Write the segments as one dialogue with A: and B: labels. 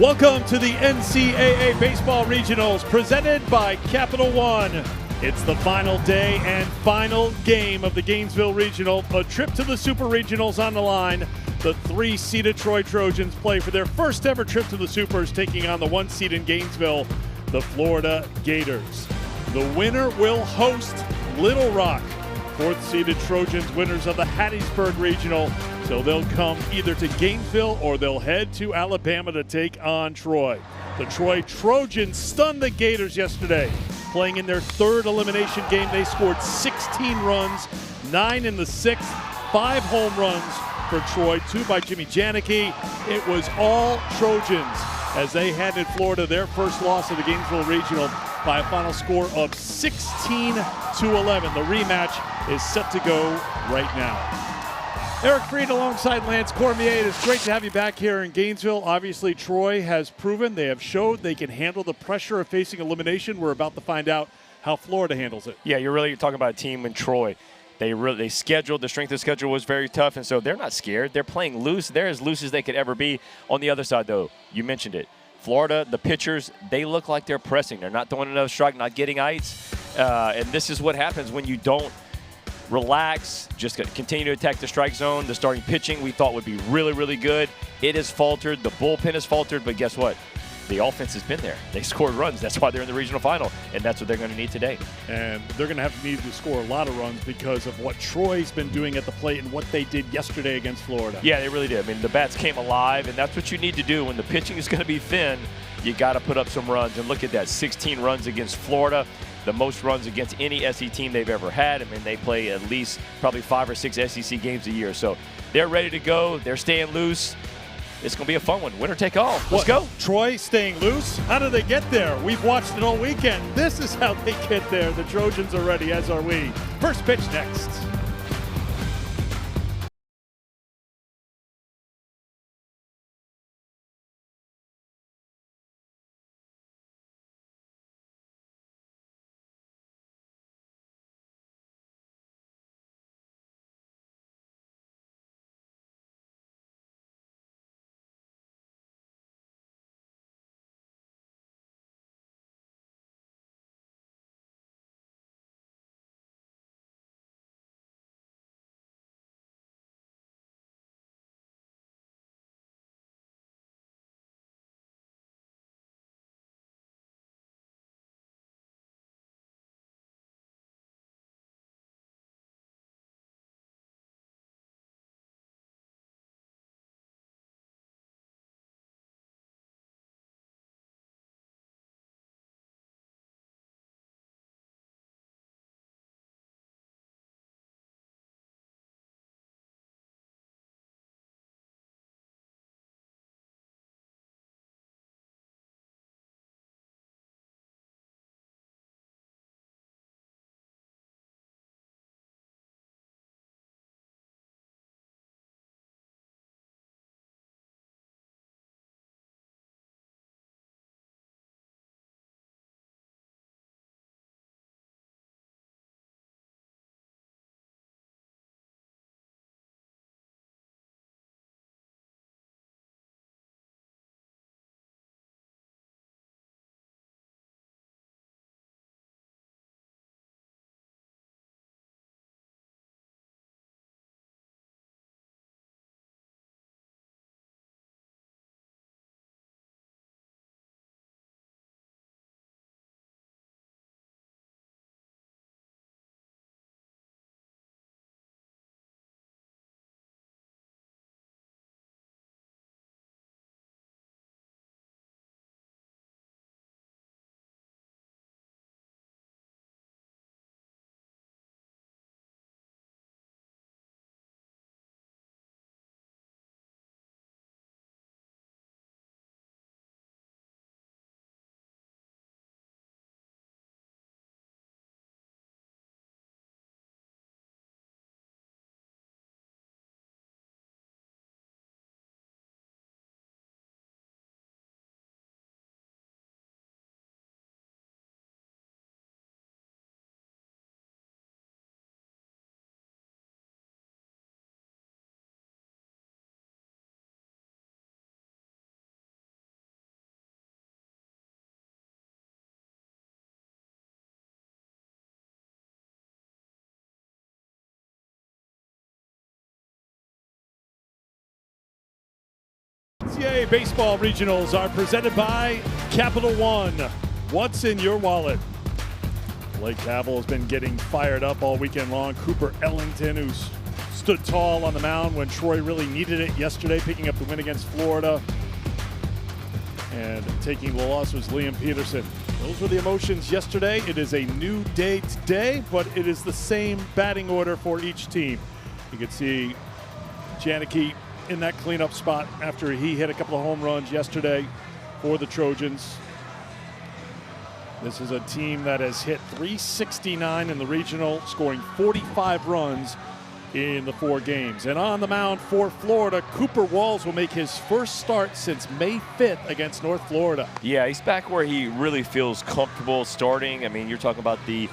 A: Welcome to the NCAA Baseball Regionals presented by Capital One. It's the final day and final game of the Gainesville Regional. A trip to the Super Regionals on the line. The 3-seeded Troy Trojans play for their first ever trip to the Supers, taking on the 1 seed in Gainesville, the Florida Gators. The winner will host Little Rock. 4th-seeded Trojans, winners of the Hattiesburg Regional. So they'll come either to Gainesville or they'll head to Alabama to take on Troy. The Troy Trojans stunned the Gators yesterday. Playing in their 3rd elimination game, they scored 16 runs, 9 in the 6th, 5 home runs for Troy, 2 by Jimmy Janicki. It was all Trojans as they handed Florida their first loss of the Gainesville Regional by a final score of 16-11. The rematch is set to go right now. Eric Freed alongside Lance Cormier. It is great to have you back here in Gainesville. Obviously, Troy has proven, they have showed they can handle the pressure of facing elimination. We're about to find out how Florida handles it.
B: Yeah, you're really talking about a team in Troy. They scheduled, the strength of schedule was very tough, and so they're not scared. They're playing loose. They're as loose as they could ever be. On the other side, though, you mentioned it. Florida, the pitchers, they look like they're pressing. They're not throwing another strike, not getting ites. And this is what happens when you don't relax, just continue to attack the strike zone. The starting pitching we thought would be really, really good. It has faltered. The bullpen has faltered, but guess what? The offense has been there. They scored runs. That's why they're in the regional final, and that's what they're going to need today.
A: And they're going to have to need to score a lot of runs because of what Troy's been doing at the plate and what they did yesterday against Florida.
B: Yeah, they really did. I mean, the bats came alive, and that's what you need to do. When the pitching is going to be thin, you got to put up some runs. And look at that, 16 runs against Florida, the most runs against any SEC team they've ever had. I mean, they play at least probably 5 or 6 SEC games a year. So they're ready to go. They're staying loose. It's going to be a fun one. Winner take all. Let's go.
A: Troy staying loose. How do they get there? We've watched it all weekend. This is how they get there. The Trojans are ready, as are we. First pitch next. NCAA baseball regionals are presented by Capital One. What's in your wallet? Blake Cavill has been getting fired up all weekend long. Cooper Ellington, who's stood tall on the mound when Troy really needed it yesterday, picking up the win against Florida. And taking the loss was Liam Peterson. Those were the emotions yesterday. It is a new day today, but it is the same batting order for each team. You can see Janicki in that cleanup spot after he hit a couple of home runs yesterday for the Trojans. This is a team that has hit .369 in the regional, scoring 45 runs in the 4 games. And on the mound for Florida, Cooper Walls will make his first start since May 5th against North Florida.
B: Yeah, he's back where he really feels comfortable starting. I mean, you're talking about the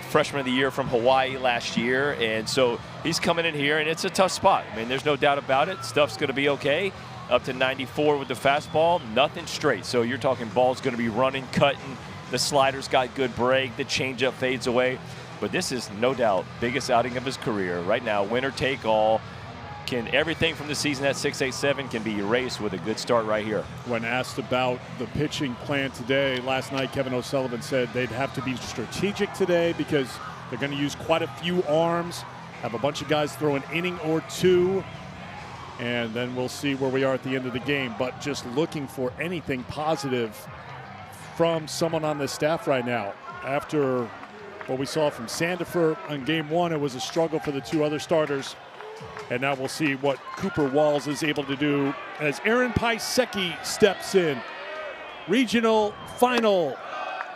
B: freshman of the year from Hawaii last year, and so he's coming in here, and it's a tough spot. I mean, there's no doubt about it. Stuff's going to be okay. Up to 94 with the fastball, nothing straight. So you're talking ball's going to be running, cutting. The slider's got good break. The changeup fades away. But this is no doubt biggest outing of his career right now. Winner take all. Can everything from the season at 6-8-7 can be erased with a good start right here.
A: When asked about the pitching plan today, last night Kevin O'Sullivan said they'd have to be strategic today because they're going to use quite a few arms, have a bunch of guys throw an inning or two, and then we'll see where we are at the end of the game. But just looking for anything positive from someone on the staff right now. After what we saw from Sandifer on game 1, it was a struggle for the 2 other starters. And now we'll see what Cooper Walls is able to do as Aaron Piasecki steps in. Regional final.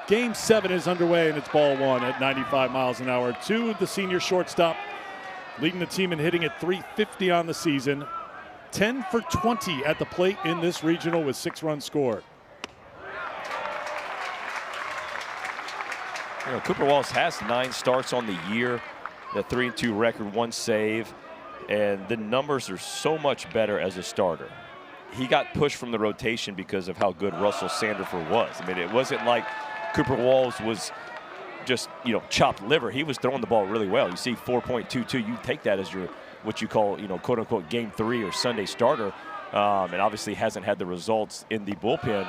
A: Game 7 is underway, and it's ball 1 at 95 miles an hour. 2, the senior shortstop, leading the team in hitting at .350 on the season. 10 for 20 at the plate in this regional with 6 runs scored.
B: You know, Cooper Walls has 9 starts on the year, the 3-2 record, 1 save. And the numbers are so much better as a starter. He got pushed from the rotation because of how good Russell Sandifer was. I mean, it wasn't like Cooper Walls was just, chopped liver. He was throwing the ball really well. You see 4.22, you take that as your, what you call, quote unquote, game 3 or Sunday starter. And obviously hasn't had the results in the bullpen.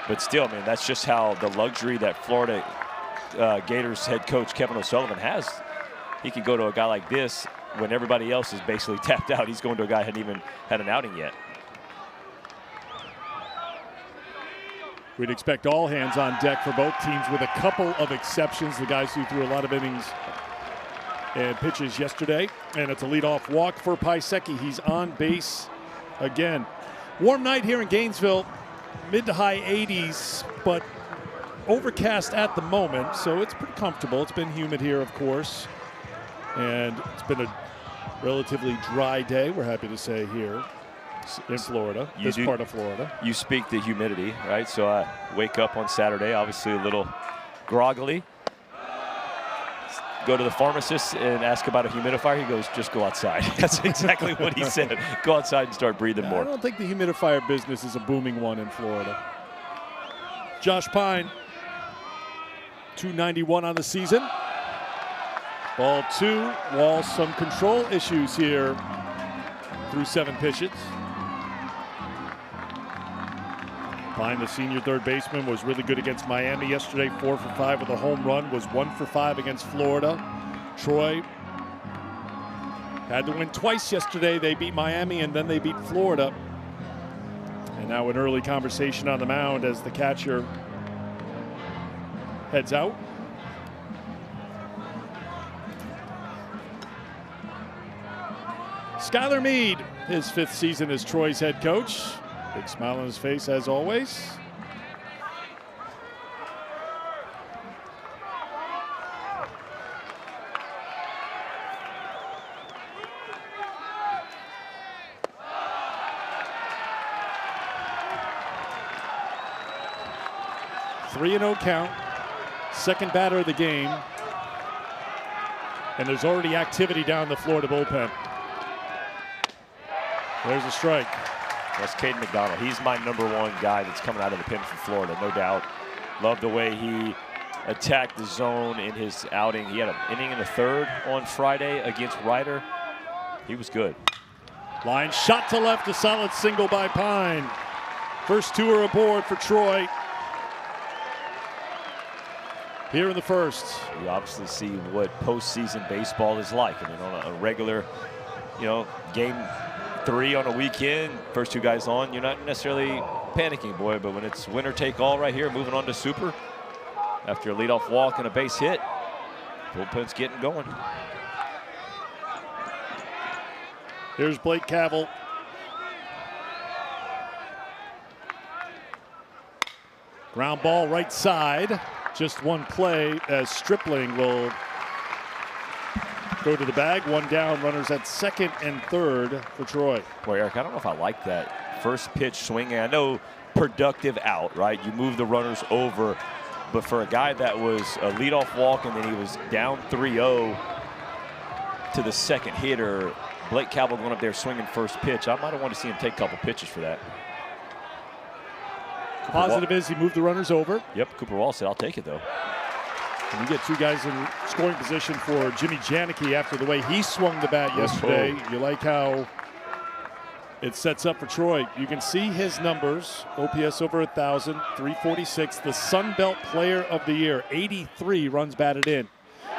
B: But still, man, that's just how the luxury that Florida Gators head coach Kevin O'Sullivan has. He could go to a guy like this when everybody else is basically tapped out. He's going to a guy who hadn't even had an outing yet.
A: We'd expect all hands on deck for both teams with a couple of exceptions. The guys who threw a lot of innings and pitches yesterday. And it's a leadoff walk for Piasecki. He's on base again. Warm night here in Gainesville, mid to high 80s, but overcast at the moment, so it's pretty comfortable. It's been humid here, of course. And it's been a relatively dry day, we're happy to say, here in Florida, part of Florida.
B: You speak the humidity, right? So I wake up on Saturday, obviously a little groggily. Go to the pharmacist and ask about a humidifier. He goes, just go outside. That's exactly what he said. Go outside and start breathing more.
A: I don't think the humidifier business is a booming one in Florida. Josh Pine, 291 on the season. Ball 2, Walls some control issues here through 7 pitches. Pine, the senior third baseman, was really good against Miami yesterday, 4 for 5 with a home run, was 1 for 5 against Florida. Troy had to win twice yesterday. They beat Miami and then they beat Florida. And now an early conversation on the mound as the catcher heads out. Skylar Meade, his 5th season as Troy's head coach. Big smile on his face as always. Three and 0 count. Second batter of the game. And there's already activity down the Florida bullpen. There's a strike.
B: That's Caden McDonald. He's my #1 guy that's coming out of the pen for Florida, no doubt. Love the way he attacked the zone in his outing. He had an inning in the 3rd on Friday against Ryder. He was good.
A: Line shot to left, a solid single by Pine. First two are aboard for Troy. Here in the first.
B: You obviously see what postseason baseball is like. I mean, on a regular, game 3 on a weekend, first two guys on, you're not necessarily panicking, boy. But when it's winner take all right here, moving on to super, after a leadoff walk and a base hit, bullpen's getting going.
A: Here's Blake Cavell. Ground ball right side. Just one play as Stripling will go to the bag. One down, runners at second and third for Troy.
B: Boy, Eric, I don't know if I like that first pitch swinging. I know productive out, right? You move the runners over. But for a guy that was a leadoff walk and then he was down 3-0 to the second hitter, Blake Cavell going up there swinging first pitch, I might have wanted to see him take a couple pitches for that.
A: Positive is he moved the runners over.
B: Yep, Cooper Wall said, I'll take it, though.
A: And you get two guys in scoring position for Jimmy Janicki after the way he swung the bat yesterday. You like how it sets up for Troy. You can see his numbers. OPS over 1,000, 346. The Sun Belt Player of the Year, 83 runs batted in.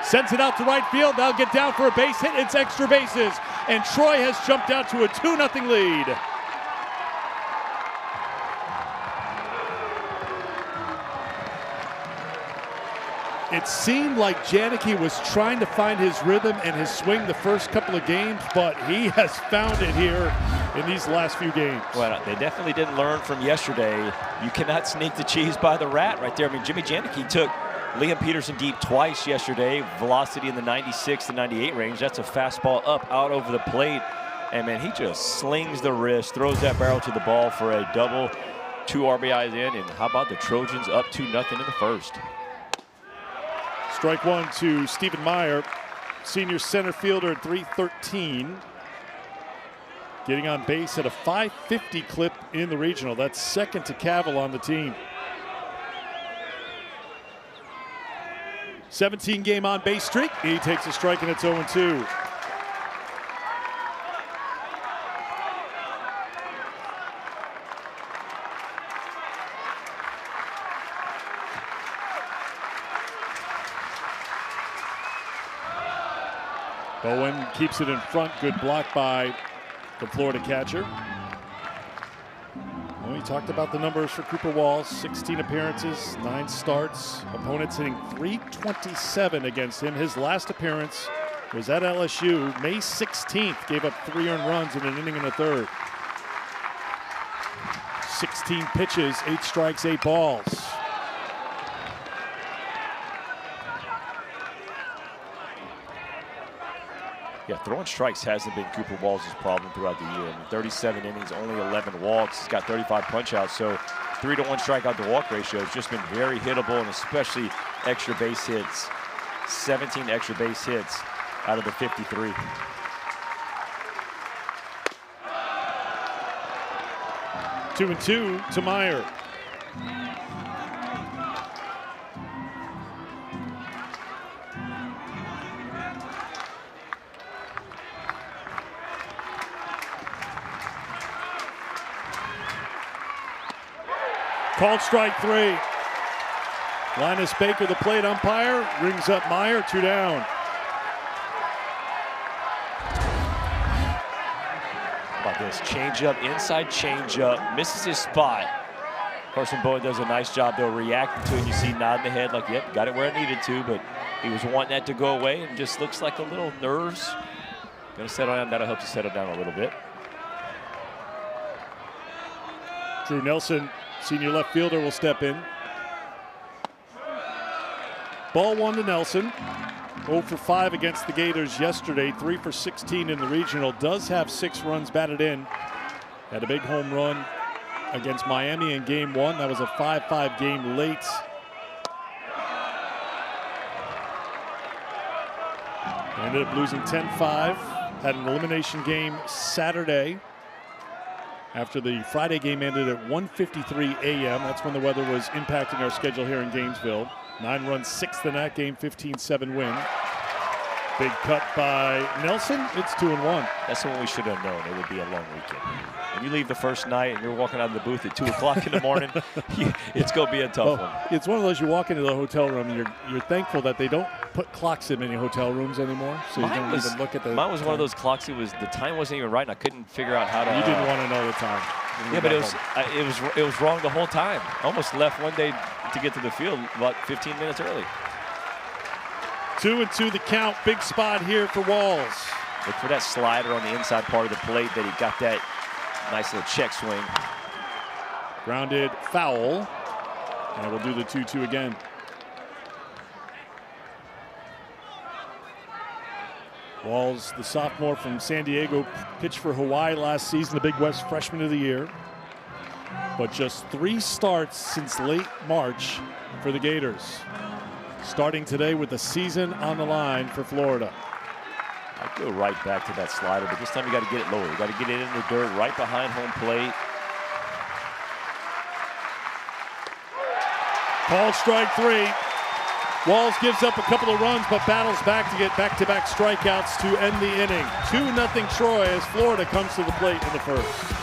A: Sends it out to right field. They'll get down for a base hit. It's extra bases. And Troy has jumped out to a 2-0 lead. It seemed like Janicki was trying to find his rhythm and his swing the first couple of games, but he has found it here in these last few games.
B: Well, they definitely didn't learn from yesterday. You cannot sneak the cheese by the rat right there. I mean, Jimmy Janicki took Liam Peterson deep twice yesterday. Velocity in the 96 to 98 range. That's a fastball up, out over the plate. And, man, he just slings the wrist, throws that barrel to the ball for a double, 2 RBIs in. And how about the Trojans up 2-0 in the first?
A: Strike one to Stephen Meyer, senior center fielder at 313. Getting on base at a 550 clip in the regional. That's second to Cavell on the team. 17-game on-base streak. He takes a strike and it's 0-2. Bowen keeps it in front. Good block by the Florida catcher. Well, we talked about the numbers for Cooper Walls. 16 appearances, 9 starts. Opponents hitting .327 against him. His last appearance was at LSU. May 16th, gave up 3 earned runs in an inning and a third. 16 pitches, 8 strikes, 8 balls.
B: Yeah, throwing strikes hasn't been Cooper Walls' problem throughout the year. I mean, 37 innings, only 11 walks. He's got 35 punch-outs, so 3-to-1 strikeout to walk ratio has just been very hittable, and especially extra base hits. 17 extra base hits out of the 53.
A: Two and two to Meyer. Called strike 3. Linus Baker, the plate umpire, rings up Meyer, 2 down.
B: How about this? Changeup, inside changeup, misses his spot. Carson Bowen does a nice job, though, reacting to it. You see nodding the head like, yep, got it where I needed to, but he was wanting that to go away and just looks like a little nerves. Gonna settle down. That'll help you settle down a little bit.
A: Drew Nelson, senior left fielder, will step in. Ball 1 to Nelson. 0 for 5 against the Gators yesterday. 3 for 16 in the regional. Does have 6 runs batted in. Had a big home run against Miami in game 1. That was a 5-5 game late. Ended up losing 10-5. Had an elimination game Saturday after the Friday game ended at 1:53 a.m. That's when the weather was impacting our schedule here in Gainesville. 9 runs, 6th in that game, 15-7 win. Big cut by Nelson. It's 2-1.
B: That's when we should have known it would be a long weekend. When you leave the first night and you're walking out of the booth at 2 o'clock in the morning, it's going to be a tough one.
A: It's one of those you walk into the hotel room and you're thankful that they don't put clocks in many hotel rooms anymore, so you don't even look at the
B: Mine was
A: time.
B: one of those clocks. The time wasn't even right, and I couldn't figure out how to.
A: You didn't want to know the time.
B: Yeah, but it was wrong the whole time. I almost left one day to get to the field about 15 minutes early.
A: 2-2 the count. Big spot here for Walls.
B: Look for that slider on the inside part of the plate that he got that nice little check swing.
A: Grounded foul. And we'll do the 2-2 again. Walls, the sophomore from San Diego, pitched for Hawaii last season, the Big West Freshman of the Year. But just 3 starts since late March for the Gators. Starting today with the season on the line for Florida.
B: I'd go right back to that slider, but this time you got to get it lower. You got to get it in the dirt right behind home plate.
A: Called strike 3. Walls gives up a couple of runs, but battles back to get back-to-back strikeouts to end the inning. 2-0 Troy as Florida comes to the plate in the first.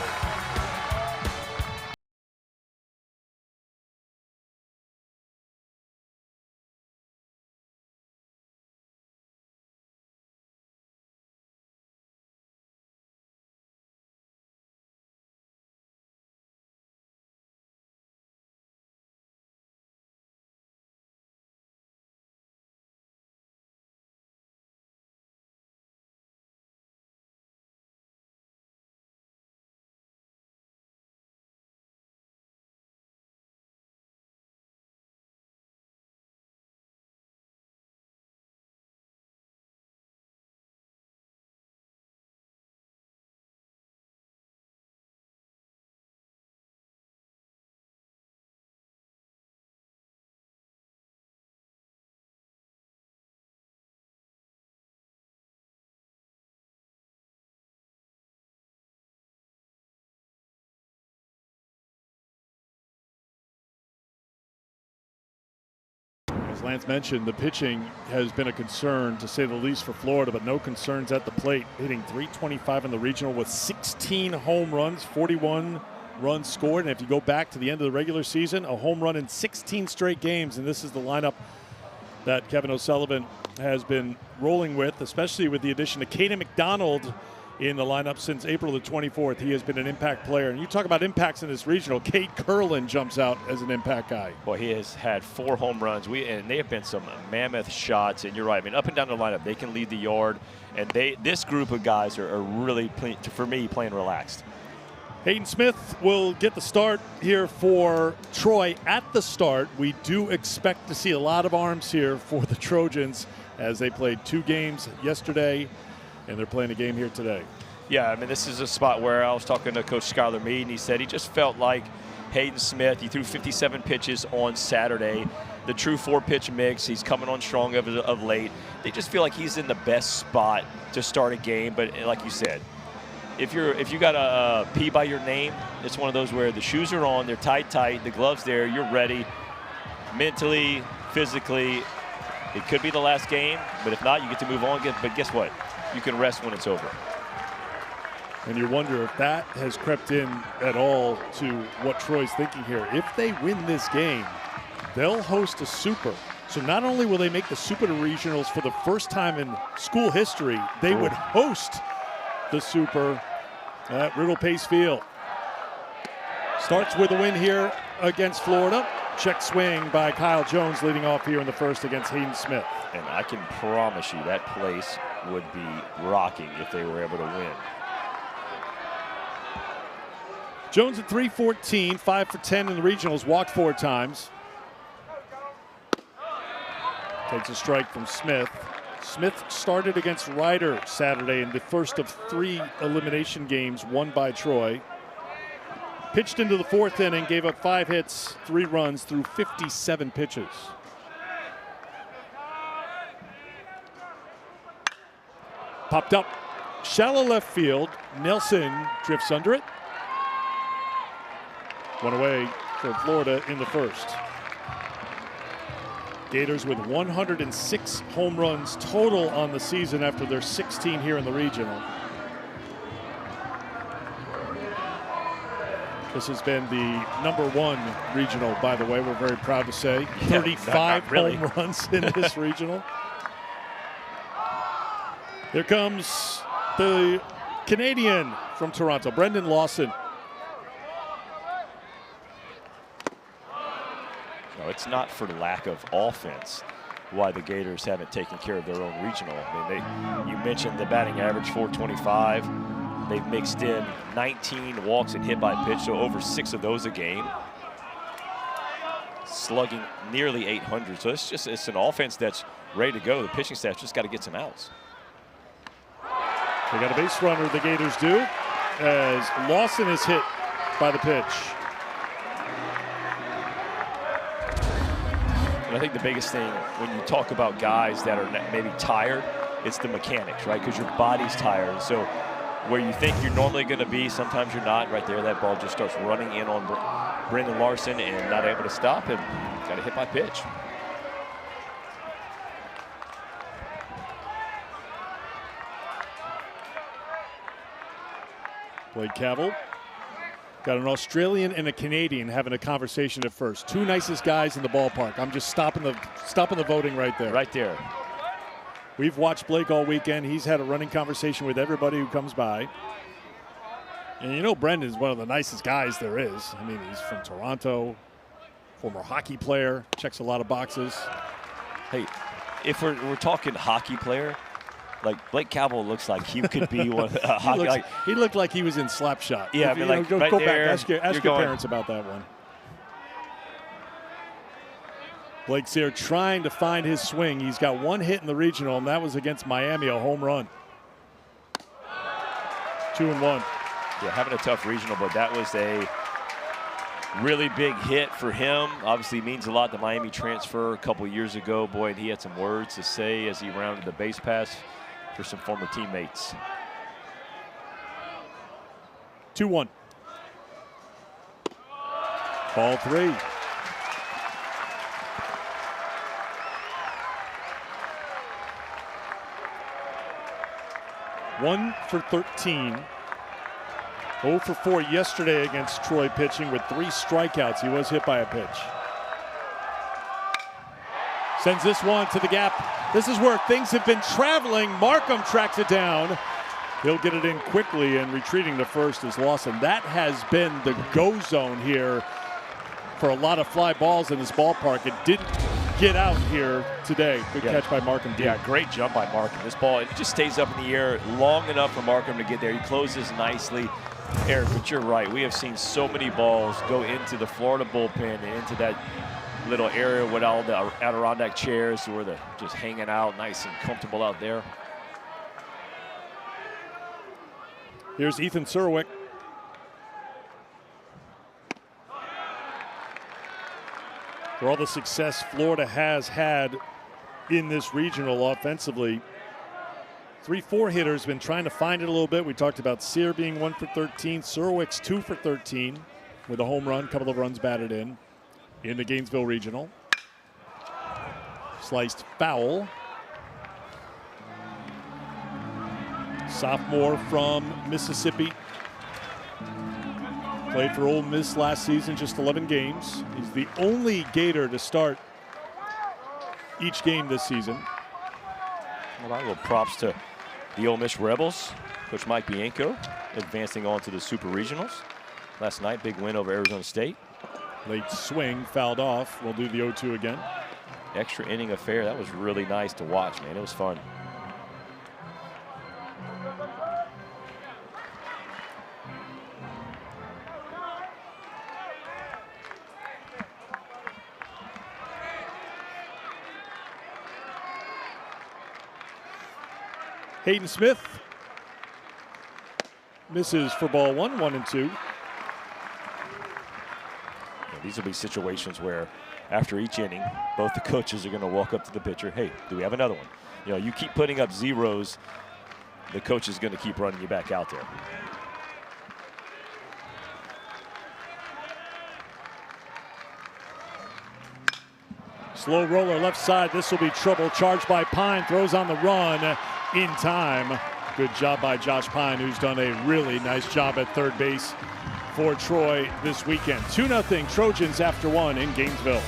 A: As Lance mentioned, the pitching has been a concern, to say the least, for Florida, but no concerns at the plate. Hitting .325 in the regional with 16 home runs, 41 runs scored. And if you go back to the end of the regular season, a home run in 16 straight games. And this is the lineup that Kevin O'Sullivan has been rolling with, especially with the addition of Caden McDonald in the lineup since April the 24th. He has been an impact player. And you talk about impacts in this regional, Cade Curlin jumps out as an impact guy.
B: Well, he has had 4 home runs. And they have been some mammoth shots. And you're right. I mean, up and down the lineup, they can lead the yard. And this group of guys are really, for me, playing relaxed.
A: Hayden Smith will get the start here for Troy at the start. We do expect to see a lot of arms here for the Trojans as they played 2 games yesterday, and they're playing a game here today.
B: Yeah, I mean, this is a spot where I was talking to Coach Skylar Mead, and he said he just felt like Hayden Smith, he threw 57 pitches on Saturday, the true 4-pitch mix. He's coming on strong of late. They just feel like he's in the best spot to start a game, but like you said, if you got a P by your name, it's one of those where the shoes are on, they're tight, the gloves there, you're ready, mentally, physically. It could be the last game, but if not, you get to move on. But guess what? You can rest when it's over.
A: And you wonder if that has crept in at all to what Troy's thinking here. If they win this game, they'll host a Super. So not only will they make the Super Regionals for the first time in school history, they would host the Super at Riddle Pace Field. Starts with a win here against Florida. Check swing by Kyle Jones leading off here in the first against Hayden Smith.
B: And I can promise you that place would be rocking if they were able to win.
A: Jones at .314, 5 for 10 in the regionals, walked 4 times. Takes a strike from Smith. Smith started against Ryder Saturday in the first of 3 elimination games won by Troy. Pitched into the 4th inning, gave up 5 hits, 3 runs through 57 pitches. Popped up, shallow left field. Nelson drifts under it. 1 away for Florida in the first. Gators with 106 home runs total on the season after their 16 here in the regional. This has been the #1 regional, by the way. We're very proud to say. 35
B: not really.
A: home runs in this regional. Here comes the Canadian from Toronto, Brendan Lawson.
B: No, it's not for lack of offense why the Gators haven't taken care of their own regional. I mean, you mentioned the batting average, 425. They've mixed in 19 walks and hit by pitch, so over 6 of those a game. Slugging nearly 800. So it's an offense that's ready to go. The pitching staff just got to get some outs.
A: They got a base runner, the Gators do, as Lawson is hit by the pitch.
B: And I think the biggest thing when you talk about guys that are maybe tired, it's the mechanics, right? Because your body's tired. So where you think you're normally going to be, sometimes you're not. Right there, that ball just starts running in on Brendan Larson and not able to stop him. Got a hit by pitch.
A: Blake Cavill. Got an Australian and a Canadian having a conversation at first. Two nicest guys in the ballpark. I'm just stopping the voting right there.
B: Right there.
A: We've watched Blake all weekend. He's had a running conversation with everybody who comes by. And you know Brendan's one of the nicest guys there is. I mean, he's from Toronto, former hockey player, checks a lot of boxes.
B: Hey, if we're talking hockey player, like Blake Cavill looks like he could be one of the hockey.
A: He looked like he was in Slapshot.
B: Yeah, I mean, like
A: go
B: right
A: back,
B: there,
A: ask your parents about that one. Blake's here trying to find his swing. He's got one hit in the regional, and that was against Miami, a home run. 2-1.
B: Yeah, having a tough regional, but that was a really big hit for him. Obviously means a lot. The Miami transfer a couple years ago. Boy, and he had some words to say as he rounded the base pass for some former teammates.
A: 2-1. Ball 3. One for 13. 0 for 4 yesterday against Troy pitching with 3 strikeouts. He was hit by a pitch. Sends this one to the gap. This is where things have been traveling. Markham tracks it down. He'll get it in quickly, and retreating to first is Lawson. That has been the go zone here for a lot of fly balls in this ballpark. It didn't get out here today. Good catch by Markham.
B: Yeah, great jump by Markham. This ball, it just stays up in the air long enough for Markham to get there. He closes nicely. Eric, but you're right. We have seen so many balls go into the Florida bullpen and into that little area with all the Adirondack chairs where they're just hanging out nice and comfortable out there.
A: Here's Ethan Surwick. For all the success Florida has had in this regional offensively, 3-4 hitters been trying to find it a little bit. We talked about Sear being 1 for 13. Surwick's 2 for 13 with a home run, couple of runs batted in the Gainesville Regional. Sliced foul. Sophomore from Mississippi. Played for Ole Miss last season, just 11 games. He's the only Gator to start each game this season.
B: Well, a little props to the Ole Miss Rebels. Coach Mike Bianco advancing on to the Super Regionals. Last night, big win over Arizona State.
A: Late swing, fouled off. We'll do the 0-2 again.
B: Extra inning affair. That was really nice to watch, man. It was fun.
A: Hayden Smith misses for ball 1, 1-2.
B: Yeah, these will be situations where after each inning, both the coaches are going to walk up to the pitcher. Hey, do we have another one? You know, you keep putting up zeros, the coach is going to keep running you back out there.
A: Slow roller left side. This will be trouble. Charged by Pine. Throws on the run in time. Good job by Josh Pine, who's done a really nice job at third base for Troy this weekend. 2-0 Trojans after 1 in Gainesville.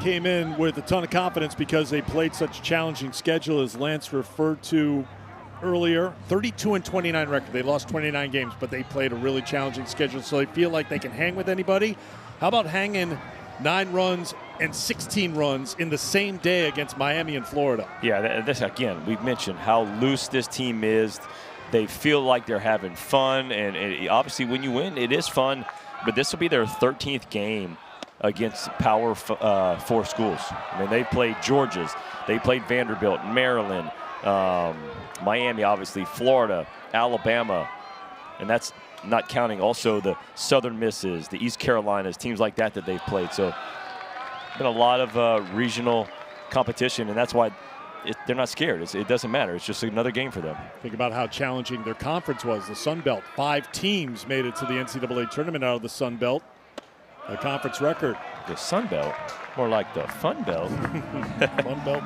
A: Came in with a ton of confidence because they played such a challenging schedule, as Lance referred to earlier. 32-29 record. They lost 29 games, but they played a really challenging schedule, so they feel like they can hang with anybody. How about hanging 9 runs and 16 runs in the same day against Miami and Florida?
B: Yeah, this again, we've mentioned how loose this team is. They feel like they're having fun, and obviously when you win, it is fun, but this will be their 13th game against Power 4 schools. I mean, they played Georgia's, they played Vanderbilt, Maryland, Miami, obviously, Florida, Alabama, and that's not counting also the Southern Misses, the East Carolinas, teams like that they've played. So been a lot of regional competition, and that's why they're not scared. It doesn't matter. It's just another game for them.
A: Think about how challenging their conference was. The Sun Belt, 5 teams made it to the NCAA tournament out of the Sun Belt. A conference record.
B: The Sun Belt, more like the Fun Belt.
A: Fun Belt.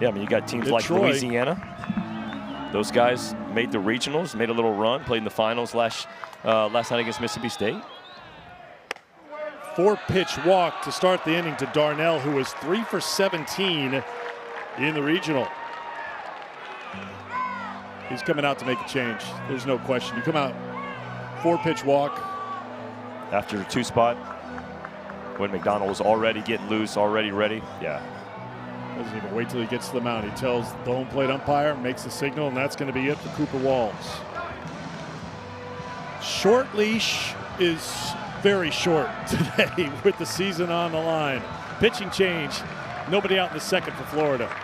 B: Yeah, I mean, you got teams like
A: Troy.
B: Louisiana. Those guys made the regionals, made a little run, played in the finals last night against Mississippi State.
A: 4-pitch walk to start the inning to Darnell, who was 3 for 17 in the regional. He's coming out to make a change. There's no question. You come out, 4-pitch walk.
B: After the 2 spot, when McDonald was already getting loose, already ready. Yeah.
A: Doesn't even wait till he gets to the mound. He tells the home plate umpire, makes the signal, and that's going to be it for Cooper Walls. Short leash is very short today with the season on the line. Pitching change. Nobody out in the second for Florida.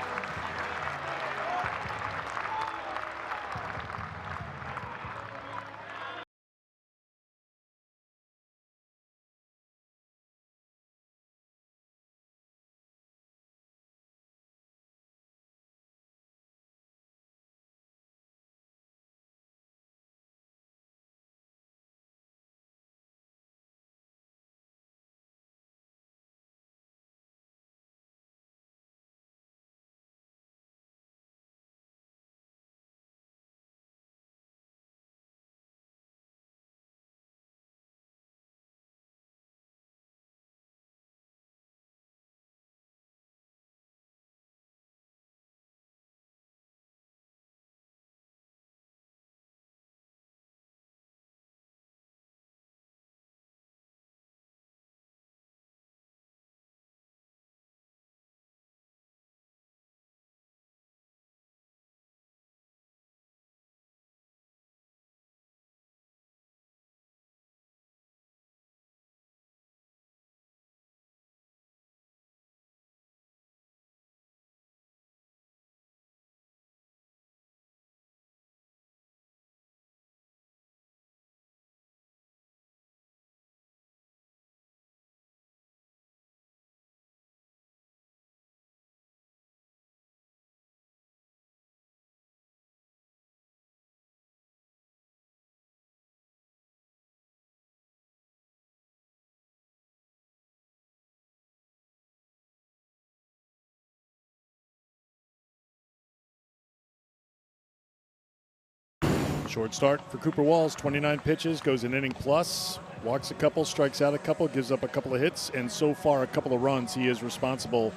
A: Short start for Cooper Walls, 29 pitches, goes an inning plus, walks a couple, strikes out a couple, gives up a couple of hits, and so far a couple of runs. He is responsible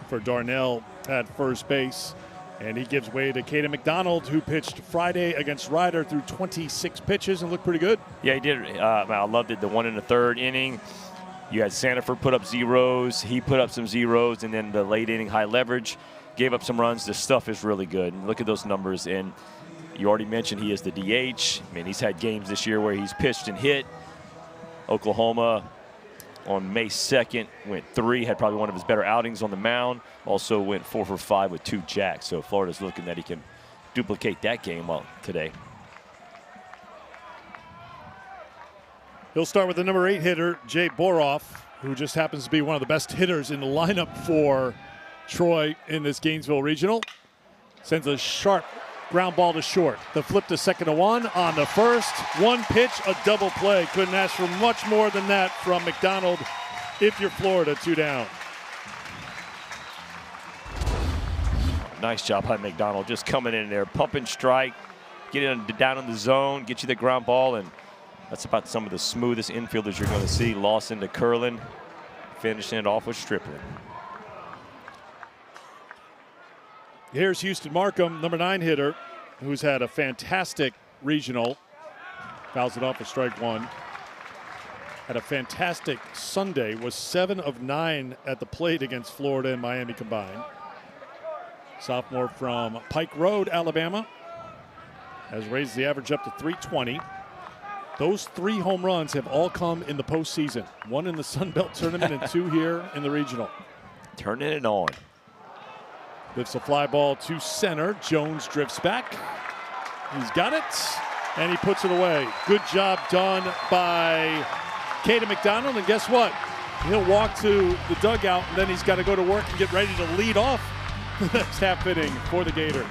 A: for Darnell at first base. And he gives way to Caden McDonald, who pitched Friday against Ryder through 26 pitches and looked pretty good.
B: Yeah, he did. I loved it. The 1 1/3 inning. You had Sanford put up zeros. He put up some zeros. And then the late inning high leverage gave up some runs. The stuff is really good. And look at those numbers. And you already mentioned he is the DH. I mean, he's had games this year where he's pitched and hit. Oklahoma on May 2nd went 3, had probably one of his better outings on the mound. Also went 4 for 5 with 2 jacks. So Florida's looking that he can duplicate that game today.
A: He'll start with the number 8 hitter, Jay Boroff, who just happens to be one of the best hitters in the lineup for Troy in this Gainesville Regional. Sends a sharp ground ball to short. The flip to second to 1 on the first. 1 pitch, a double play. Couldn't ask for much more than that from McDonald if you're Florida, 2 down.
B: Nice job by McDonald, just coming in there, pumping strike, getting down in the zone, get you the ground ball, and that's about some of the smoothest infielders you're going to see. Lawson to Curlin, finishing it off with Stripling.
A: Here's Houston Markham, number 9 hitter, who's had a fantastic regional. Fouls it off with strike 1. Had a fantastic Sunday, was 7 of 9 at the plate against Florida and Miami combined. Sophomore from Pike Road, Alabama, has raised the average up to 320. Those 3 home runs have all come in the postseason. 1 in the Sun Belt Tournament and 2 here in the regional.
B: Turning it on.
A: Lifts a fly ball to center. Jones drifts back. He's got it, and he puts it away. Good job done by Caden McDonald, and guess what? He'll walk to the dugout, and then he's got to go to work and get ready to lead off the next half inning for the Gators.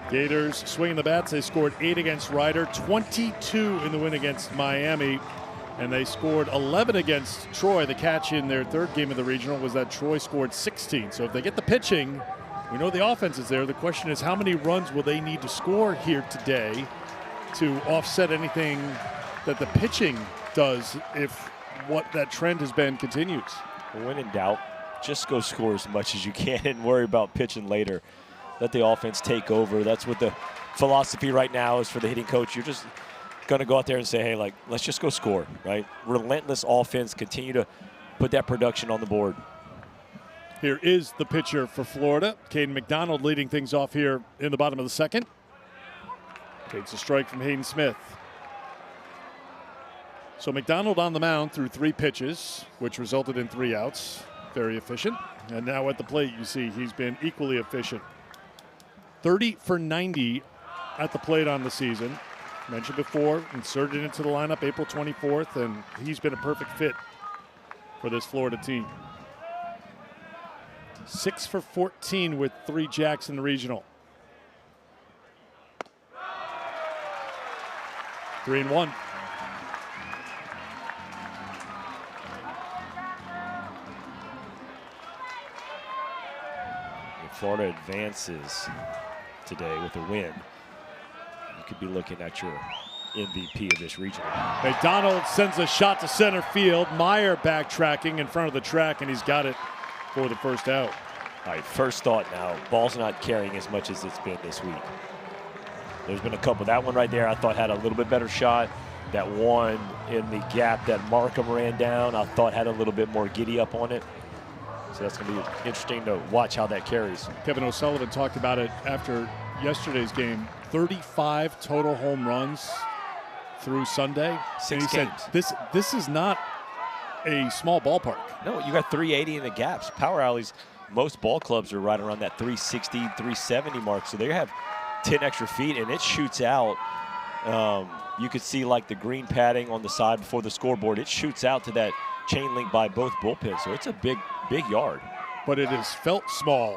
A: Gators swinging the bats. They scored 8 against Ryder, 22 in the win against Miami, and they scored 11 against Troy. The catch in their 3rd game of the regional was that Troy scored 16. So if they get the pitching, we know the offense is there. The question is, how many runs will they need to score here today to offset anything that the pitching does if what that trend has been continues?
B: When in doubt, just go score as much as you can and worry about pitching later. Let the offense take over. That's what the philosophy right now is for the hitting coach. You're just going to go out there and say, hey, let's just go score, right? Relentless offense. Continue to put that production on the board.
A: Here is the pitcher for Florida. Caden McDonald leading things off here in the bottom of the 2nd. Takes a strike from Hayden Smith. So McDonald on the mound through 3 pitches, which resulted in 3 outs. Very efficient. And now at the plate, you see he's been equally efficient. 30 for 90 at the plate on the season. Mentioned before, inserted into the lineup April 24th, and he's been a perfect fit for this Florida team. 6 for 14 with 3 jacks in the regional. 3-1.
B: If Florida advances today with a win, you could be looking at your MVP of this regional.
A: McDonald sends a shot to center field. Meyer backtracking in front of the track, and he's got it for the first out.
B: All right, first thought now, ball's not carrying as much as it's been this week. There's been a couple. That one right there I thought had a little bit better shot. That one in the gap that Markham ran down, I thought had a little bit more giddy up on it. So that's going to be interesting to watch how that carries.
A: Kevin O'Sullivan talked about it after yesterday's game. 35 total home runs through Sunday.
B: 6 games.
A: Said, this is not a small ballpark.
B: No, you got 380 in the gaps. Power alleys, most ball clubs are right around that 360, 370 mark. So they have 10 extra feet, and it shoots out. You could see like the green padding on the side before the scoreboard. It shoots out to that chain link by both bullpens. So it's a big yard.
A: But it has felt small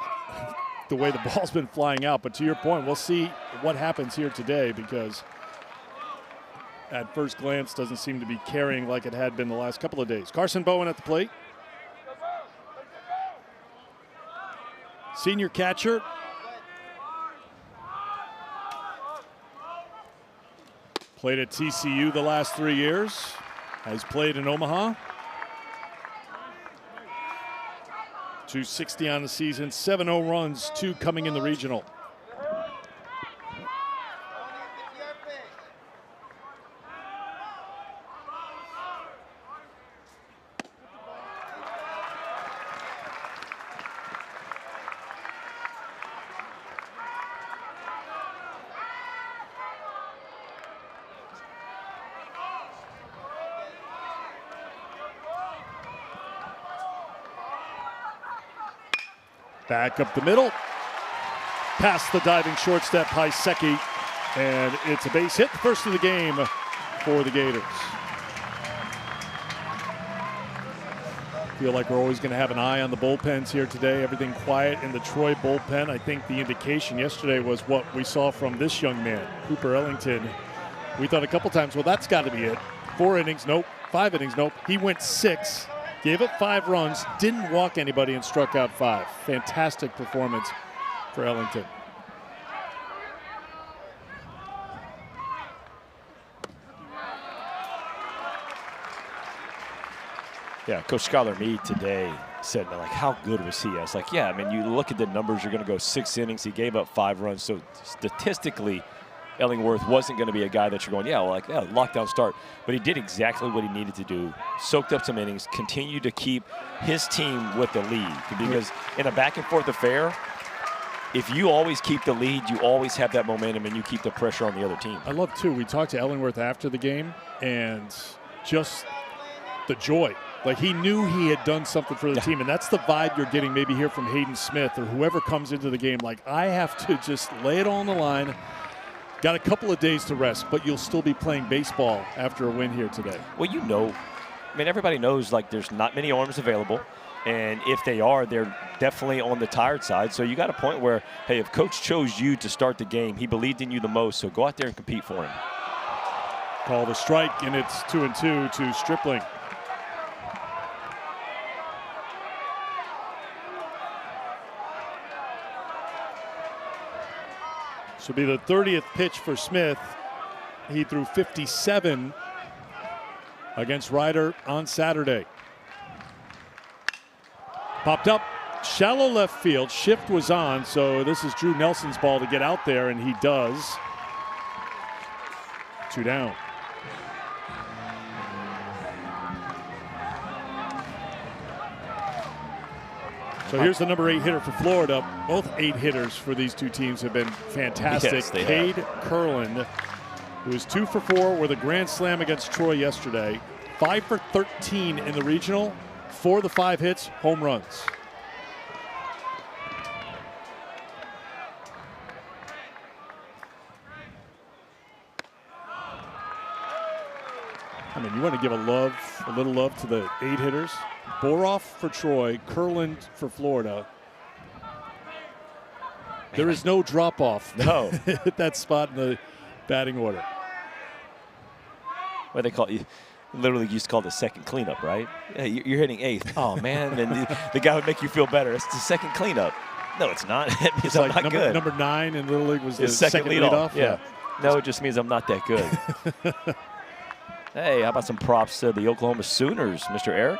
A: the way the ball's been flying out. But to your point, we'll see what happens here today, because at first glance doesn't seem to be carrying like it had been the last couple of days. Carson Bowen at the plate. Senior catcher. Played at TCU the last 3 years. Has played in Omaha. 260 on the season, 7 runs, 2 coming in the regional. Back up the middle, past the diving short step, Paiseki, and it's a base hit, the first of the game for the Gators. Feel like we're always going to have an eye on the bullpens here today. Everything quiet in the Troy bullpen. I think the indication yesterday was what we saw from this young man, Cooper Ellington. We thought a couple times, well, that's got to be it. 4 innings, nope. 5 innings, nope. He went 6. Gave up 5 runs, didn't walk anybody, and struck out 5. Fantastic performance for Ellington.
B: Yeah, Coach Skylar Meade today said, like, how good was he? I was like, yeah, I mean, you look at the numbers, you're going to go 6 innings. He gave up 5 runs. So statistically, Ellingworth wasn't going to be a guy that you're going, yeah, well, like, yeah, lockdown start. But he did exactly what he needed to do. Soaked up some innings, continued to keep his team with the lead. Because in a back-and-forth affair, if you always keep the lead, you always have that momentum and you keep the pressure on the other team.
A: I love, too, we talked to Ellingworth after the game, and just the joy. Like, he knew he had done something for the team, and that's the vibe you're getting maybe here from Hayden Smith or whoever comes into the game. Like, I have to just lay it all on the line. Got a couple of days to rest, but you'll still be playing baseball after a win here today.
B: Well, you know, I mean, everybody knows, like, there's not many arms available. And if they are, they're definitely on the tired side. So you got a point where, hey, if Coach chose you to start the game, he believed in you the most, so go out there and compete for him.
A: Call the strike, and it's 2-2 to Stripling. This will be the 30th pitch for Smith. He threw 57 against Ryder on Saturday. Popped up, shallow left field. Shift was on, so this is Drew Nelson's ball to get out there, and he does. 2 down. So here's the number 8 hitter for Florida. Both 8 hitters for these two teams have been fantastic.
B: Yes, they
A: Cade
B: have.
A: Curlin, who was 2 for 4 with a grand slam against Troy yesterday. 5 for 13 in the regional. 4 of the 5 hits, home runs. I mean, you want to give a little love to the 8 hitters. Boroff for Troy, Curlin for Florida, There is no drop off.
B: No.
A: At that spot in the batting order.
B: What they call it? Literally used to call it the second cleanup, right? Yeah, you're hitting eighth. Oh, man. Then the guy would make you feel better. It's the second cleanup. No, it's not. It means I'm not good.
A: Number 9 in Little League was the
B: second
A: leadoff.
B: Yeah. No, it just means I'm not that good. Hey, how about some props to the Oklahoma Sooners, Mr. Eric?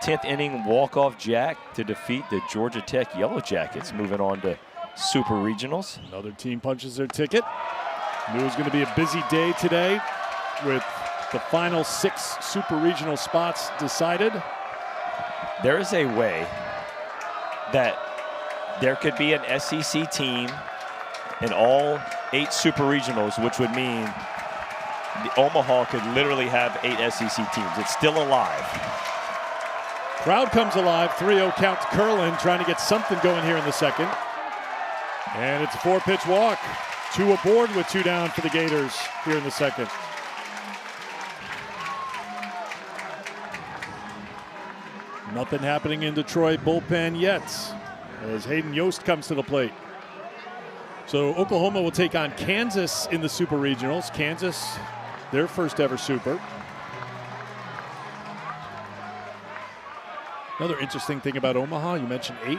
B: 10th inning walk-off jack to defeat the Georgia Tech Yellow Jackets. Moving on to Super Regionals.
A: Another team punches their ticket. Knew it was going to be a busy day today with the final 6 Super Regional spots decided.
B: There is a way that there could be an SEC team in all 8 Super Regionals, which would mean the Omaha could literally have 8 SEC teams. It's still alive.
A: Crowd comes alive. 3-0 count to Curlin, trying to get something going here in the second. And it's a 4-pitch walk. 2 aboard with 2 down for the Gators here in the second. Nothing happening in Detroit bullpen yet as Hayden Yost comes to the plate. So Oklahoma will take on Kansas in the Super Regionals. Kansas, their first ever Super. Another interesting thing about Omaha, you mentioned 8.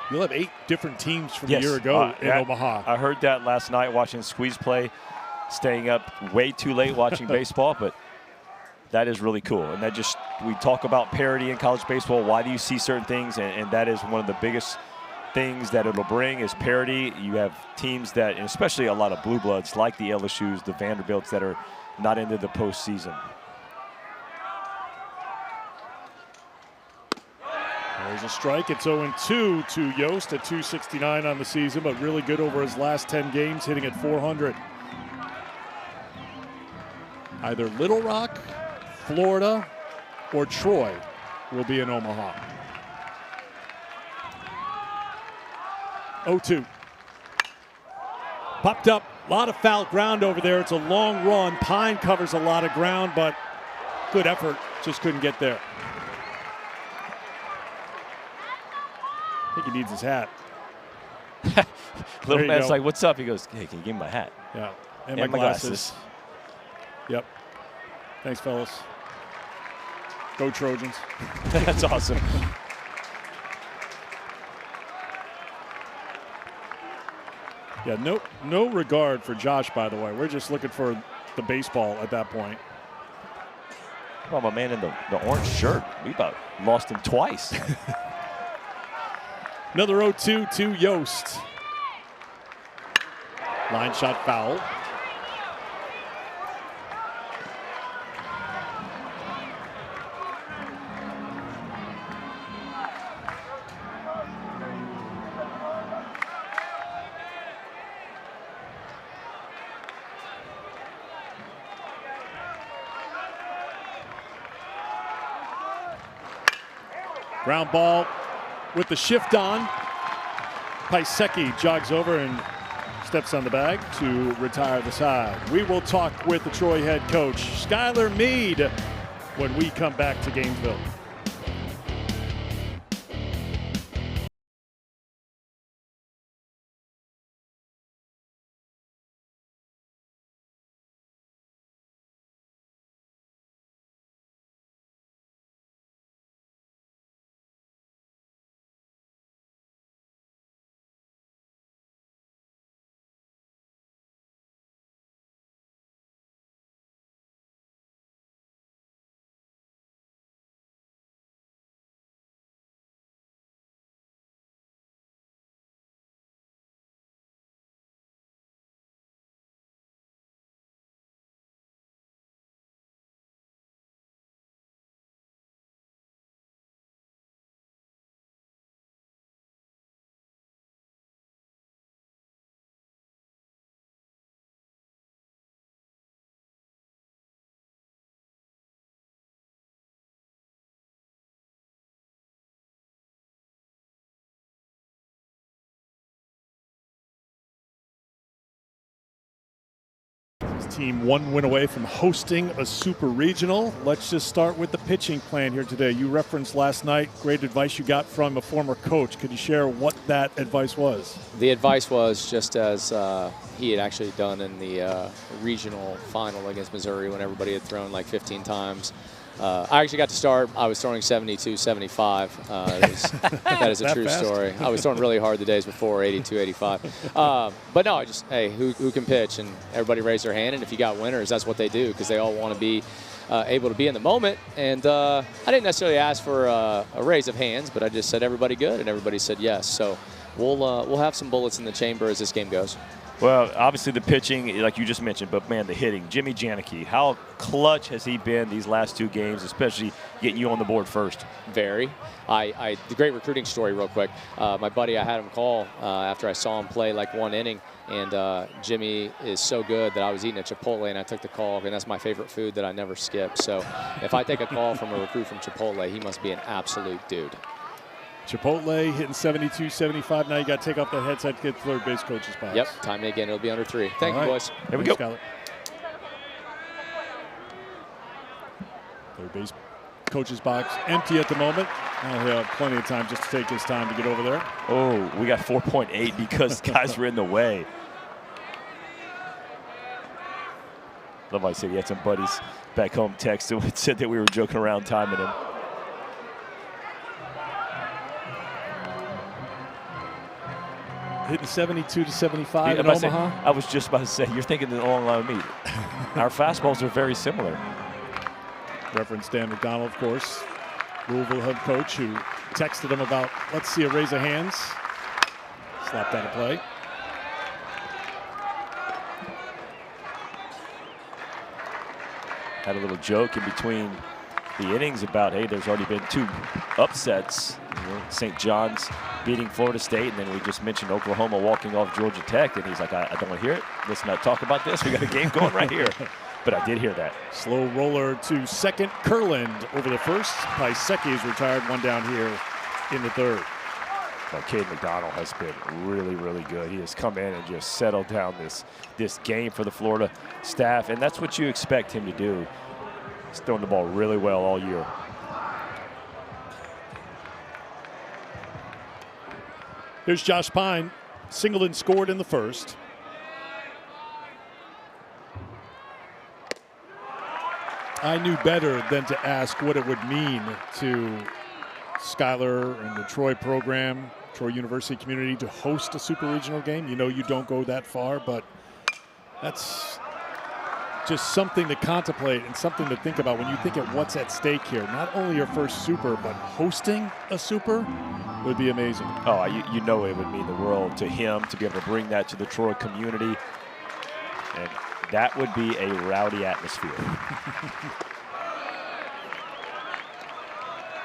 A: You'll have 8 different teams from a year ago in Omaha.
B: I heard that last night watching Squeeze play, staying up way too late watching baseball, but that is really cool. And that just, we talk about parity in college baseball. Why do you see certain things? And that is one of the biggest things that it'll bring is parity. You have teams that, and especially a lot of blue bloods like the LSUs, the Vanderbilts that are not into the postseason.
A: There's a strike. It's 0-2 to Yost at 269 on the season, but really good over his last 10 games, hitting at 400. Either Little Rock, Florida, or Troy will be in Omaha. 0-2. Popped up. A lot of foul ground over there. It's a long run. Pine covers a lot of ground, but good effort. Just couldn't get there. I think he needs his hat.
B: Little man's like, what's up? He goes, hey, can you give me my hat?
A: Yeah, and my glasses. Yep. Thanks, fellas. Go Trojans.
B: That's awesome.
A: Yeah, no regard for Josh, by the way. We're just looking for the baseball at that point.
B: Well, my man in the orange shirt, we about lost him twice.
A: Another 0-2 to Yost. Line shot foul. Ground ball with the shift on. Paiseki jogs over and steps on the bag to retire the side. We will talk with the Troy head coach, Skylar Meade, when we come back to Gainesville. team one win away from hosting a super regional. Let's just start with the pitching plan here today. You referenced last night great advice you got from a former coach. Could you share what that advice was?
C: The advice was just as he had actually done in the regional final against Missouri when everybody had thrown like 15 times. I actually got to start. I was throwing 72, 75. That is a true story. I was throwing really hard the days before, 82, 85. But no, hey, who can pitch? And everybody raised their hand. And if you got winners, that's what they do because they all want to be able to be in the moment. And I didn't necessarily ask for a raise of hands, but I just said everybody good, and everybody said yes. So we'll have some bullets in the chamber as this game goes.
B: Well, obviously the pitching, like you just mentioned, but, man, the hitting. Jimmy Janicki, how clutch has he been these last two games, especially getting you on the board first?
C: Very. The great recruiting story real quick. My buddy, I had him call after I saw him play like one inning, and Jimmy is so good that I was eating at Chipotle, and I took the call, and that's my favorite food that I never skip. So if I take a call from a recruit from Chipotle, he must be an absolute dude.
A: Chipotle hitting 72, 75. Now you got to take off the headset to get the third base coach's box.
C: Yep, time again. It'll be under 3. Thank you, boys.
B: Here we go.
A: Skyler. Third base coach's box empty at the moment. Now he'll have plenty of time just to take his time to get over there.
B: Oh, we got 4.8 because guys were in the way. Love I said he had some buddies back home text who said that we were joking around timing him.
A: Hitting 72 to 75 in Omaha.
B: I was just about to say, you're thinking along the line of me. Our fastballs are very similar.
A: Reference Dan McDonald, of course, Louisville head coach, who texted him about, let's see a raise of hands. Slapped out of play.
B: Had a little joke in between the innings about, hey, there's already been 2 upsets. St. John's beating Florida State, and then we just mentioned Oklahoma walking off Georgia Tech, and he's like, I don't want to hear it. Let's not talk about this. We got a game going right here. But I did hear that.
A: Slow roller to second. Kurland over the first. Paiseki is retired, one down here in the third.
B: Well, Cade McDonald has been really, really good. He has come in and just settled down this game for the Florida staff, and that's what you expect him to do. He's thrown the ball really well all year.
A: Here's Josh Pine. Singleton scored in the first. I knew better than to ask what it would mean to Skyler and the Troy program, Troy University community, to host a super regional game. You know you don't go that far, but that's just something to contemplate and something to think about when you think of what's at stake here. Not only your first super, but hosting a super would be amazing.
B: Oh, you know it would mean the world to him to be able to bring that to the Troy community. And that would be a rowdy atmosphere.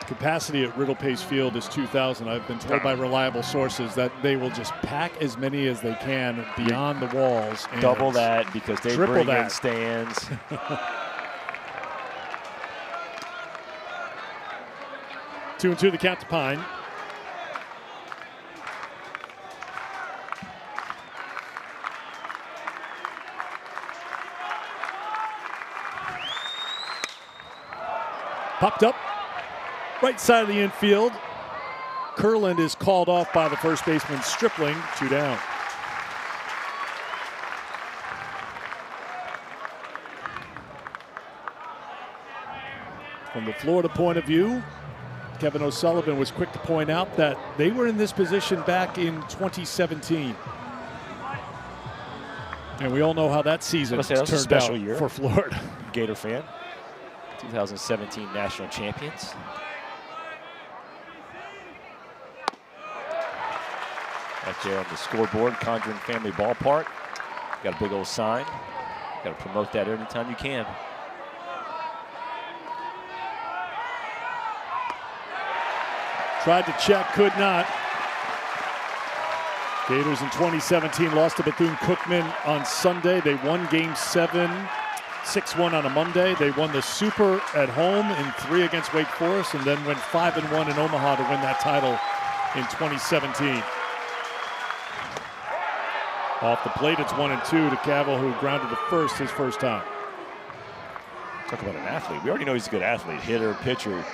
A: Capacity at Riddle Pace Field is 2,000. I've been told by reliable sources that they will just pack as many as they can beyond the walls. And
B: double that because they bring in stands.
A: 2-2 the count to Pine. Popped up. Right side of the infield. Kurland is called off by the first baseman Stripling. 2 down. From the Florida point of view, Kevin O'Sullivan was quick to point out that they were in this position back in 2017. And we all know how that season turned out for Florida.
B: Gator fan. 2017 national champions. Right there on the scoreboard, Conjuring Family Ballpark. Got a big old sign. Got to promote that every time you can.
A: Tried to check, could not. Gators in 2017 lost to Bethune-Cookman on Sunday. They won Game 7. 6-1 on a Monday. They won the Super at home in 3 against Wake Forest, and then went 5-1 in Omaha to win that title in 2017. Off the plate, it's 1-2 to Cavill, who grounded to first his first time.
B: Talk about an athlete. We already know he's a good athlete, hitter, pitcher.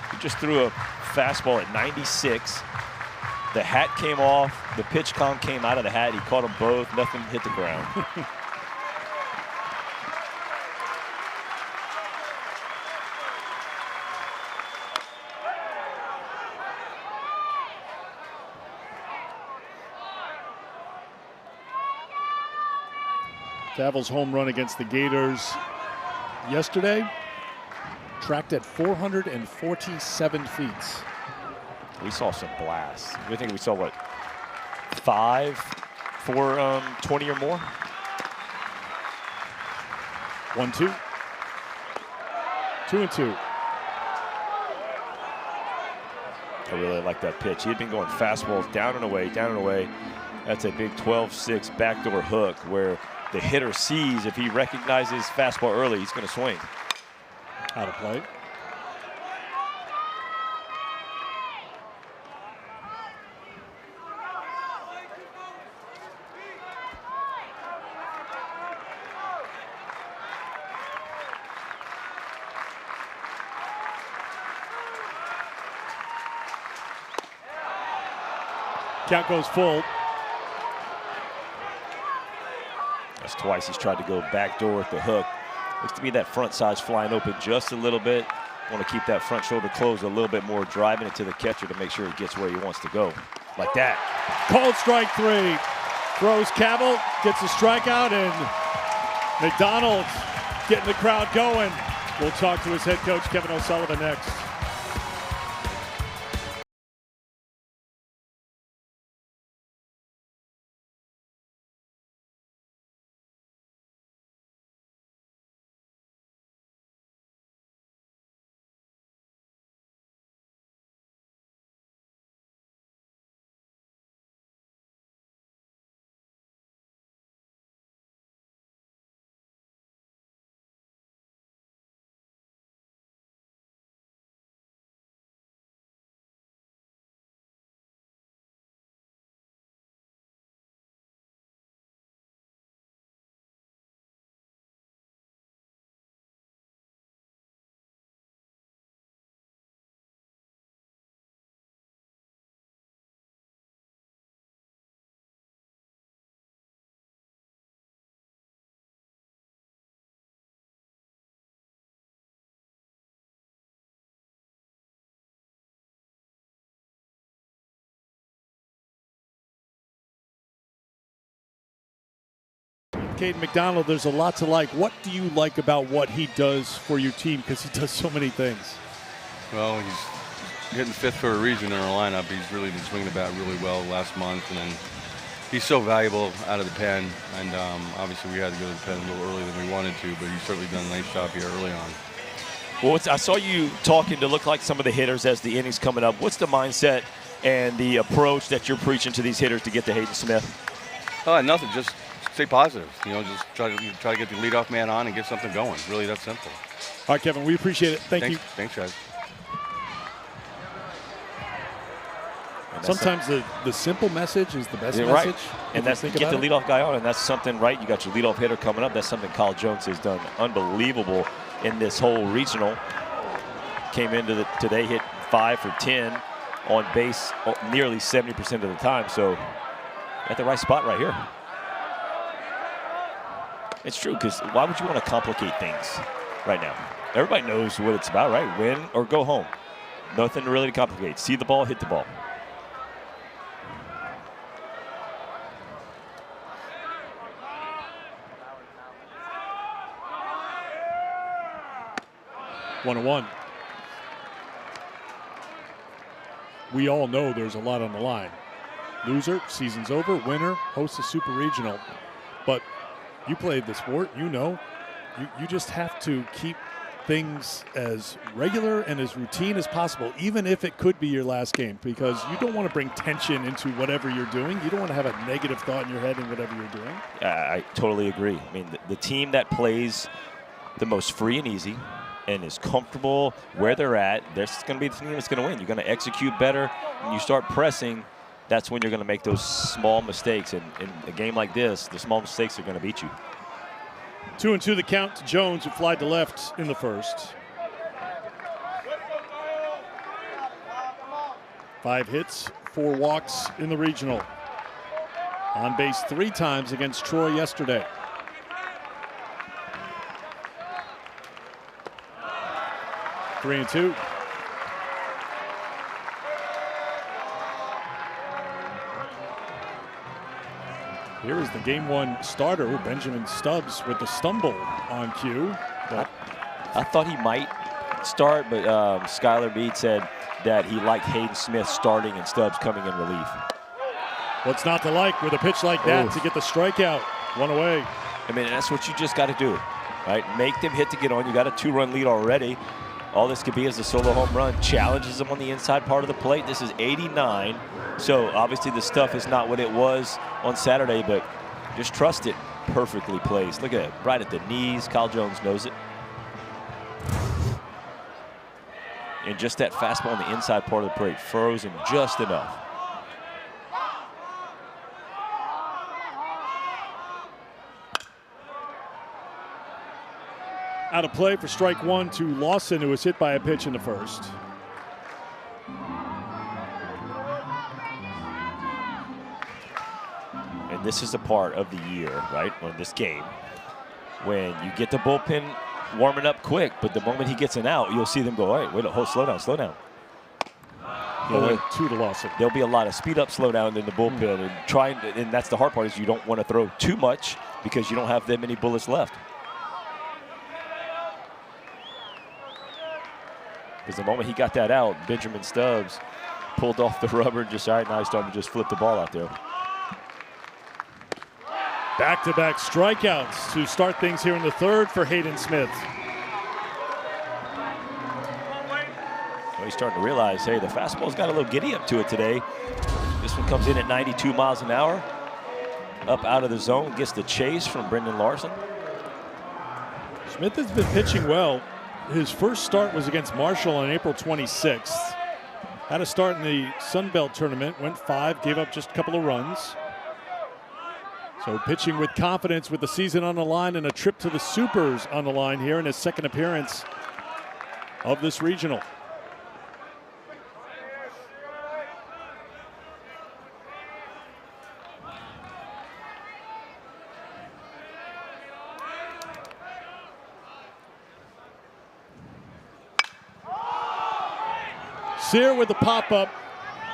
B: He just threw a fastball at 96. The hat came off. The pitch count came out of the hat. He caught them both. Nothing hit the ground.
A: Cavill's home run against the Gators yesterday tracked at 447 feet.
B: We saw some blasts. We think we saw, what, 5 for 20 or more?
A: 1-2. 2-2.
B: I really like that pitch. He had been going fastballs down and away, down and away. That's a big 12-6 backdoor hook where the hitter sees if he recognizes fastball early, he's going to swing.
A: Out of play. Count goes full.
B: That's twice he's tried to go backdoor with the hook. Looks to be that front side's flying open just a little bit. Want to keep that front shoulder closed a little bit more, driving it to the catcher to make sure he gets where he wants to go. Like that.
A: Called strike 3. Throws Cavill, gets a strikeout, and McDonald getting the crowd going. We'll talk to his head coach, Kevin O'Sullivan, next. Caden McDonald, there's a lot to like. What do you like about what he does for your team? Because he does so many things.
D: Well, he's hitting 5th for a reason in our lineup. He's really been swinging the bat really well last month, and then he's so valuable out of the pen. And obviously we had to go to the pen a little earlier than we wanted to, but he's certainly done a nice job here early on.
B: Well, I saw you talking to look like some of the hitters as the innings coming up. What's the mindset and the approach that you're preaching to these hitters to get to Hayden Smith?
D: Nothing, just stay positive. You know, just try to get the leadoff man on and get something going. Really that simple.
A: All right, Kevin, we appreciate it. Thanks, you.
D: Thanks, guys.
A: Sometimes the simple message is the best
B: right.
A: message.
B: And that's get the leadoff guy on, and that's something, right? You got your leadoff hitter coming up. That's something Kyle Jones has done unbelievable in this whole regional. Came into today, hit 5 for 10 on base nearly 70% of the time. So at the right spot right here. It's true, because why would you want to complicate things right now? Everybody knows what it's about, right? Win or go home. Nothing really to complicate. See the ball, hit the ball.
A: One and one. We all know there's a lot on the line. Loser, season's over. Winner, hosts a super regional. But you played the sport, you know. You just have to keep things as regular and as routine as possible, even if it could be your last game, because you don't want to bring tension into whatever you're doing. You don't want to have a negative thought in your head in whatever you're doing.
B: I totally agree. I mean, the team that plays the most free and easy and is comfortable where they're at, that's going to be the team that's going to win. You're going to execute better. When you start pressing, that's when you're going to make those small mistakes. And in a game like this, the small mistakes are going to beat you.
A: 2-2 the count to Jones, who flied to left in the first. 5 hits, 4 walks in the regional. On base 3 times against Troy yesterday. Three and two. Here is the game 1 starter, Benjamin Stubbs, with the stumble on cue. But
B: I thought he might start, but Skylar Meade said that he liked Hayden Smith starting and Stubbs coming in relief.
A: what's not to like with a pitch like that to get the strikeout? 1 away.
B: I mean, that's what you just got to do, right? Make them hit to get on. You got a 2-run lead already. All this could be is a solo home run. Challenges them on the inside part of the plate. This is 89. So obviously the stuff is not what it was on Saturday, but just trust it. Perfectly placed. Look at it, right at the knees. Kyle Jones knows it. And just that fastball on the inside part of the plate froze him just enough.
A: Out of play for strike 1 to Lawson, who was hit by a pitch in the first.
B: And this is a part of the year, right, on this game, when you get the bullpen warming up quick, but the moment he gets an out, you'll see them go, all right, wait, slow down, slow down. You know,
A: 2 to Lawson.
B: There'll be a lot of speed up, slow down in the bullpen, and that's the hard part, is you don't want to throw too much because you don't have that many bullets left. Because the moment he got that out, Benjamin Stubbs pulled off the rubber and just, all right, now he's starting to just flip the ball out there.
A: Back-to-back strikeouts to start things here in the third for Hayden Smith.
B: Well, he's starting to realize, hey, the fastball's got a little giddy up to it today. This one comes in at 92 miles an hour. Up out of the zone, gets the chase from Brendan Larson.
A: Smith has been pitching well. His first start was against Marshall on April 26th. Had a start in the Sun Belt tournament, went 5, gave up just a couple of runs. So pitching with confidence with the season on the line and a trip to the Supers on the line here in his second appearance of this regional. Sear with the pop-up.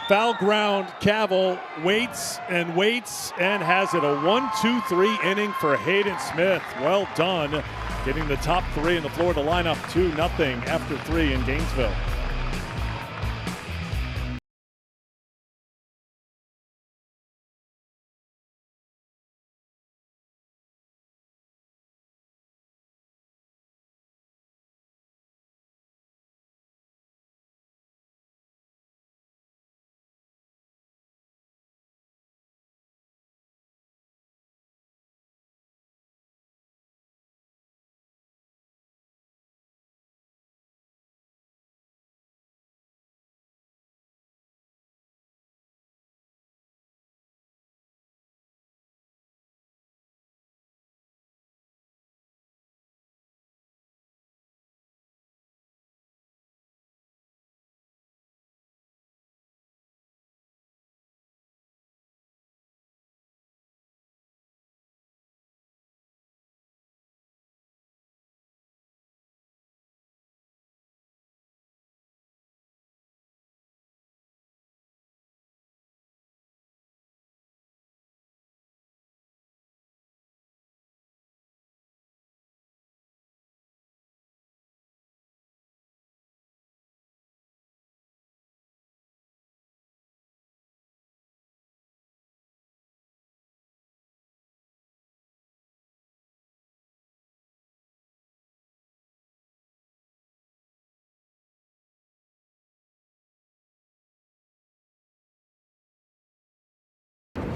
A: Foul ground. Cavill waits and has it. A 1-2-3 inning for Hayden Smith. Well done. Getting the top 3 in the Florida lineup. 2-0 after 3 in Gainesville.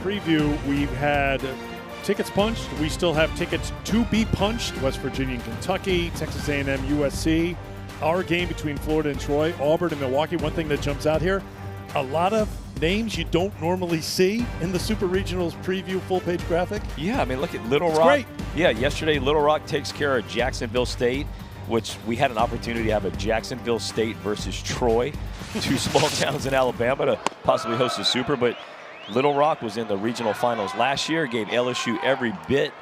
A: Preview, we've had tickets punched. We still have tickets to be punched. West Virginia and Kentucky, Texas A&M, USC. Our game between Florida and Troy, Auburn and Milwaukee. One thing that jumps out here, a lot of names you don't normally see in the Super Regionals preview full-page graphic.
B: Yeah, I mean, look at Little Rock.
A: Great.
B: Yeah, yesterday Little Rock takes care of Jacksonville State, which we had an opportunity to have a Jacksonville State versus Troy, two small towns in Alabama, to possibly host a Super. But Little Rock was in the regional finals last year, gave LSU every bit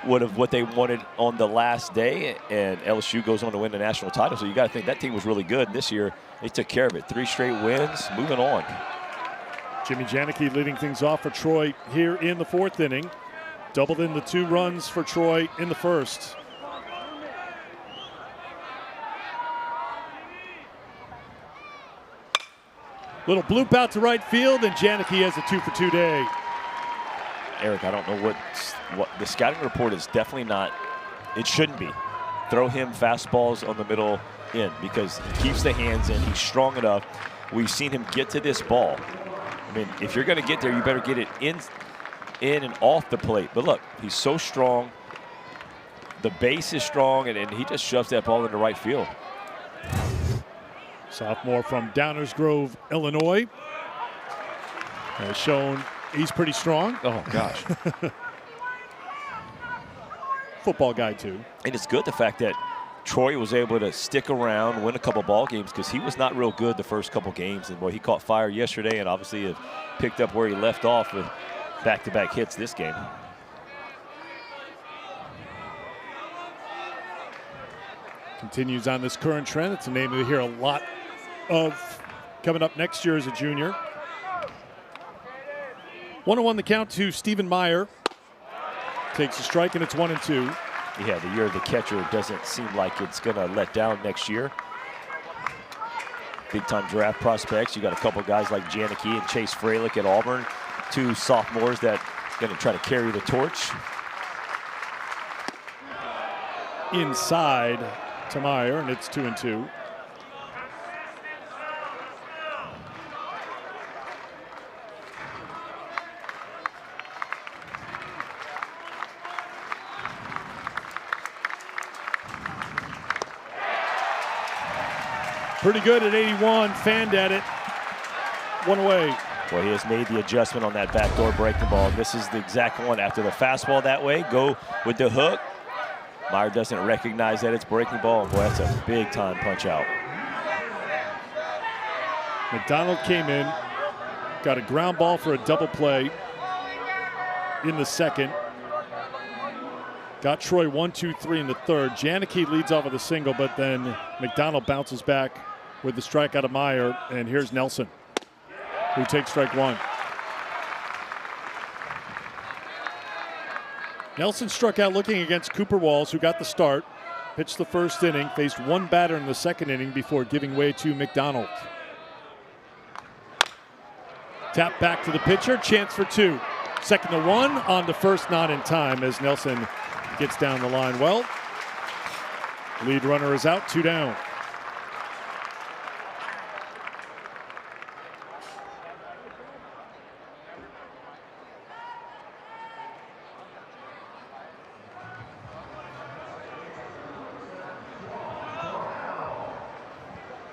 B: of what they wanted on the last day, and LSU goes on to win the national title. So you got to think that team was really good. This year, they took care of it. 3 straight wins, moving on.
A: Jimmy Janicki leading things off for Troy here in the 4th inning. Doubled in the 2 runs for Troy in the 1st. Little bloop out to right field, and Janicki has a 2-for-2 day.
B: Eric, I don't know what the scouting report is definitely not. It shouldn't be. Throw him fastballs on the middle in because he keeps the hands in. He's strong enough. We've seen him get to this ball. I mean, if you're going to get there, you better get it in and off the plate. But look, he's so strong. The base is strong, and he just shoves that ball into right field.
A: Sophomore from Downers Grove, Illinois, has shown he's pretty strong.
B: Oh, gosh.
A: Football guy, too.
B: And it's good the fact that Troy was able to stick around, win a couple ball games, because he was not real good the first couple games. And, boy, he caught fire yesterday and obviously have picked up where he left off with back-to-back hits this game.
A: Continues on this current trend. It's a name you hear a lot of coming up next year as a junior. 1-1 the count to Stephen Meyer. Takes a strike, and it's 1-2.
B: Yeah, the year of the catcher doesn't seem like it's going to let down next year. Big-time draft prospects. You got a couple guys like Janicki and Chase Freilich at Auburn, 2 sophomores that are going to try to carry the torch.
A: Inside to Meyer, and it's 2-2. Pretty good at 81, fanned at it, 1 away.
B: Well, he has made the adjustment on that backdoor breaking ball. This is the exact one after the fastball that way. Go with the hook. Meyer doesn't recognize that it's breaking ball. Boy, that's a big-time punch out.
A: McDonald came in, got a ground ball for a double play in the 2nd. Got Troy 1-2-3 in the 3rd. Janicki leads off with a single, but then McDonald bounces back with the strikeout of Meyer, and here's Nelson, who takes strike 1. Nelson struck out looking against Cooper Walls, who got the start, pitched the 1st inning, faced 1 batter in the 2nd inning before giving way to McDonald. Tap back to the pitcher, chance for 2. 2nd to 1, on to 1st, not in time as Nelson gets down the line well. Lead runner is out, 2 down.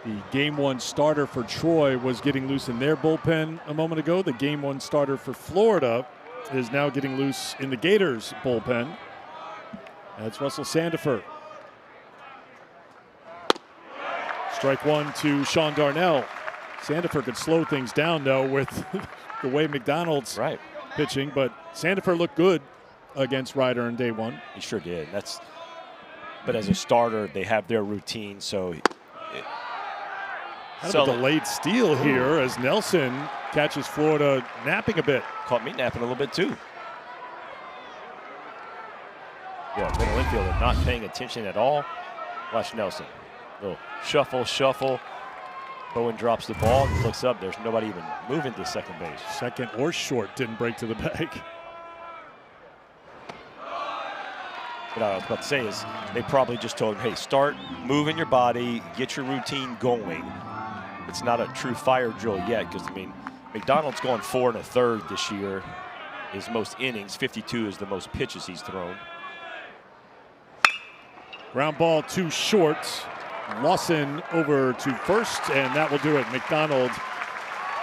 A: The Game 1 starter for Troy was getting loose in their bullpen a moment ago. The Game 1 starter for Florida is now getting loose in the Gators bullpen. That's Russell Sandifer. Strike 1 to Sean Darnell. Sandifer could slow things down, though, with the way McDonald's pitching, but Sandifer looked good against Ryder in day 1.
B: He sure did. But as a starter, they have their routine, so
A: Kind of a delayed steal here as Nelson catches Florida napping a bit.
B: Caught me napping a little bit too. Yeah, middle infielder not paying attention at all. Watch Nelson. Little shuffle. Bowen drops the ball and looks up. There's nobody even moving to second base.
A: Second or short didn't break to the bag.
B: What I was about to say is they probably just told him, hey, start moving your body, get your routine going. It's not a true fire drill yet because, I mean, McDonald's going 4 1/3 this year. His most innings, 52 is the most pitches he's thrown.
A: Ground ball too short. Lawson over to first, and that will do it. McDonald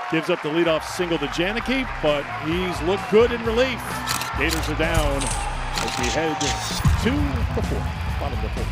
A: Gives up the leadoff single to Janicki, but he's looked good in relief. Gators are down as we head to the fourth, bottom of the fourth.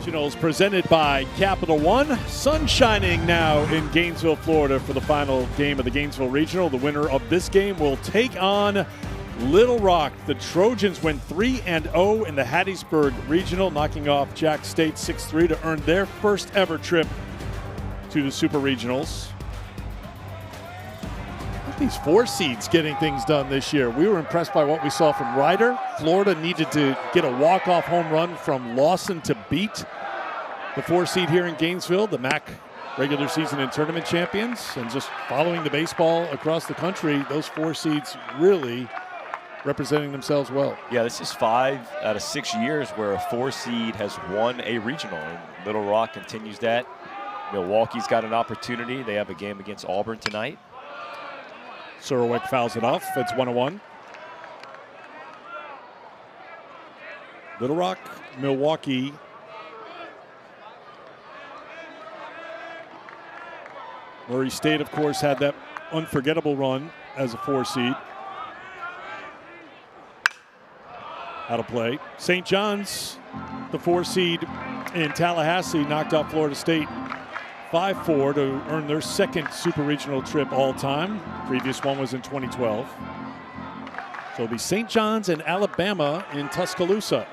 A: Regionals presented by Capital One. Sun shining now in Gainesville, Florida for the final game of the Gainesville Regional. The winner of this game will take on Little Rock. The Trojans went 3-0 in the Hattiesburg Regional, knocking off Jack State 6-3 to earn their first ever trip to the Super Regionals. Look at these 4 seeds getting things done this year. We were impressed by what we saw from Ryder. Florida needed to get a walk-off home run from Lawson to beat the 4 seed here in Gainesville, the MAC regular season and tournament champions. And just following the baseball across the country, those 4 seeds really representing themselves well.
B: Yeah, this is 5 out of 6 years where a 4 seed has won a regional, and Little Rock continues that. Milwaukee's got an opportunity. They have a game against Auburn tonight.
A: Surowiec fouls it off. It's 1-1. Little Rock, Milwaukee. Murray State, of course, had that unforgettable run as a 4 seed. Out of play. St. John's, the 4 seed in Tallahassee, knocked out Florida State 5-4 to earn their second Super Regional trip all time. Previous one was in 2012. So it'll be St. John's and Alabama in Tuscaloosa.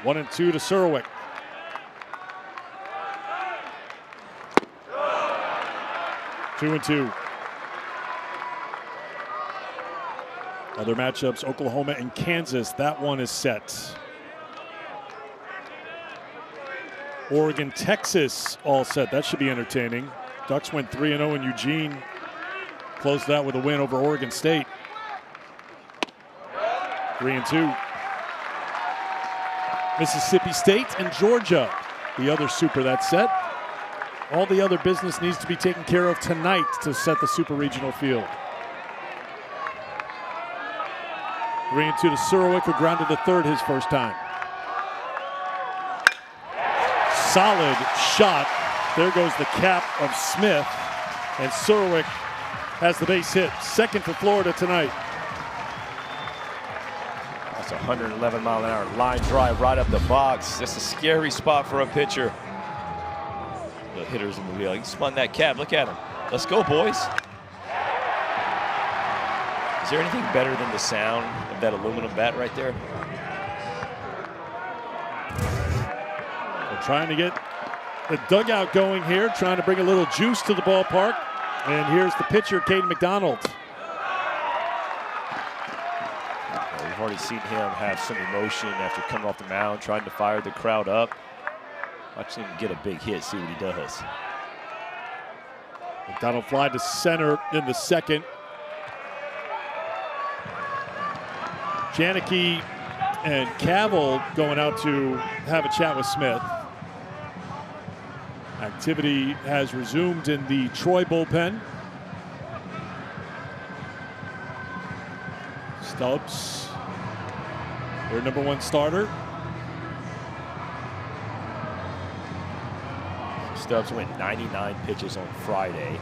A: 1-2 to Surowiec. Two and 2. Other matchups, Oklahoma and Kansas. That one is set. Oregon, Texas, all set. That should be entertaining. Ducks went 3-0 in Eugene. Closed that with a win over Oregon State. 3-2. Mississippi State and Georgia, the other super that's set. All the other business needs to be taken care of tonight to set the Super Regional field. 3-2 to Surowiec, who grounded the third his first time. Solid shot. There goes the cap of Smith. And Surowiec has the base hit. Second for Florida tonight.
B: That's a 111-mile-an-hour line drive right up the box. That's a scary spot for a pitcher. The hitters in the wheel. He spun that cap. Look at him. Let's go, boys. Is there anything better than the sound of that aluminum bat right there?
A: We're trying to get the dugout going here, trying to bring a little juice to the ballpark. And here's the pitcher, Caden McDonald.
B: We've already seen him have some emotion after coming off the mound, trying to fire the crowd up. Watch him get a big hit, see what he does.
A: McDonald fly to center in the second. Janicki and Cavill going out to have a chat with Smith. Activity has resumed in the Troy bullpen. Stubbs, their number one starter.
B: Stubbs went 99 pitches on Friday.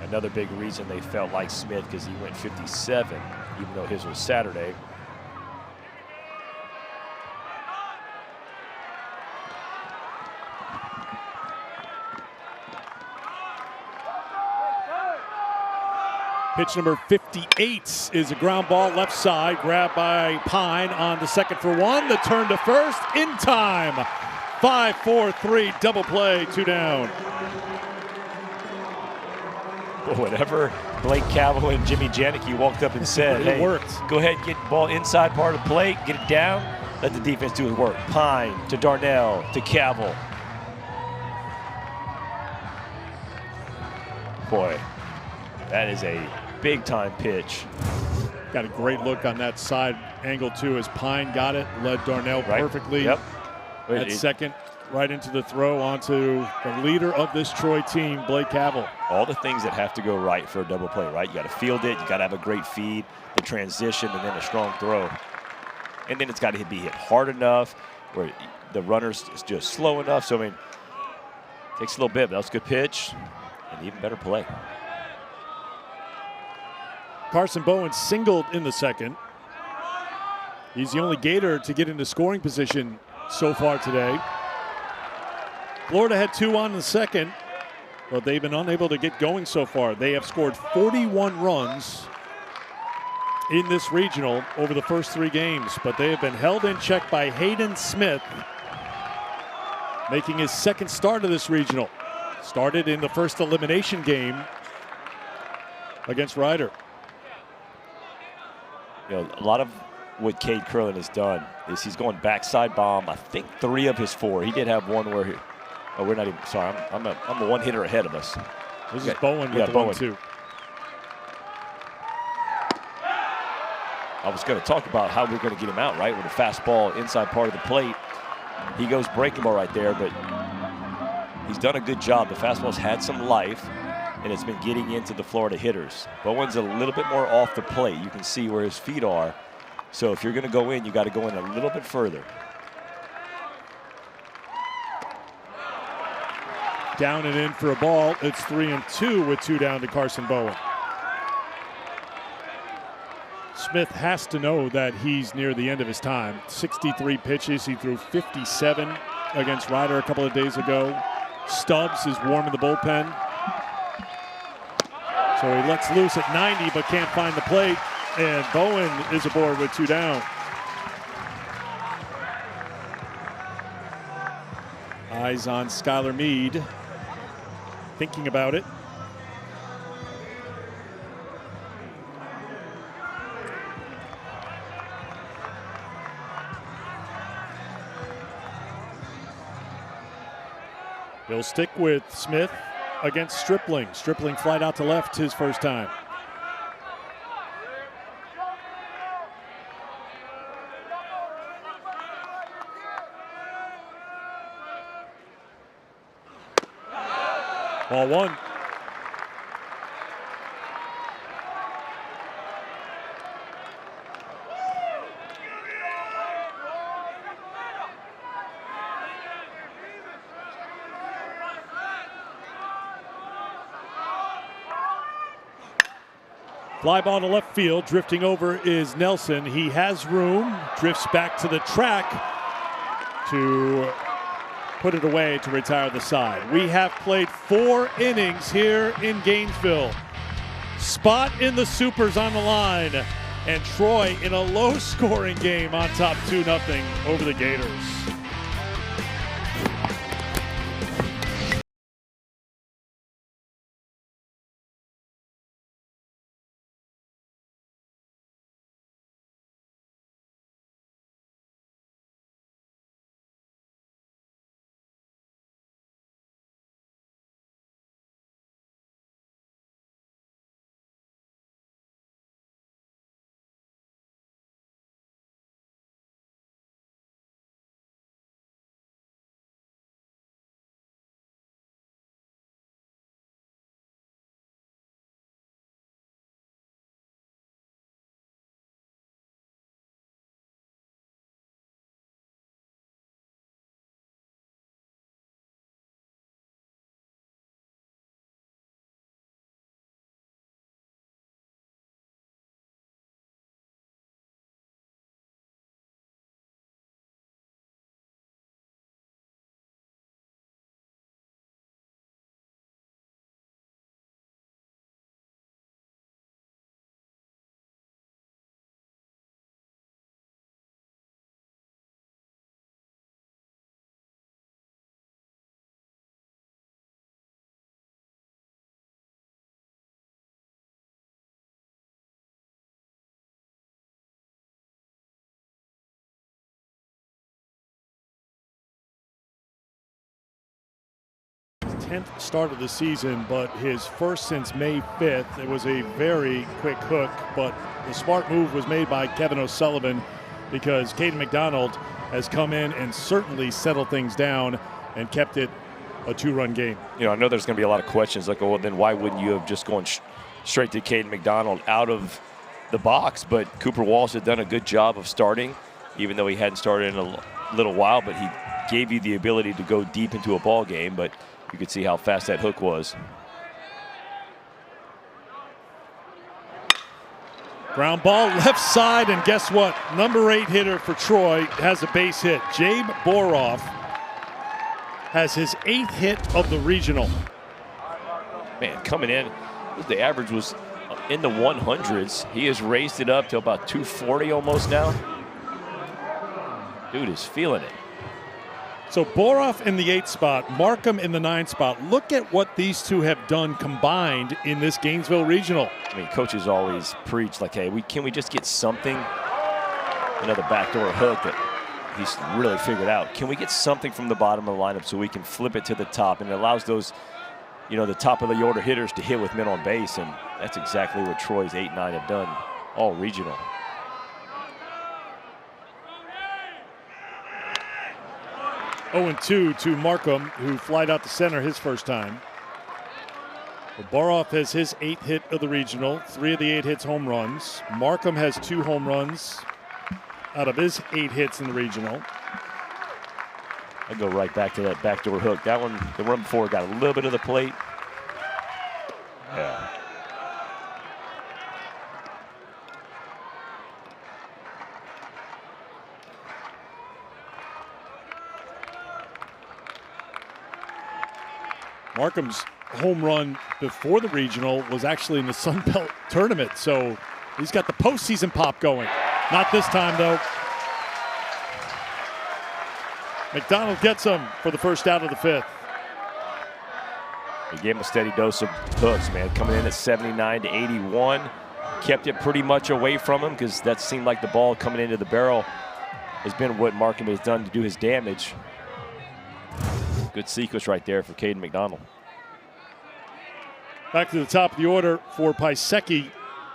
B: Another big reason they felt like Smith because he went 57, even though his was Saturday.
A: Pitch number 58 is a ground ball left side, grabbed by Pine on the second for one. The turn to first in time. 5-4-3 double play, 2 down.
B: Whatever Blake Cavill and Jimmy Janicki walked up and said,
A: It
B: hey,
A: worked.
B: Go ahead, get the ball inside part of the plate, get it down, let the defense do his work. Pine to Darnell to Cavill. Boy, that is a big-time pitch.
A: Got a great look on that side angle, too, as Pine got it, led Darnell perfectly.
B: Yep.
A: At second, right into the throw onto the leader of this Troy team, Blake Cavill.
B: All the things that have to go right for a double play, right? You got to field it, you got to have a great feed, the transition, and then a strong throw. And then it's got to be hit hard enough where the runner's just slow enough. So, I mean, it takes a little bit, but that was a good pitch and even better play.
A: Carson Bowen singled in the second. He's the only Gator to get into scoring position so far today. Florida had 2 on the second, but they've been unable to get going so far. They have scored 41 runs in this regional over the first 3 games, but they have been held in check by Hayden Smith, making his second start of this regional. Started in the first elimination game against Ryder.
B: You know, a lot of what Cade Curlin has done is he's going backside bomb. I think 3 of his 4. He did have one where he, oh, we're not even, sorry, I'm a one hitter ahead of us.
A: This is Bowen with the
B: Bowen.
A: 1-2.
B: I was going to talk about how we're going to get him out, right? With a fastball inside part of the plate. He goes breaking ball right there, but he's done a good job. The fastball's had some life, and it's been getting into the Florida hitters. Bowen's a little bit more off the plate. You can see where his feet are. So if you're going to go in, you got to go in a little bit further.
A: Down and in for a ball. It's 3-2 with 2 down to Carson Bowen. Smith has to know that he's near the end of his time. 63 pitches. He threw 57 against Ryder a couple of days ago. Stubbs is warm in the bullpen. So he lets loose at 90 but can't find the plate. And Bowen is aboard with 2 down. Eyes on Skylar Meade. Thinking about it. He'll stick with Smith against Stripling. Stripling flied out to left his first time. Ball 1. Fly ball to left field. Drifting over is Nelson. He has room. Drifts back to the track to put it away to retire the side. We have played 4 innings here in Gainesville. Spot in the Supers on the line. And Troy in a low-scoring game on top 2-0 over the Gators. 10th start of the season, but his first since May 5th. It was a very quick hook, but the smart move was made by Kevin O'Sullivan because Caden McDonald has come in and certainly settled things down and kept it a 2-run game.
B: You know, I know there's going to be a lot of questions like, oh, well, then why wouldn't you have just gone straight to Caden McDonald out of the box? But Cooper Walsh had done a good job of starting, even though he hadn't started in a little while, but he gave you the ability to go deep into a ball game, but you could see how fast that hook was.
A: Ground ball left side, and guess what? Number 8 hitter for Troy has a base hit. Jabe Boroff has his 8th hit of the regional.
B: Man, coming in, the average was in the 100s. He has raised it up to about 240 almost now. Dude is feeling it.
A: So Boroff in the 8th spot, Markham in the 9th spot. Look at what these two have done combined in this Gainesville Regional.
B: I mean, coaches always preach like, hey, can we just get something, another backdoor hook that he's really figured out. Can we get something from the bottom of the lineup so we can flip it to the top? And it allows those, you know, the top of the order hitters to hit with men on base. And that's exactly what Troy's 8-9 have done all regional.
A: Oh, and 2 to Markham, who flied out to center his first time. Well, Boroff has his 8th hit of the regional, 3 of the 8 hits home runs. Markham has 2 home runs out of his 8 hits in the regional.
B: I go right back to that backdoor hook. That one, the run before, got a little bit of the plate. Yeah.
A: Markham's home run before the regional was actually in the Sun Belt tournament, so he's got the postseason pop going. Not this time, though. McDonald gets him for the first out of the 5th.
B: He gave him a steady dose of hooks, man. Coming in at 79 to 81. Kept it pretty much away from him because that seemed like the ball coming into the barrel has been what Markham has done to do his damage. Good sequence right there for Caden McDonald.
A: Back to the top of the order for Pisecki,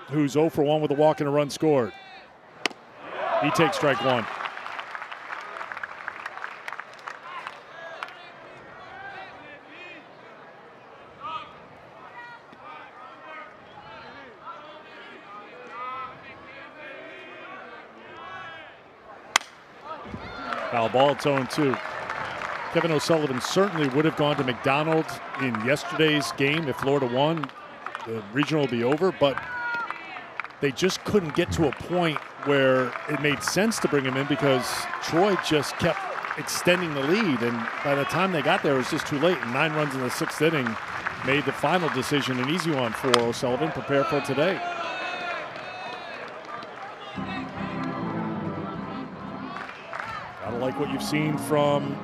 A: who's 0 for 1 with a walk and a run scored. He takes strike 1. Foul ball, it's 0-2. Kevin O'Sullivan certainly would have gone to McDonald in yesterday's game if Florida won. The regional will be over, but they just couldn't get to a point where it made sense to bring him in because Troy just kept extending the lead, and by the time they got there, it was just too late. And 9 runs in the 6th inning made the final decision an easy one for O'Sullivan. Prepare for today. Gotta like what you've seen from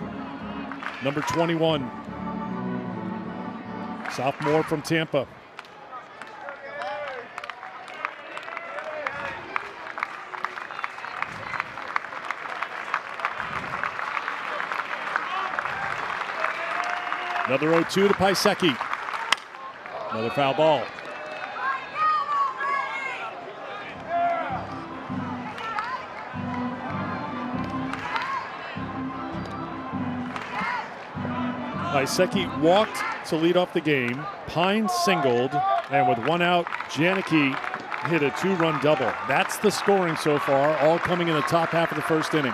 A: number 21, sophomore from Tampa. Another 0-2 to Pisecki. Another foul ball. Pisecki walked to lead off the game. Pine singled, and with 1 out, Janicki hit a 2-run double. That's the scoring so far, all coming in the top half of the 1st inning.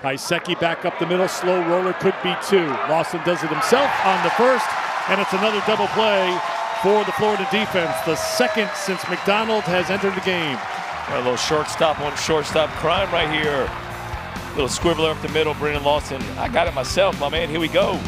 A: Pisecki back up the middle, slow roller, could be 2. Lawson does it himself on the 1st, and it's another double play for the Florida defense, the 2nd since McDonald has entered the game.
B: A little shortstop on shortstop crime right here. Little squibbler up the middle, Brennan Lawson. I got it myself, my man. Here we go.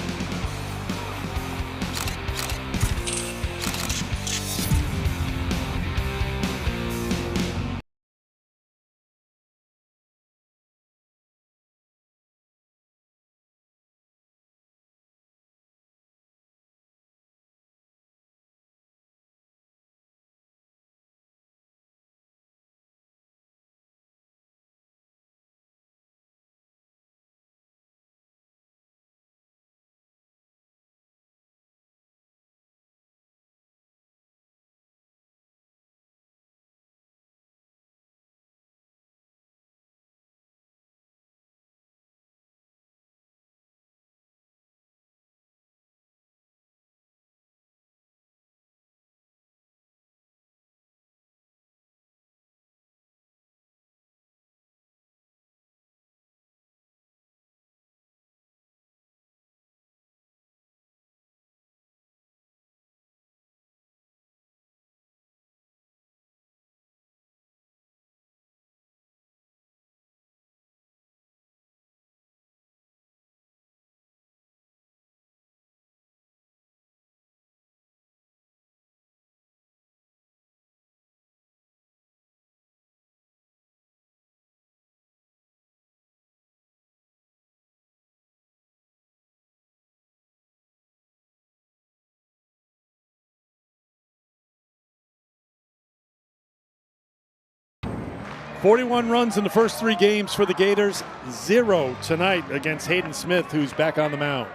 A: 41 runs in the first 3 games for the Gators, 0 tonight against Hayden Smith, who's back on the mound.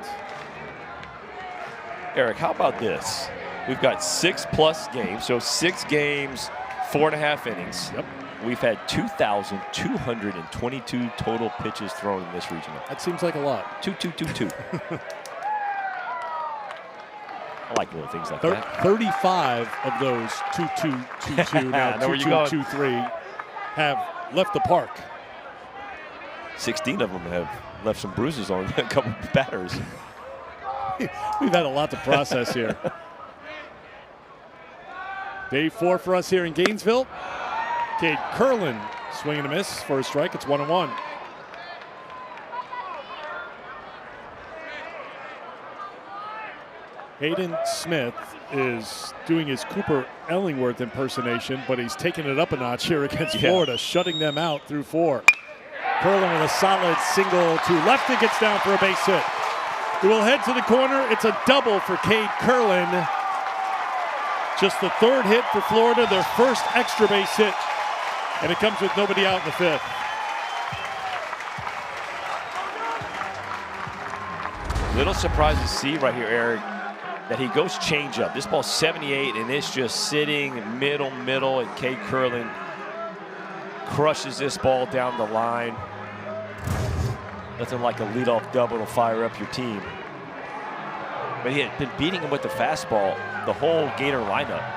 B: Eric, how about this? We've got 6+ games, so 6 games, 4.5 innings.
A: Yep.
B: We've had 2,222 total pitches thrown in this regional.
A: That seems like a lot.
B: 2-2-2-2. I like little things like that.
A: 35 of those 2-2-2-2, now 2-2-2-3 have left the park.
B: 16 of them have left some bruises on a couple of batters.
A: We've had a lot to process here. Day 4 for us here in Gainesville. Cade Curlin swinging a miss for a strike. It's 1-1. Hayden Smith is doing his Cooper Ellingworth impersonation, but he's taking it up a notch here against Florida, shutting them out through 4. Curlin with a solid single to left and gets down for a base hit. He will head to the corner. It's a double for Cade Curlin. Just the 3rd hit for Florida, their first extra base hit. And it comes with nobody out in the 5th.
B: Little surprised to see right here, Eric, that he goes changeup. This ball's 78, and it's just sitting middle, and Cade Curlin crushes this ball down the line. Nothing like a leadoff double to fire up your team. But he had been beating him with the fastball the whole Gator lineup.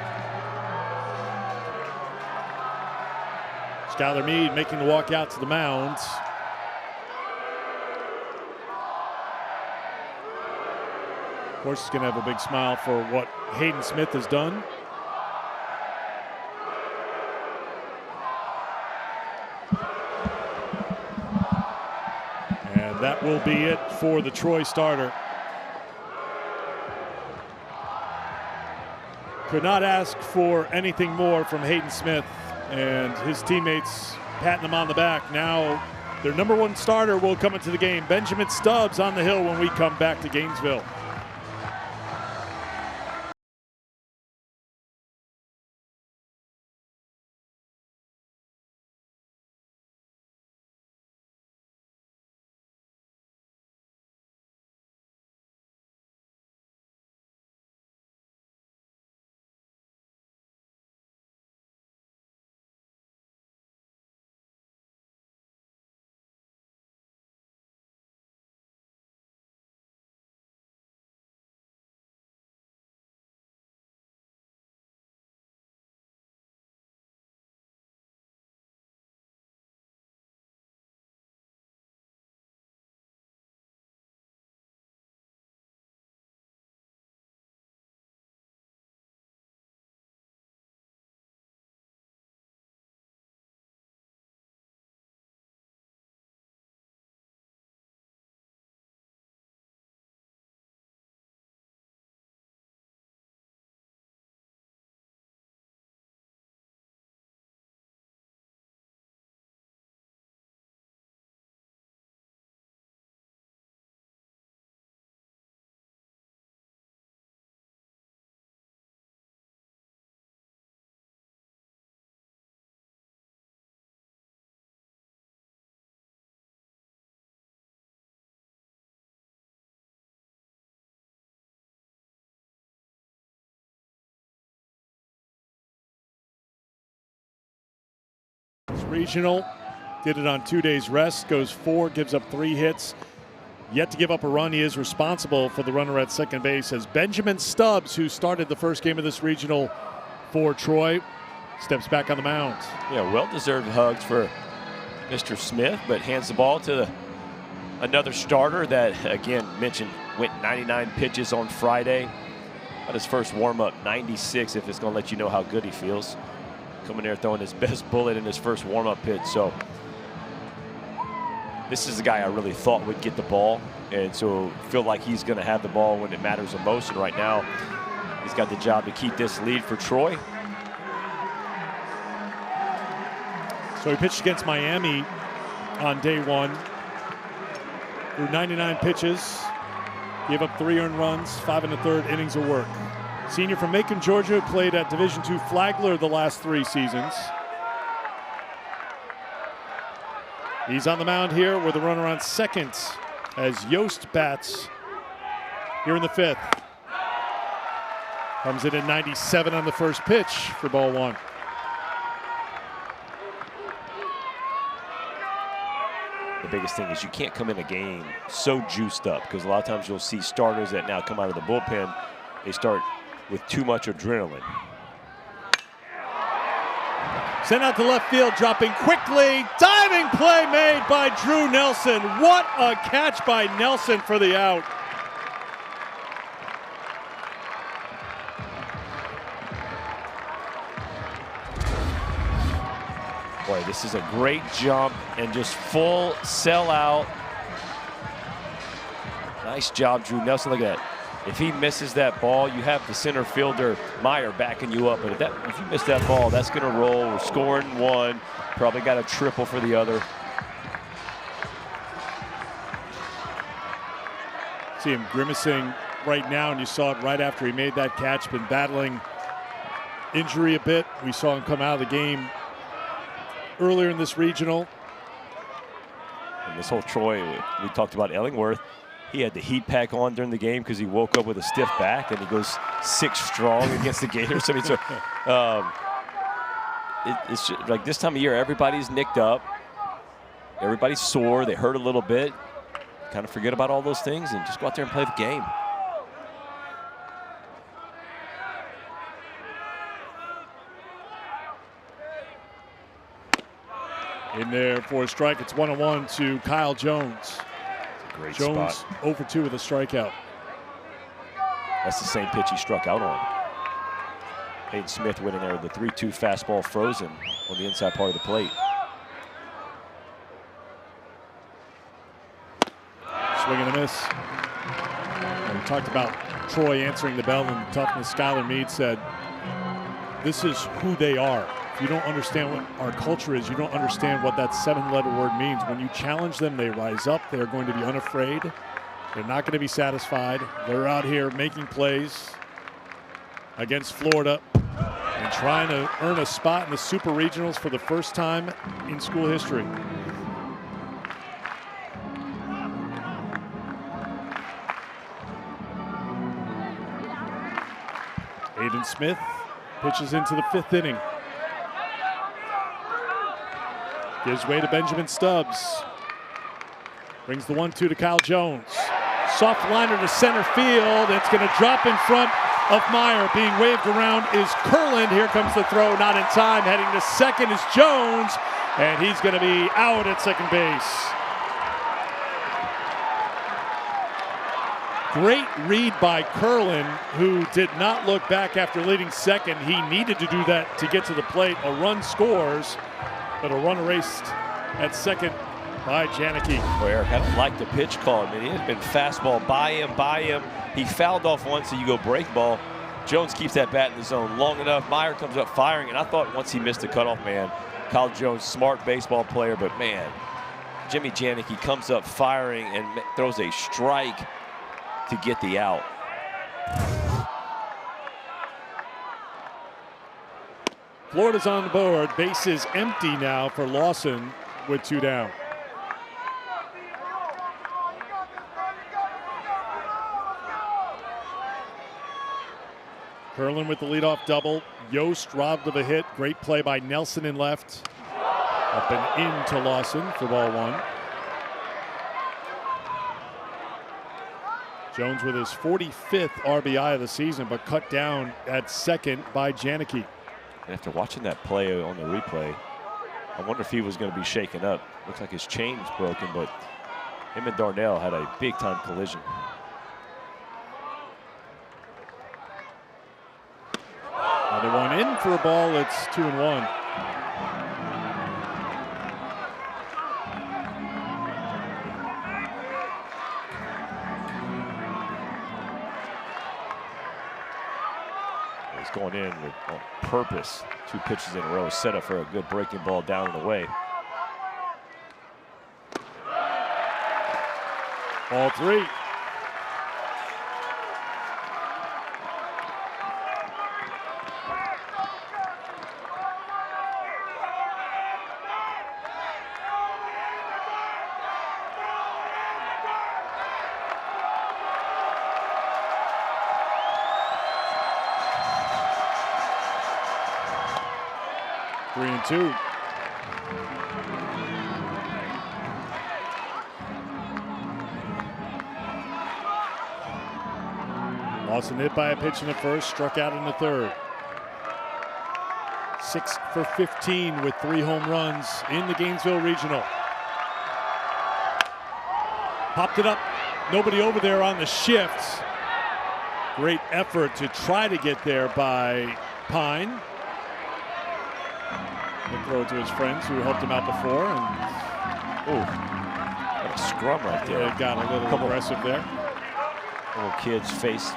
A: Skylar Meade making the walk out to the mound. Of course, he's going to have a big smile for what Hayden Smith has done. And that will be it for the Troy starter. Could not ask for anything more from Hayden Smith and his teammates patting him on the back. Now their number 1 starter will come into the game. Benjamin Stubbs on the hill when we come back to Gainesville. Regional did it on 2 days rest, goes 4, gives up 3 hits, yet to give up a run. He is responsible for the runner at second base as Benjamin Stubbs, who started the first game of this regional for Troy, steps back on the mound.
B: Yeah, well-deserved hugs for Mr. Smith, but hands the ball to another starter that, again, mentioned went 99 pitches on Friday. At his first warm-up, 96, if it's going to let you know how good he feels. Coming there throwing his best bullet in his first warm-up pitch. So this is the guy I really thought would get the ball, and so feel like he's going to have the ball when it matters the most. And right now, he's got the job to keep this lead for Troy.
A: So he pitched against Miami on day 1. Threw 99 pitches, gave up 3 earned runs, 5 1/3 innings of work. Senior from Macon, Georgia, played at Division II Flagler the last 3 seasons. He's on the mound here with a runner on second as Yost bats here in the 5th. Comes in at 97 on the first pitch for ball 1.
B: The biggest thing is you can't come in a game so juiced up, because a lot of times you'll see starters that now come out of the bullpen, they start with too much adrenaline.
A: Sent out to left field, dropping quickly. Diving play made by Drew Nelson. What a catch by Nelson for the out.
B: Boy, this is a great jump and just full sellout. Nice job, Drew Nelson. Look at that. If he misses that ball, you have the center fielder, Meyer, backing you up. But if you miss that ball, that's going to roll. We're scoring 1. Probably got a triple for the other.
A: See him grimacing right now, and you saw it right after he made that catch. Been battling injury a bit. We saw him come out of the game earlier in this regional.
B: And this whole Troy, we talked about Ellingworth. He had the heat pack on during the game because he woke up with a stiff back, and he goes 6 strong against the Gators. I mean, so it's just, like this time of year, everybody's nicked up, everybody's sore, they hurt a little bit. Kind of forget about all those things and just go out there and play the game.
A: In there for a strike. It's 1-1 to Kyle Jones.
B: Great
A: Jones
B: spot.
A: 0 for 2 with a strikeout.
B: That's the same pitch he struck out on. Hayden Smith went in there with the 3-2 fastball frozen on the inside part of the plate.
A: Swing and a miss. And we talked about Troy answering the bell and the toughness. Skylar Meade said, this is who they are. If you don't understand what our culture is, you don't understand what that 7-letter word means. When you challenge them, they rise up. They're going to be unafraid. They're not going to be satisfied. They're out here making plays against Florida and trying to earn a spot in the Super Regionals for the first time in school history. Hayden Smith pitches into the 5th inning. Gives way to Benjamin Stubbs. Brings the 1-2 to Kyle Jones. Soft liner to center field. It's going to drop in front of Meyer. Being waved around is Kurland. Here comes the throw, not in time. Heading to second is Jones, and he's going to be out at second base. Great read by Kurland, who did not look back after leading second. He needed to do that to get to the plate. A run scores, but a run erased at second by Janicki.
B: Boy, Eric, I don't like the pitch call. I mean, it has been fastball by him. He fouled off once, so you go break ball. Jones keeps that bat in the zone long enough. Meyer comes up firing, and I thought once he missed the cutoff man, Kyle Jones, smart baseball player, but man, Jimmy Janicki comes up firing and throws a strike to get the out.
A: Florida's on the board. Base is empty now for Lawson with 2 down. Kurland with the leadoff double. Yost robbed of a hit. Great play by Nelson in left. Up and into Lawson for ball 1. Jones with his 45th RBI of the season, but cut down at second by Janicki.
B: And after watching that play on the replay, I wonder if he was going to be shaken up. Looks like his chain's broken, but him and Darnell had a big-time collision.
A: Another one in for a ball. It's 2-1.
B: He's going in with, on purpose. 2 pitches in a row, set up for a good breaking ball down and away.
A: Ball 3. 3-2. Lawson hit by a pitch in the first, struck out in the third. 6 for 15 with 3 home runs in the Gainesville Regional. Popped it up, nobody over there on the shift. Great effort to try to get there by Pine. He'll throw it to his friends who helped him out before. And
B: what a scrum right there.
A: It got a little aggressive there.
B: Little kid's face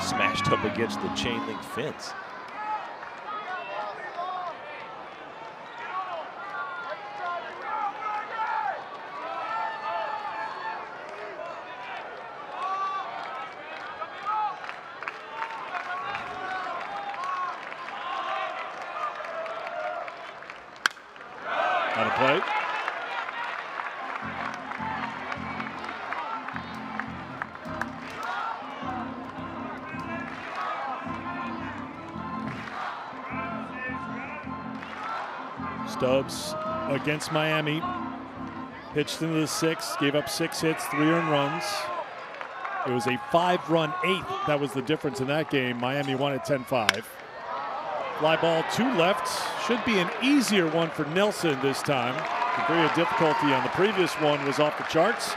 B: smashed up against the chain link fence.
A: On a play. Stubbs against Miami. Pitched into the 6th, gave up 6 hits, 3 earned runs. It was a 5-run 8th. That was the difference in that game. Miami won at 10-5. Fly ball to left. Should be an easier one for Nelson this time. Degree of difficulty on the previous one was off the charts.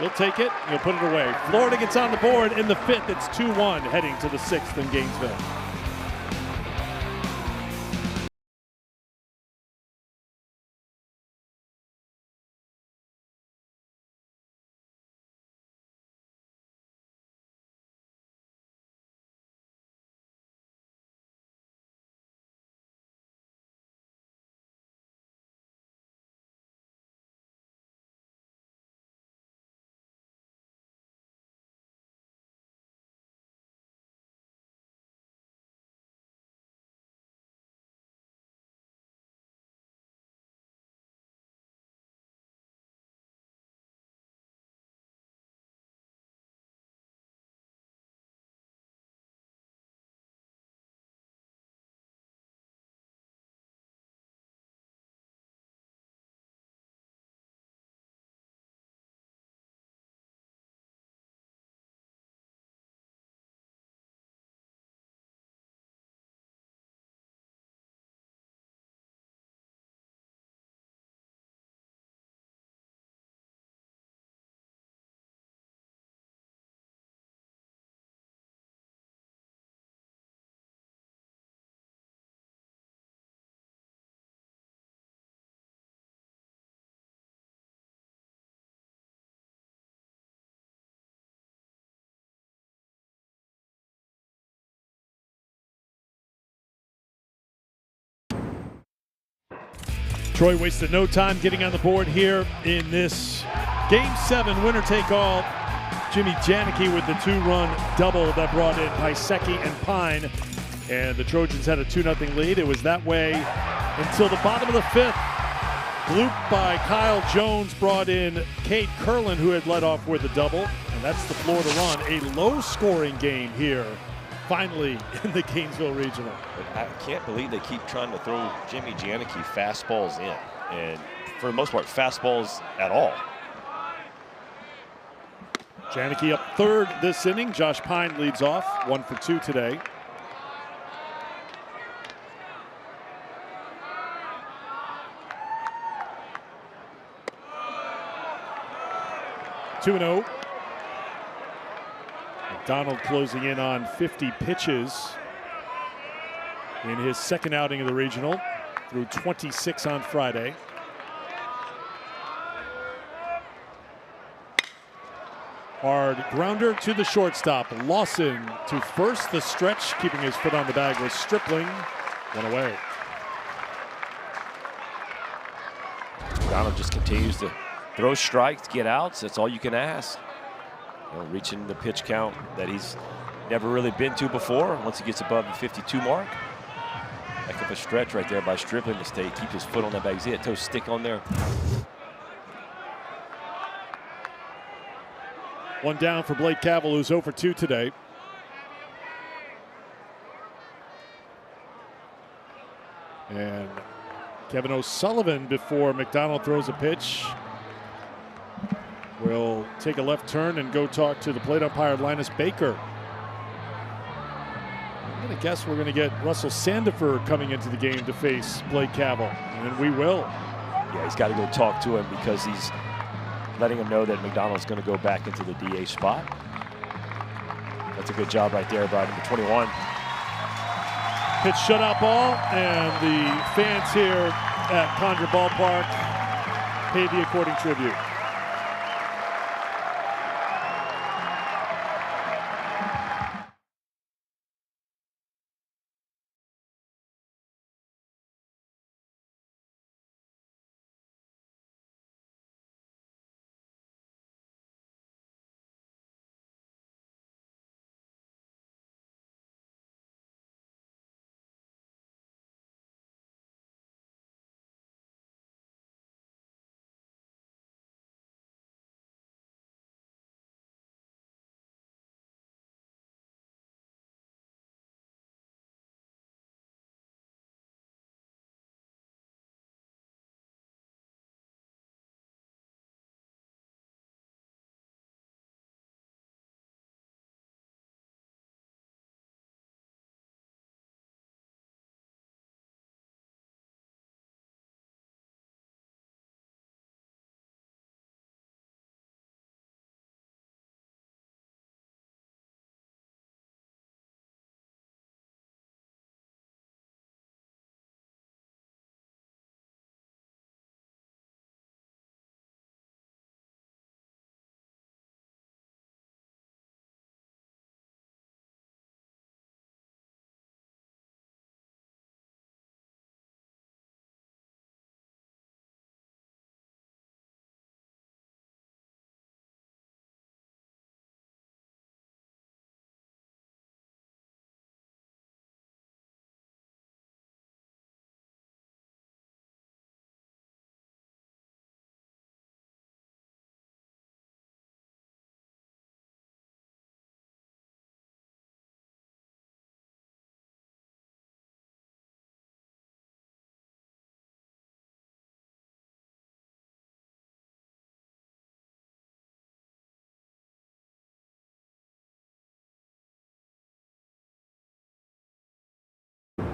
A: He'll take it, he'll put it away. Florida gets on the board in the 5th. It's 2-1 heading to the 6th in Gainesville. Troy wasted no time getting on the board here in this Game 7 winner-take-all. Jimmy Janicki with the 2-run double that brought in Pisecki and Pine. And the Trojans had a 2-0 lead. It was that way until the bottom of the 5th. Bloop by Kyle Jones brought in Cade Curlin, who had led off with a double. And that's the Florida run. A low-scoring game here, finally, in the Gainesville Regional.
B: I can't believe they keep trying to throw Jimmy Janicki fastballs in. And for the most part, fastballs at all.
A: Janicki up 3rd this inning. Josh Pine leads off, 1 for 2 today. Two and 0. McDonald closing in on 50 pitches in his 2nd outing of the regional, through 26 on Friday. Hard grounder to the shortstop. Lawson to first. The stretch, keeping his foot on the bag, was Stripling. 1 away.
B: Donald just continues to throw strikes, get outs. That's all you can ask. You know, reaching the pitch count that he's never really been to before. Once he gets above the 52 mark. Heck of a stretch right there by Stripling to stay, keep his foot on that bag. See that toe stick on there?
A: One down for Blake Cavell, who's 0 for 2 today. And Kevin O'Sullivan, before McDonald throws a pitch, will take a left turn and go talk to the plate umpire, Linus Baker. I'm going to guess we're going to get Russell Sandifer coming into the game to face Blake Cavell, and we will.
B: Yeah, he's got to go talk to him because he's letting him know that McDonald's going to go back into the DH spot. That's a good job right there by number 21.
A: Pitch shutout ball, and the fans here at Condra Ballpark pay the according tribute.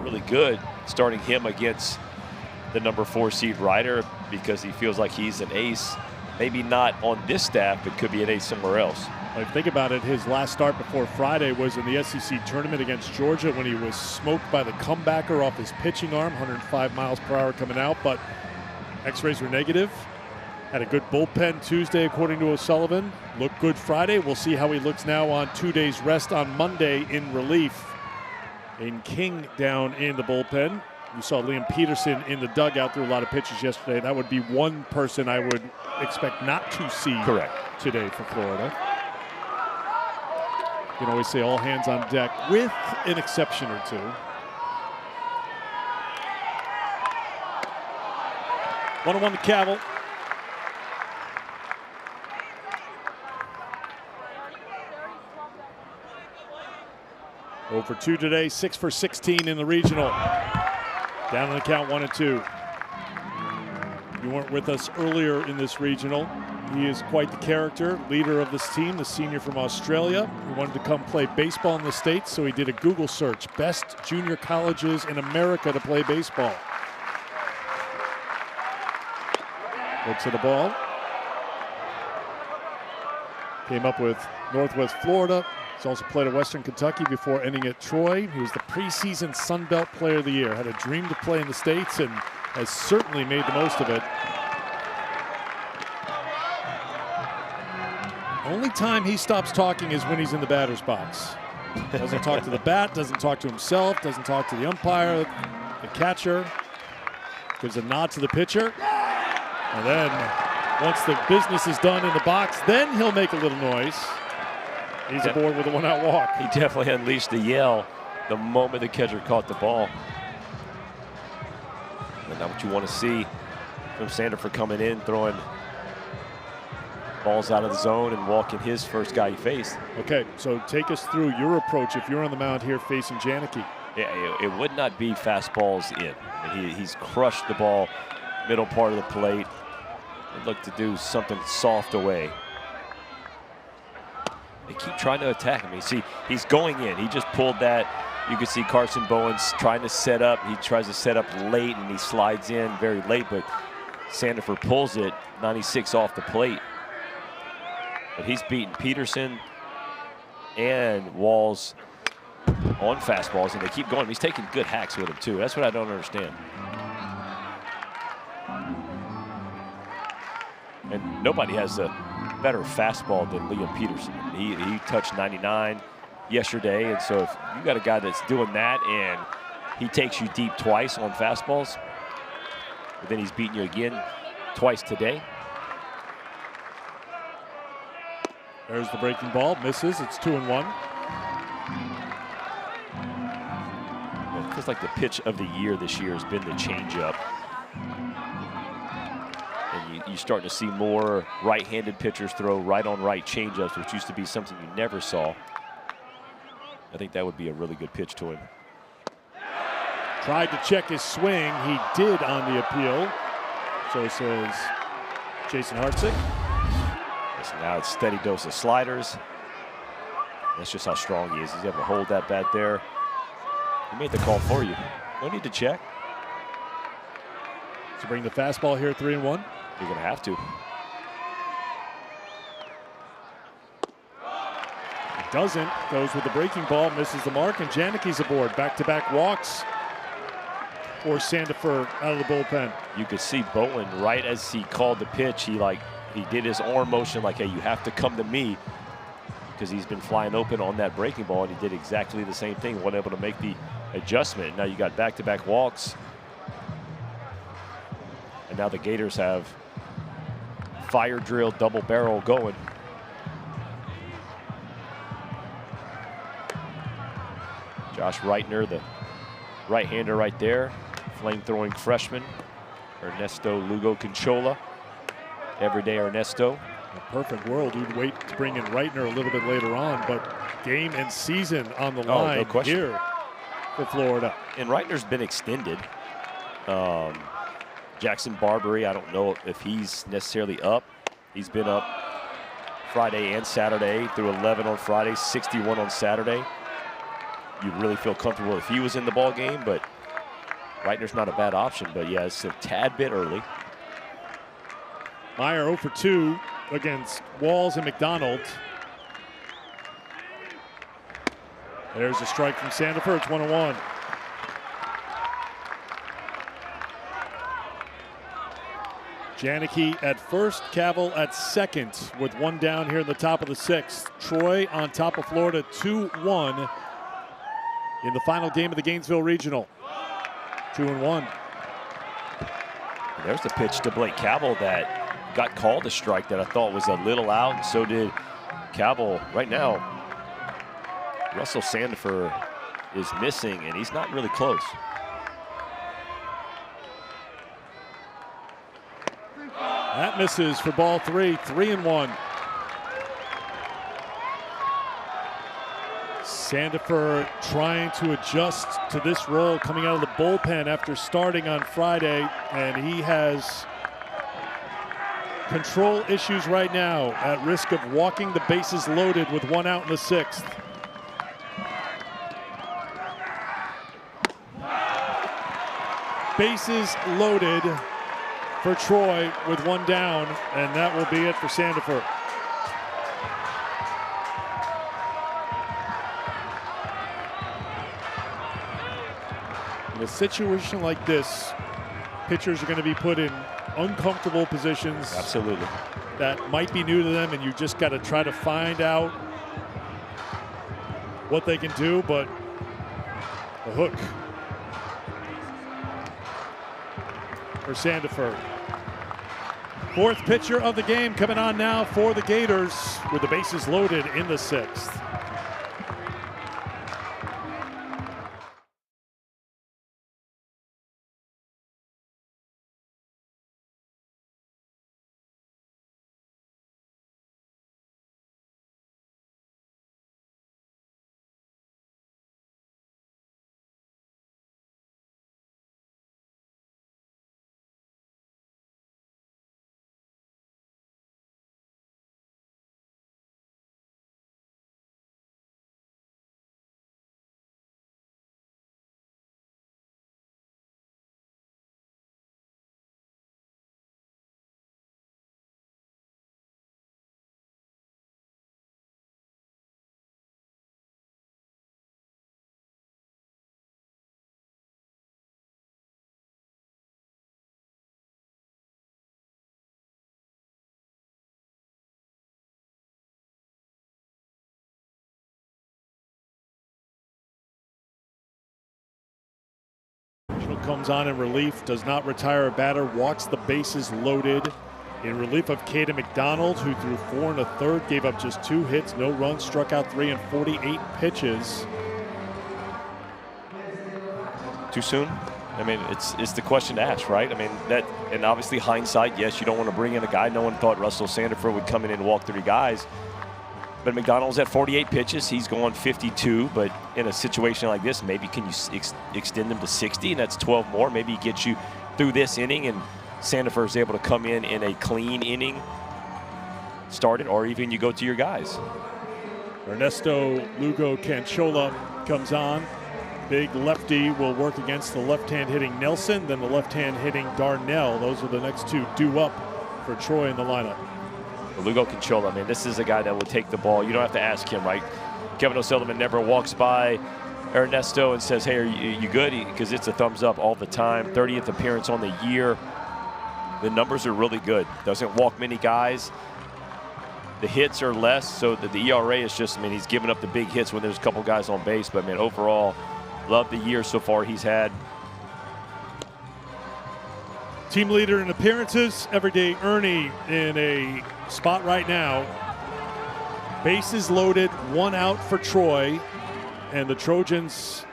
B: Really good starting him against the number 4 seed Ryder because he feels like he's an ace. Maybe not on this staff, but could be an ace somewhere else.
A: Like, think about it, his last start before Friday was in the SEC tournament against Georgia when he was smoked by the comebacker off his pitching arm, 105 miles per hour coming out, but x-rays were negative. Had a good bullpen Tuesday, according to O'Sullivan. Looked good Friday. We'll see how he looks now on 2 days rest on Monday in relief. And King down in the bullpen. You saw Liam Peterson in the dugout, threw a lot of pitches yesterday. That would be one person I would expect not to see today for Florida. You can always say all hands on deck with an exception or two. 1-1 to Cavell. Over 2 today, 6 for 16 in the regional. Down on the count, 1-2. You weren't with us earlier in this regional. He is quite the character, leader of this team, the senior from Australia. He wanted to come play baseball in the States, so he did a Google search. Best junior colleges in America to play baseball. Looks at the ball. Came up with Northwest Florida. He's also played at Western Kentucky before ending at Troy. He was the preseason Sun Belt Player of the Year. Had a dream to play in the States and has certainly made the most of it. Only time he stops talking is when he's in the batter's box. Doesn't talk to the bat, doesn't talk to himself, doesn't talk to the umpire, the catcher. Gives a nod to the pitcher. And then once the business is done in the box, then he'll make a little noise. He's aboard with a 1-out walk.
B: He definitely unleashed the yell the moment the catcher caught the ball. And not what you want to see from Sandifer coming in, throwing balls out of the zone and walking his first guy he faced.
A: Okay, so take us through your approach if you're on the mound here facing Janicki.
B: Yeah, it would not be fastballs in. And he's crushed the ball middle part of the plate. He'd look to do something soft away. They keep trying to attack him. You see, he's going in. He just pulled that. You can see Carson Bowen's trying to set up. He tries to set up late, and he slides in very late, but Sandefur pulls it 96 off the plate. But he's beaten Peterson and Walls on fastballs, and they keep going. He's taking good hacks with him, too. That's what I don't understand. And nobody has a better fastball than Liam Peterson. He touched 99 yesterday, and so if you got a guy that's doing that and he takes you deep twice on fastballs, but then he's beating you again twice today.
A: There's the breaking ball, misses. It's 2-1.
B: It feels like the pitch of the year this year has been the changeup. And you're starting to see more right-handed pitchers throw right-on-right changeups, which used to be something you never saw. I think that would be a really good pitch to him.
A: Tried to check his swing. He did on the appeal. So says Jason Hartsock.
B: So now it's steady dose of sliders. That's just how strong he is. He's able to hold that bat there. He made the call for you. No need to check.
A: To bring the fastball here, 3-1.
B: You're going to have to.
A: It doesn't. Goes with the breaking ball, misses the mark, and Janicki's aboard. Back-to-back walks for Sandefur out of the bullpen.
B: You could see Bowen right as he called the pitch. He did his arm motion like, hey, you have to come to me, because he's been flying open on that breaking ball, and he did exactly the same thing. Wasn't able to make the adjustment. Now you got back-to-back walks. And now the Gators have fire drill double barrel going. Josh Reitner, the right-hander right there. Flame-throwing freshman. Ernesto Lugo Conchola. Everyday Ernesto.
A: In a perfect world, you'd wait to bring in Reitner a little bit later on, but game and season on the line
B: no question.
A: here for Florida.
B: And Reitner's been extended. Jackson Barbary, I don't know if he's necessarily up. He's been up Friday and Saturday, through 11 on Friday, 61 on Saturday. You'd really feel comfortable if he was in the ball game, but Reitner's not a bad option. But yeah, it's a tad bit early.
A: Meyer 0 for 2 against Walls and McDonald. There's a strike from Sandefur. It's 1-1. Janicki at first, Cavill at second, with one down here in the top of the sixth. Troy on top of Florida, 2-1 in the final game of the Gainesville Regional. 2-1.
B: There's the pitch to Blake Cavill that got called a strike that I thought was a little out. So did Cavill. Right now, Russell Sandefur is missing, and he's not really close.
A: That misses for ball 3, 3-1. Sandefur trying to adjust to this role coming out of the bullpen after starting on Friday, and he has control issues right now, at risk of walking the bases loaded with one out in the sixth. Bases loaded for Troy with one down, and that will be it for Sandefur. In a situation like this, pitchers are going to be put in uncomfortable positions.
B: Absolutely.
A: That might be new to them, and you just got to try to find out what they can do, but the hook for Sandefur. Fourth pitcher of the game coming on now for the Gators with the bases loaded in the sixth. comes on in relief, does not retire a batter, walks the bases loaded. In relief of Caden McDonald, who threw 4 1/3, gave up just 2 hits, no runs, struck out 3 in 48 pitches.
B: Too soon? I mean, it's the question to ask, right? I mean, that, and obviously hindsight, yes, you don't want to bring in a guy. No one thought Russell Sandefur would come in and walk 3 guys. But McDonald's at 48 pitches. He's going 52. But in a situation like this, maybe can you extend him to 60? And that's 12 more. Maybe he gets you through this inning and Sandefur is able to come in a clean inning, start it, or even you go to your guys.
A: Ernesto Lugo Canchola comes on. Big lefty will work against the left-hand hitting Nelson, then the left-hand hitting Darnell. Those are the next 2 due up for Troy in the lineup.
B: Lugo Canchola, I mean, this is a guy that will take the ball. You don't have to ask him, right? Kevin O'Sullivan never walks by Ernesto and says, hey, are you good? Because it's a thumbs up all the time. 30th appearance on the year. The numbers are really good. Doesn't walk many guys. The hits are less, so the ERA is just, I mean, he's giving up the big hits when there's a couple guys on base. But, man, overall, love the year so far he's had.
A: Team leader in appearances, Everyday Ernie in a spot right now. Bases loaded, 1 out for Troy. And the Trojans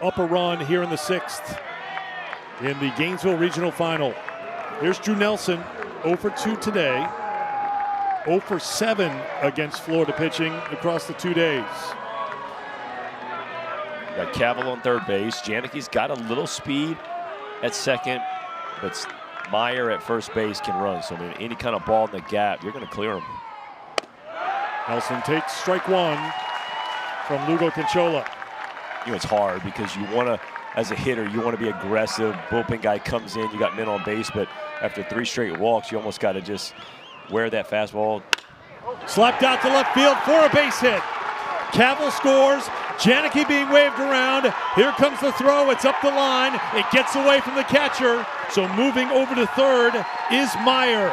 A: up a run here in the 6th in the Gainesville Regional Final. Here's Drew Nelson, 0 for 2 today. 0 for 7 against Florida pitching across the 2 days.
B: Got Cavill on third base. Janicki's got a little speed at second, but Meyer at first base can run. So, I mean, any kind of ball in the gap, you're going to clear him.
A: Nelson takes strike 1 from Lugo Canchola.
B: You know, it's hard because you want to, as a hitter, you want to be aggressive. Bullpen guy comes in, you got men on base, but after 3 straight walks, you almost got to just wear that fastball.
A: Slapped out to left field for a base hit. Cavill scores. Janicki being waved around. Here comes the throw. It's up the line. It gets away from the catcher. So moving over to third is Meyer.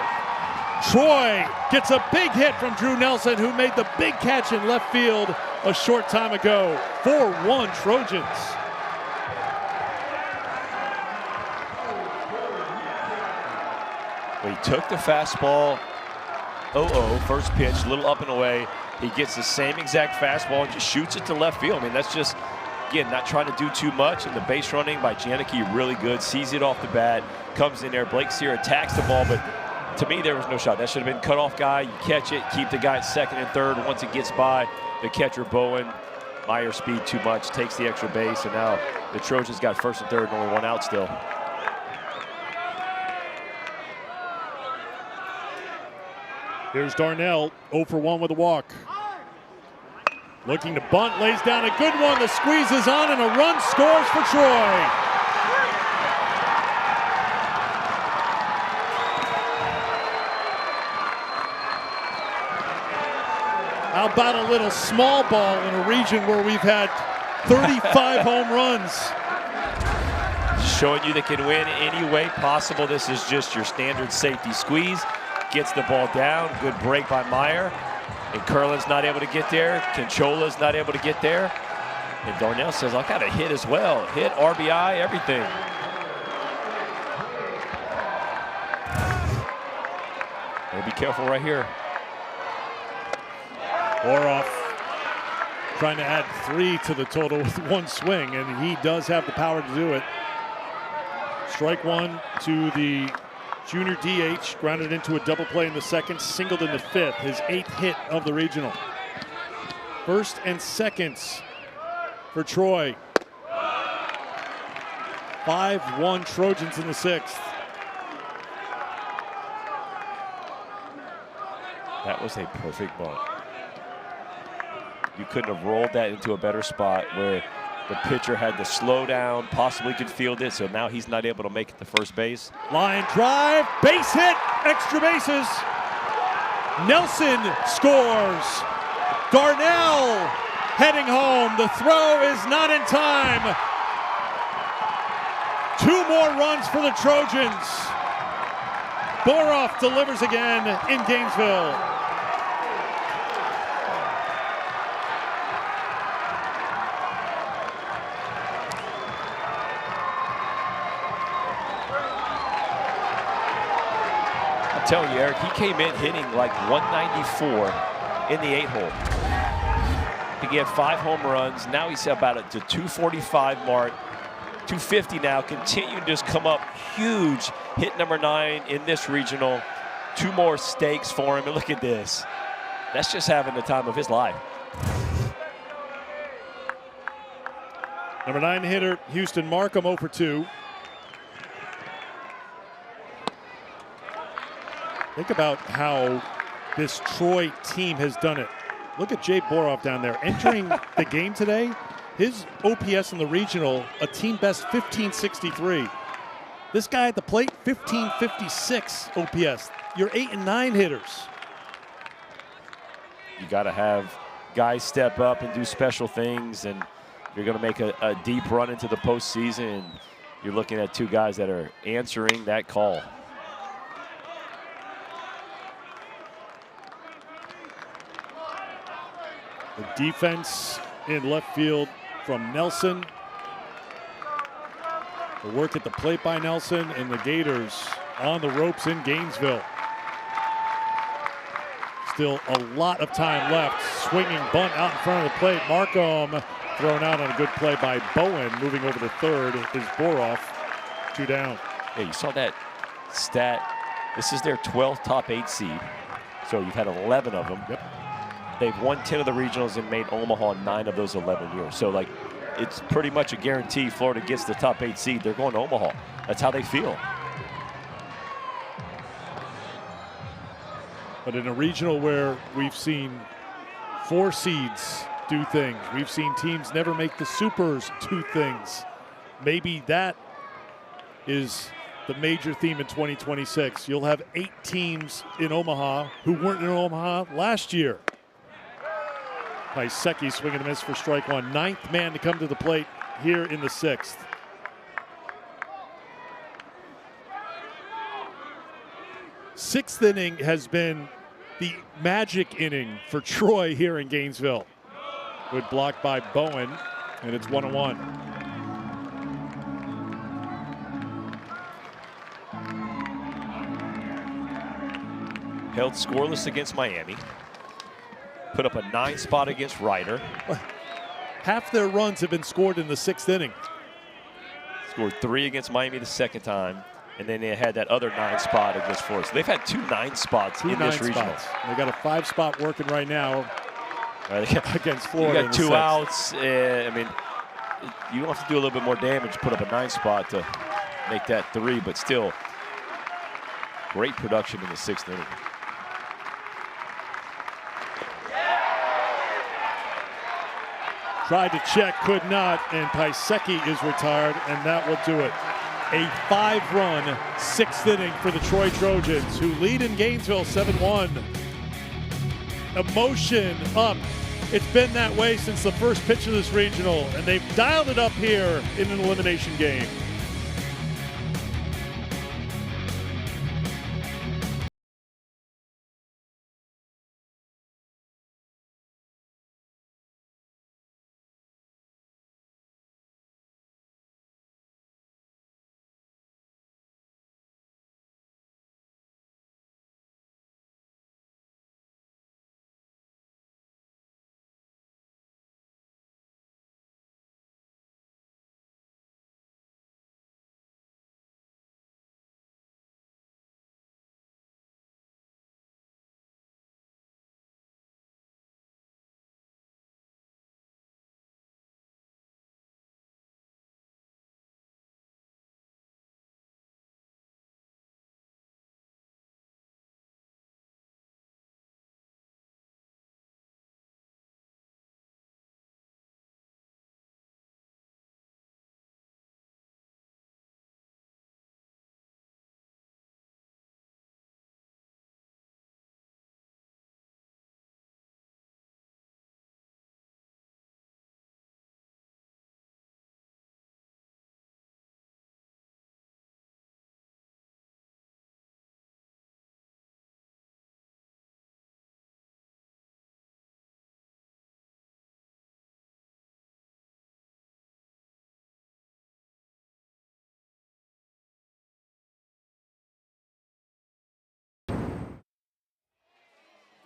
A: Troy gets a big hit from Drew Nelson, who made the big catch in left field a short time ago. 4-1 Trojans.
B: Well, he took the fastball 0-0, first pitch, a little up and away. He gets the same exact fastball and just shoots it to left field. I mean, that's just, again, not trying to do too much. And the base running by Janicki really good. Sees it off the bat, comes in there. Blake Sear attacks the ball, but to me, there was no shot. That should have been cut off guy. You catch it, keep the guy at second and third. Once it gets by the catcher, Bowen, Meyer speed too much, takes the extra base, and now the Trojans got first and third and only 1 out still.
A: Here's Darnell, 0 for 1 with a walk. Looking to bunt, lays down a good one. The squeeze is on, and a run scores for Troy. How about a little small ball in a region where we've had 35 home runs?
B: Showing you they can win any way possible. This is just your standard safety squeeze. Gets the ball down. Good break by Meyer. And Curlin's not able to get there. Canchola's not able to get there. And Darnell says, I got a hit as well. Hit, RBI, everything. Gotta be careful right here.
A: Boroff trying to add 3 to the total with 1 swing, and he does have the power to do it. Strike 1 to the junior DH, grounded into a double play in the 2nd, singled in the 5th, his 8th hit of the regional. 1st and 2nds for Troy. 5-1 Trojans in the 6th.
B: That was a perfect bunt. You couldn't have rolled that into a better spot where the pitcher had to slow down, possibly could field it, so now he's not able to make it to first base.
A: Line drive, base hit, extra bases. Nelson scores. Darnell heading home. The throw is not in time. 2 more runs for the Trojans. Boroff delivers again in Gainesville.
B: telling you, Eric, he came in hitting like 194 in the 8-hole. I think he had 5 home runs. Now he's about at the 245 mark, 250 now. Continue to just come up huge. Hit number 9 in this regional. 2 more stakes for him. And look at this. That's just having the time of his life.
A: Number 9 hitter, Houston Markham, 0 for 2. Think about how this Troy team has done it. Look at Jay Boroff down there. Entering the game today, his OPS in the regional, a team best 1563. This guy at the plate, 1556 OPS. Your 8 and 9 hitters.
B: You got to have guys step up and do special things, and you're going to make a deep run into the postseason, and you're looking at 2 guys that are answering that call.
A: The defense in left field from Nelson. The work at the plate by Nelson, and the Gators on the ropes in Gainesville. Still a lot of time left. Swinging bunt out in front of the plate. Markham thrown out on a good play by Bowen. Moving over to third is Boroff. 2 down.
B: Yeah, you saw that stat. This is their 12th top 8 seed. So you've had 11 of them.
A: Yep.
B: They've won 10 of the regionals and made Omaha 9 of those 11 years. So, like, it's pretty much a guarantee Florida gets the top 8 seed. They're going to Omaha. That's how they feel.
A: But in a regional where we've seen 4 seeds do things, we've seen teams never make the supers do things, maybe that is the major theme in 2026. You'll have 8 teams in Omaha who weren't in Omaha last year. Paiseki swinging a miss for strike 1. 9th man to come to the plate here in the 6th. Sixth inning has been the magic inning for Troy here in Gainesville. Good block by Bowen, and it's 1-1.
B: Held scoreless against Miami. Put up a 9 spot against Ryder.
A: Half their runs have been scored in the 6th inning.
B: Scored 3 against Miami the 2nd time. And then they had that other 9 spot against Florida. So they've had 2 9 spots in this regional.
A: They got a 5 spot working right now against Florida.
B: You got 2 outs. I mean, you don't have to do a little bit more damage to put up a 9 spot to make that 3, but still great production in the 6th inning.
A: Tried to check, could not, and Paiseki is retired, and that will do it. A 5-run 6th inning for the Troy Trojans, who lead in Gainesville 7-1. Emotion up. It's been that way since the first pitch of this regional, and they've dialed it up here in an elimination game.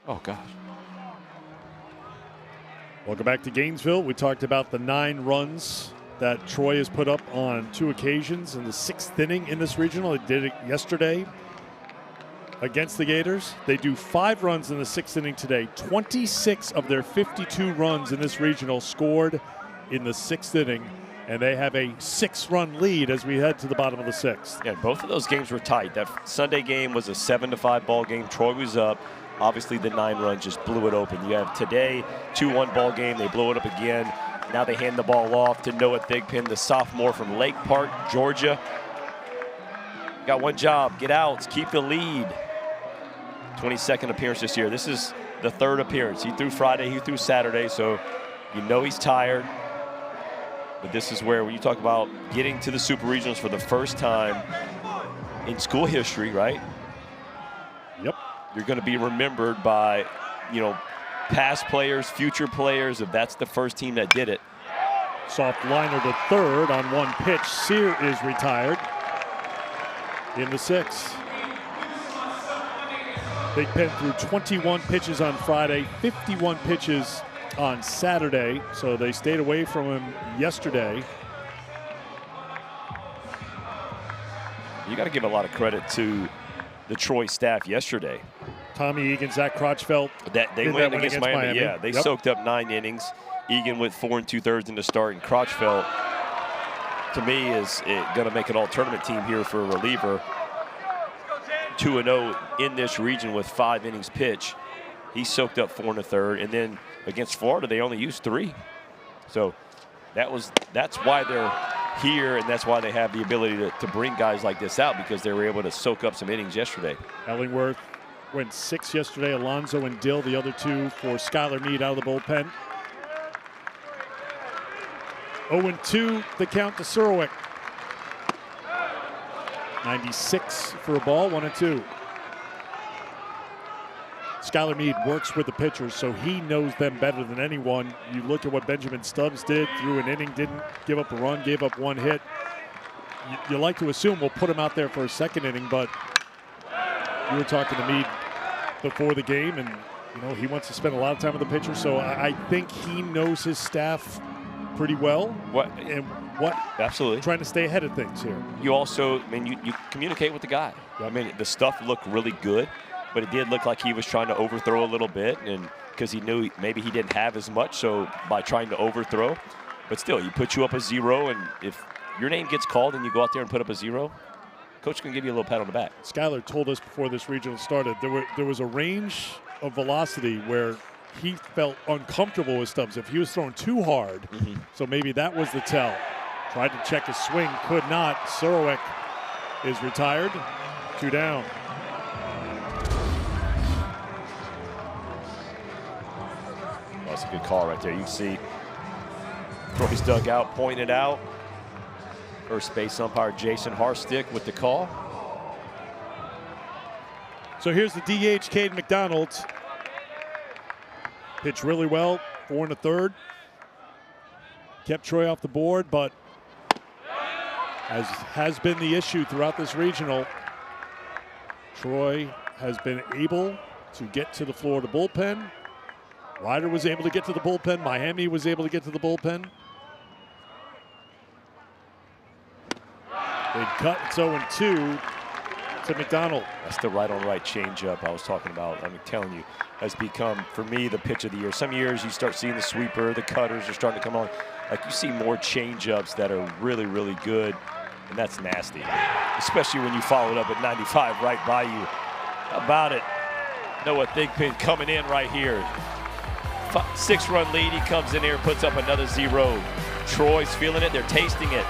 B: Oh, gosh.
A: Welcome back to Gainesville. We talked about the 9 runs that Troy has put up on 2 occasions in the 6th inning in this regional. They did it yesterday against the Gators. They do 5 runs in the 6th inning today. 26 of their 52 runs in this regional scored in the 6th inning, and they have a 6-run lead as we head to the bottom of the 6th.
B: Yeah, both of those games were tight. That Sunday game was a 7-5 ball game. Troy was up. Obviously, the 9 run just blew it open. You have today, 2-1 ball game. They blow it up again. Now they hand the ball off to Noah Thigpen, the sophomore from Lake Park, Georgia. Got one job, get outs, keep the lead. 22nd appearance this year. This is the 3rd appearance. He threw Friday, he threw Saturday, so you know he's tired. But this is where, when you talk about getting to the Super Regionals for the first time in school history, right?
A: Yep.
B: You're going to be remembered by, you know, past players, future players, if that's the first team that did it.
A: Soft liner to third on 1 pitch. Sear is retired in the 6th. Thigpen threw 21 pitches on Friday, 51 pitches on Saturday, so they stayed away from him yesterday.
B: You got to give a lot of credit to the Troy staff yesterday.
A: Tommy Egan, Zach Crotchfeld.
B: That they
A: did
B: went
A: that one
B: against Miami. Yeah, they
C: Yep.
B: soaked up 9 innings. Egan went 4 2/3 in the start, and Crotchfeld, to me, is going to make an all-tournament team here for a reliever. 2-0 in this region with 5 innings pitch. He soaked up 4 1/3, and then against Florida, they only used 3. So that's why they're here, and that's why they have the ability to bring guys like this out, because they were able to soak up some innings yesterday.
A: Ellingworth went 6 yesterday. Alonzo and Dill, the other 2 for Skylar Meade out of the bullpen. 0-2 the count to Surwick. 96 for a ball, 1-2. Skylar Meade works with the pitchers, so he knows them better than anyone. You look at what Benjamin Stubbs did, through an inning, didn't give up a run, gave up 1 hit. You like to assume we'll put him out there for a 2nd inning, but you were talking to Meade before the game, and you know he wants to spend a lot of time with the pitcher, so I think he knows his staff pretty well.
B: Absolutely.
A: Trying to stay ahead of things here.
B: You also, I mean, you communicate with the guy. I mean, the stuff looked really good, but it did look like he was trying to overthrow a little bit, and because he knew maybe he didn't have as much, so by trying to overthrow. But still, you put you up a 0, and if your name gets called and you go out there and put up a 0, coach can give you a little pat on the back.
A: Skylar told us before this regional started there was a range of velocity where he felt uncomfortable with Stubbs if he was throwing too hard. So maybe that was the tell. Tried to check his swing, could not. Surwick is retired. 2 down.
B: That's a good call right there. You can see Troy's dugout pointed out. First base umpire Jason Harstick with the call.
A: So here's the DH, Cade McDonald. Pitched really well, 4 1/3. Kept Troy off the board, but as has been the issue throughout this regional, Troy has been able to get to the Florida bullpen. Ryder was able to get to the bullpen. Miami was able to get to the bullpen. They cut. It's 0-2 to McDonald.
B: That's the right-on-right changeup I was talking about. I'm telling you, has become, for me, the pitch of the year. Some years you start seeing the sweeper, the cutters are starting to come on. Like, you see more changeups that are really, really good, and that's nasty. Especially when you follow it up at 95 right by you. How about it? Noah Thigpen coming in right here. 6-run lead, he comes in here, puts up another 0. Troy's feeling it, they're tasting it.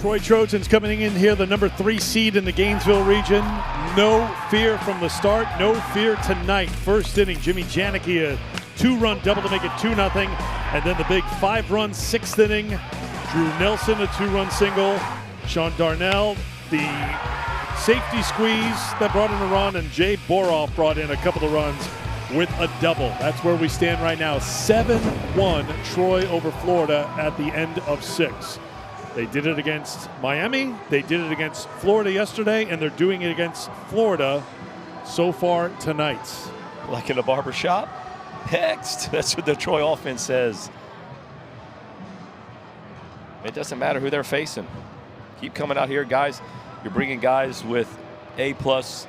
A: Troy Trojans coming in here, the number 3 seed in the Gainesville region. No fear from the start, no fear tonight. First inning, Jimmy Janicki, a 2-run double to make it 2-0. And then the big 5-run 6th inning, Drew Nelson, a 2-run single. Sean Darnell, the safety squeeze that brought in a run, and Jay Boroff brought in a couple of runs with a double. That's where we stand right now. 7-1 Troy over Florida at the end of 6. They did it against Miami, they did it against Florida yesterday, and they're doing it against Florida so far tonight.
B: Like in a barber shop? Next. That's what the Troy offense says. It doesn't matter who they're facing. Keep coming out here, guys. You're bringing guys with A-plus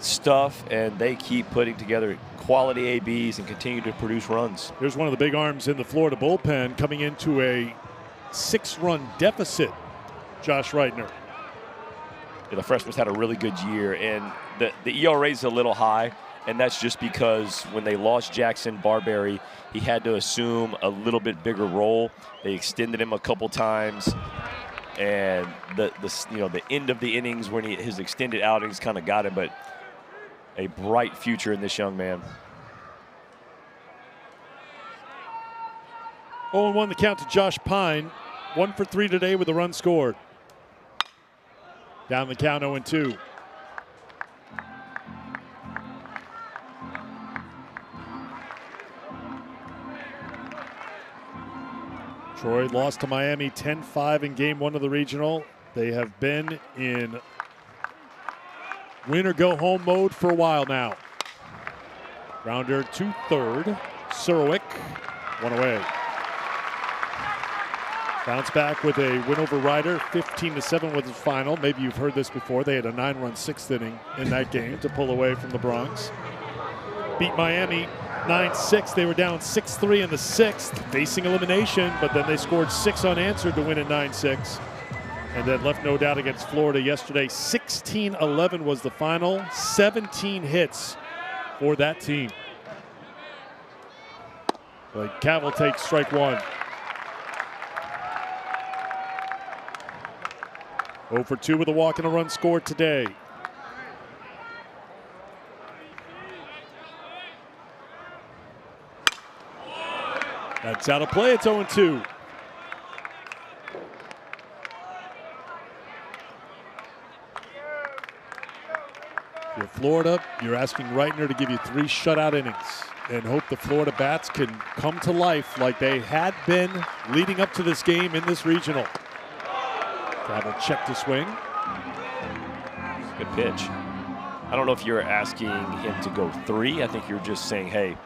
B: stuff, and they keep putting together quality ABs and continue to produce runs.
A: Here's one of the big arms in the Florida bullpen coming into a 6-run deficit, Josh Reitner.
B: Yeah, the freshman's had a really good year, and the ERA is a little high, and that's just because when they lost Jackson Barberry, he had to assume a little bit bigger role. They extended him a couple times, and the end of the innings when his extended outings kind of got him, but a bright future in this young man.
A: 0-1 the count to Josh Pine. 1 for 3 today with a run scored. Down the count 0-2. Troy lost to Miami 10-5 in game 1 of the regional. They have been in win or go home mode for a while now. Grounder to third. Surowick, 1 away. Bounce back with a win over Ryder, 15-7 was the final. Maybe you've heard this before. They had a 9-run 6th inning in that game to pull away from the Bronx. Beat Miami 9-6. They were down 6-3 in the 6th, facing elimination, but then they scored 6 unanswered to win at 9-6. And then left no doubt against Florida yesterday. 16-11 was the final. 17 hits for that team. But Cavill takes strike 1. 0 for 2 with a walk and a run scored today. That's out of play. It's 0-2. If you're Florida, you're asking Reitner to give you 3 shutout innings and hope the Florida bats can come to life like they had been leading up to this game in this regional. Cavill checked to swing.
B: Good pitch. I don't know if you're asking him to go 3. I think you're just saying, hey,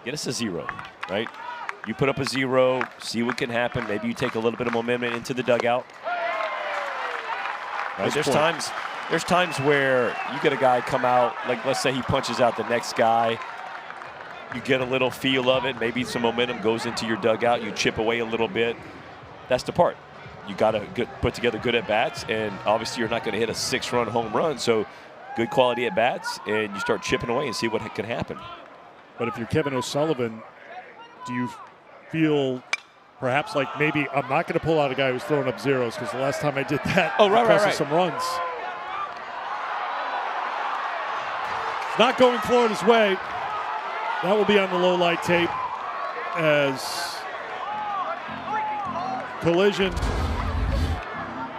B: get us a 0, right? You put up a 0, see what can happen. Maybe you take a little bit of momentum into the dugout. Right? There's times where you get a guy come out, like let's say he punches out the next guy. You get a little feel of it. Maybe some momentum goes into your dugout. You chip away a little bit. That's the part. You got to put together good at-bats, and obviously you're not going to hit a 6-run home run, so good quality at-bats, and you start chipping away and see what can happen.
A: But if you're Kevin O'Sullivan, do you feel perhaps like maybe I'm not going to pull out a guy who's throwing up zeros, because the last time I did that,
B: right.
A: some runs. Not going Florida's way. That will be on the low light tape as collision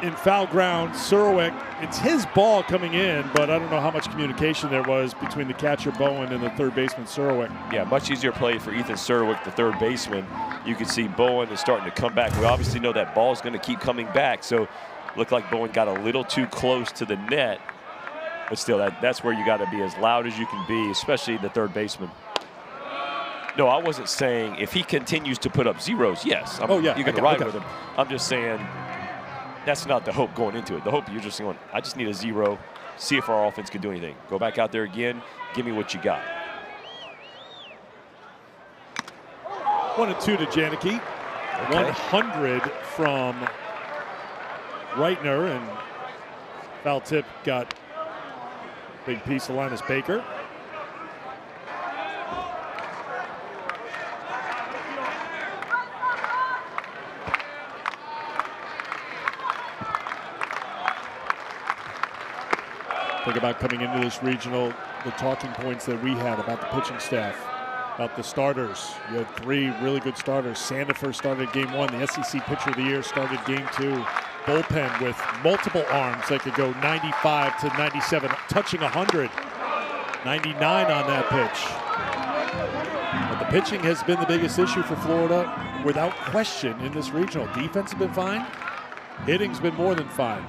A: in foul ground. Surowick, it's his ball coming in, but I don't know how much communication there was between the catcher Bowen and the third baseman Surowick.
B: Yeah, much easier play for Ethan Surowick, the third baseman. You can see Bowen is starting to come back. We obviously know that ball is going to keep coming back, so looked like Bowen got a little too close to the net. But still, that's where you got to be as loud as you can be, especially the third baseman. No, I wasn't saying if he continues to put up zeros, yes. You're going to ride with him. I'm just saying that's not the hope going into it. The hope you're just going, I just need a 0, see if our offense can do anything. Go back out there again, give me what you got.
A: 1-2 to Janicki. Okay. 100 from Reitner, and foul tip got big piece of Linus Baker. Think about coming into this regional, the talking points that we had about the pitching staff, about the starters. You had 3 really good starters. Sandifer started game 1. The SEC Pitcher of the Year started game 2. Bullpen with multiple arms that could go 95 to 97, touching 100. 99 on that pitch. But the pitching has been the biggest issue for Florida without question in this regional. Defense has been fine. Hitting's been more than fine.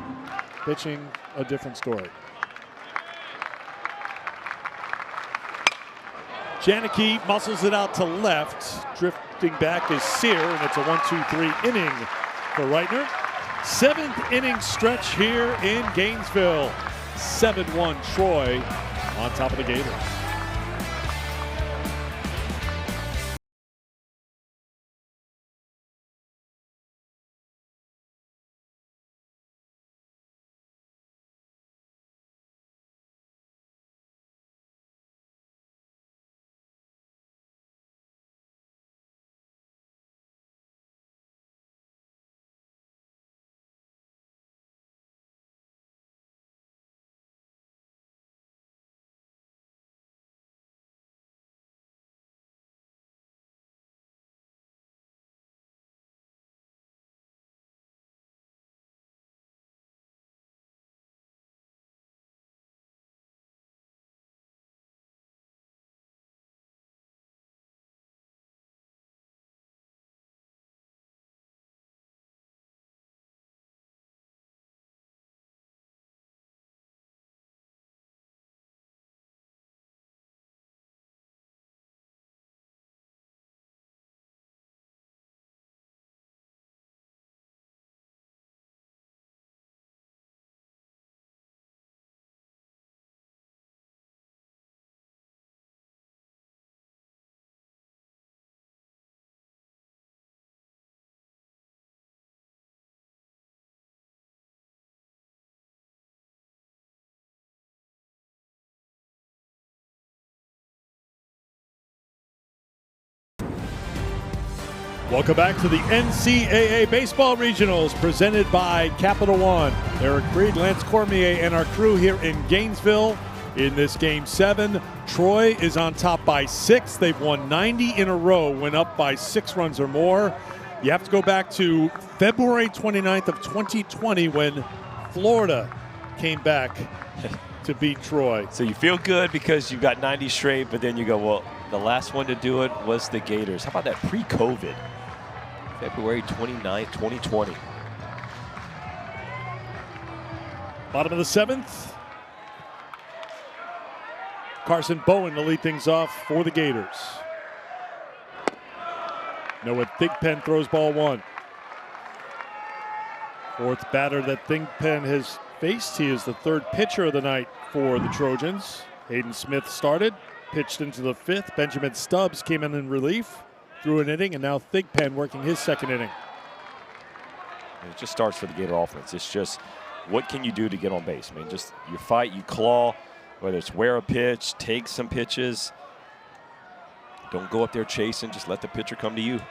A: Pitching, a different story. Janicki muscles it out to left. Drifting back is Sear, and it's a 1-2-3 inning for Reitner. 7th inning stretch here in Gainesville. 7-1 Troy on top of the Gators. Welcome back to the NCAA Baseball Regionals presented by Capital One. Eric Creed, Lance Cormier, and our crew here in Gainesville in this Game 7. Troy is on top by 6. They've won 90 in a row, went up by 6 runs or more. You have to go back to February 29th of 2020 when Florida came back to beat Troy.
B: So you feel good because you've got 90 straight, but then you go, well, the last one to do it was the Gators. How about that pre-COVID? February 29th, 2020.
A: Bottom of the 7th. Carson Bowen to lead things off for the Gators. Noah Thigpen throws ball 1. 4th batter that Thigpen has faced. He is the 3rd pitcher of the night for the Trojans. Hayden Smith started, pitched into the 5th. Benjamin Stubbs came in relief, threw an inning, and now Thigpen working his 2nd inning.
B: It just starts for the Gator offense. It's just, what can you do to get on base? I mean, just you fight, you claw, whether it's wear a pitch, take some pitches. Don't go up there chasing. Just let the pitcher come to you.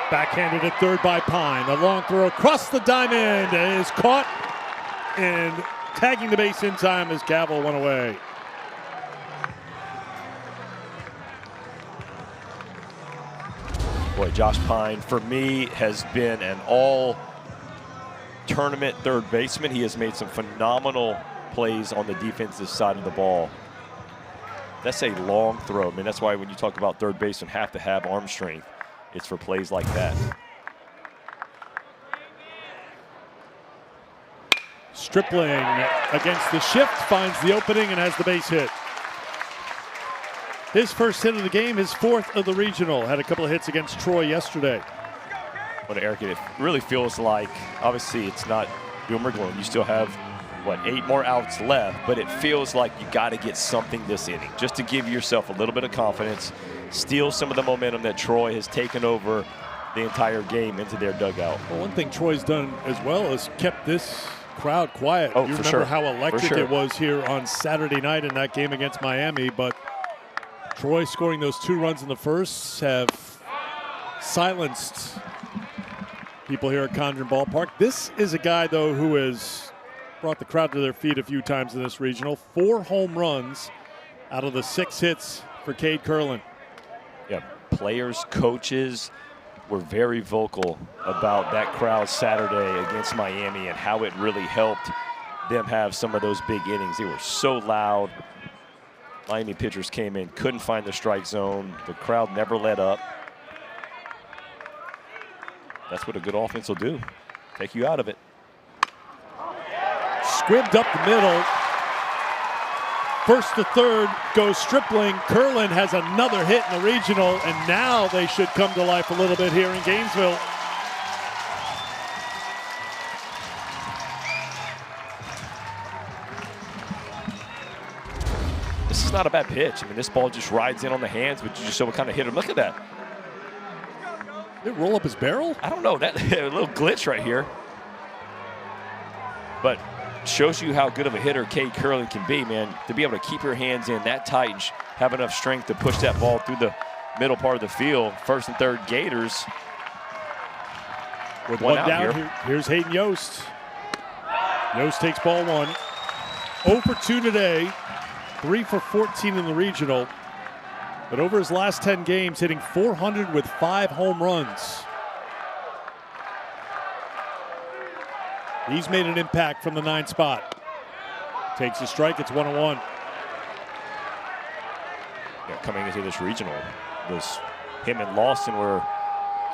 A: Backhanded at 3rd by Pine. A long throw across the diamond is caught, and tagging the base in time as Cavill went away.
B: Boy, Josh Pine, for me, has been an all-tournament 3rd baseman. He has made some phenomenal plays on the defensive side of the ball. That's a long throw. I mean, that's why when you talk about 3rd baseman have to have arm strength. It's for plays like that.
A: Stripling against the shift, finds the opening and has the base hit. His first hit of the game, his 4th of the regional. Had a couple of hits against Troy yesterday.
B: But Eric, it really feels like, obviously it's not doom or gloom. You still have, what, 8 more outs left, but it feels like you got to get something this inning just to give yourself a little bit of confidence, steal some of the momentum that Troy has taken over the entire game into their dugout.
A: Well, one thing Troy's done as well is kept this crowd quiet.
B: Oh,
A: you
B: for
A: remember
B: sure.
A: how electric
B: For sure.
A: it was here on Saturday night in that game against Miami, but Troy scoring those 2 runs in the first have silenced people here at Condren Ballpark. This is a guy, though, who has brought the crowd to their feet a few times in this regional. 4 home runs out of the 6 hits for Cade Kurland.
B: Yeah, players, coaches were very vocal about that crowd Saturday against Miami and how it really helped them have some of those big innings. They were so loud. Miami pitchers came in, couldn't find the strike zone. The crowd never let up. That's what a good offense will do. Take you out of it.
A: Squibbed up the middle. First to third goes Stripling. Kurland has another hit in the regional, and now they should come to life a little bit here in Gainesville.
B: This is not a bad pitch. I mean, this ball just rides in on the hands, but you just show what kind of hitter. Look at that.
A: Did it roll up his barrel?
B: I don't know. That a little glitch right here. But shows you how good of a hitter Cade Kurland can be, man. To be able to keep your hands in that tight and have enough strength to push that ball through the middle part of the field. First and third Gators.
A: With one down, here's Hayden Yost. Yost takes ball 1. 0 for 2 today. 3 for 14 in the regional. But over his last 10 games, hitting .400 with 5 home runs. He's made an impact from the 9 spot. Takes a strike, it's 1-1.
B: Yeah, coming into this regional, him and Lawson were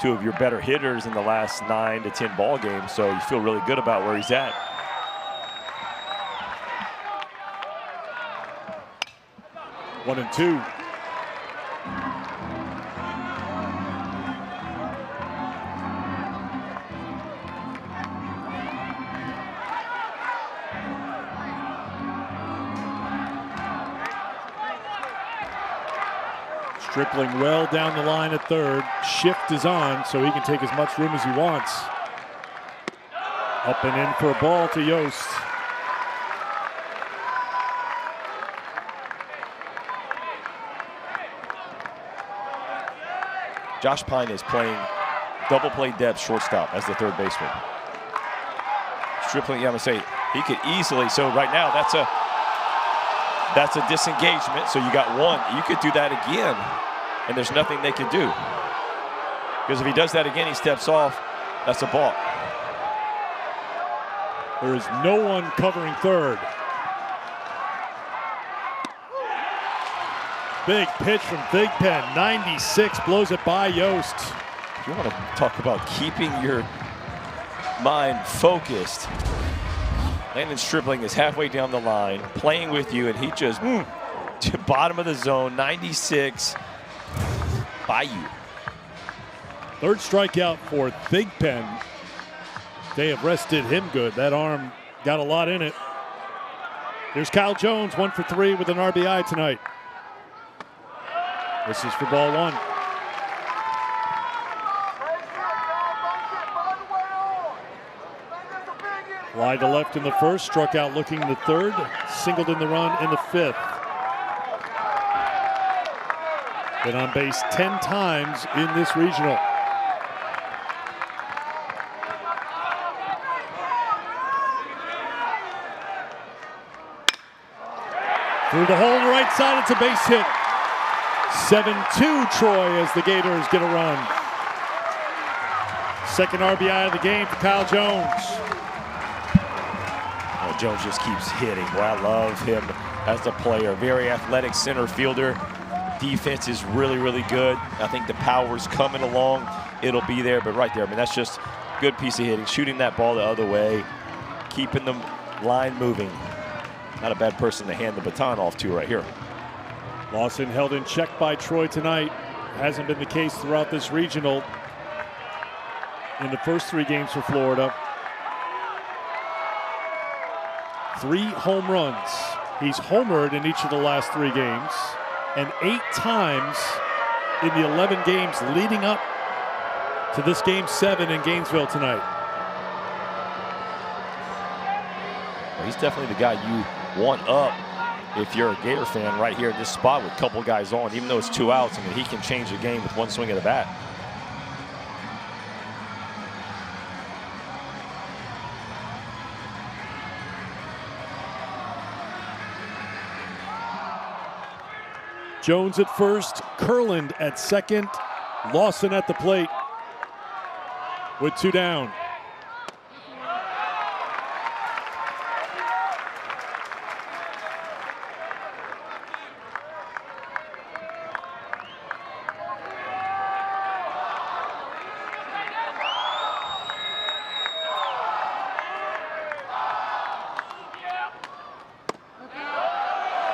B: 2 of your better hitters in the last 9 to 10 ball games, so you feel really good about where he's at.
A: One and 2. Stripling well down the line at third. Shift is on, so he can take as much room as he wants. Up and in for a ball to Yost.
B: Josh Pine is playing double play depth shortstop as the third baseman. Stripling, yeah, I'm gonna say he could easily. So right now, that's a disengagement. So you got 1. You could do that again, and there's nothing they can do. Because if he does that again, he steps off. That's a ball.
A: There is no one covering third. Big pitch from Big Pen. 96 blows it by Yost.
B: If you want to talk about keeping your mind focused, Landon Stripling is halfway down the line, playing with you, and he just to bottom of the zone, 96 by you.
A: Third strikeout for Big Pen. They have rested him good. That arm got a lot in it. Here's Kyle Jones, 1 for 3 with an RBI tonight. This is for ball 1. Fly to left in the first, struck out looking in the third, singled in the run in the 5th. Been on base 10 times in this regional. Through the hole on the right side, it's a base hit. 7-2 Troy as the Gators get a run. Second RBI of the game for Kyle Jones.
B: Oh, Jones just keeps hitting. Boy, I love him as a player. Very athletic center fielder. Defense is really, really good. I think the power's coming along. It'll be there, but right there, I mean, that's just a good piece of hitting. Shooting that ball the other way, keeping the line moving. Not a bad person to hand the baton off to right here.
A: Lawson held in check by Troy tonight. Hasn't been the case throughout this regional. In the first 3 games for Florida. 3 home runs. He's homered in each of the last 3 games. And 8 times in the 11 games leading up to this game 7 in Gainesville tonight.
B: Well, he's definitely the guy you want up if you're a Gator fan right here in this spot with a couple guys on. Even though it's 2 outs, I mean, he can change the game with 1 swing of the bat.
A: Jones at first, Kurland at second, Lawson at the plate with 2 down.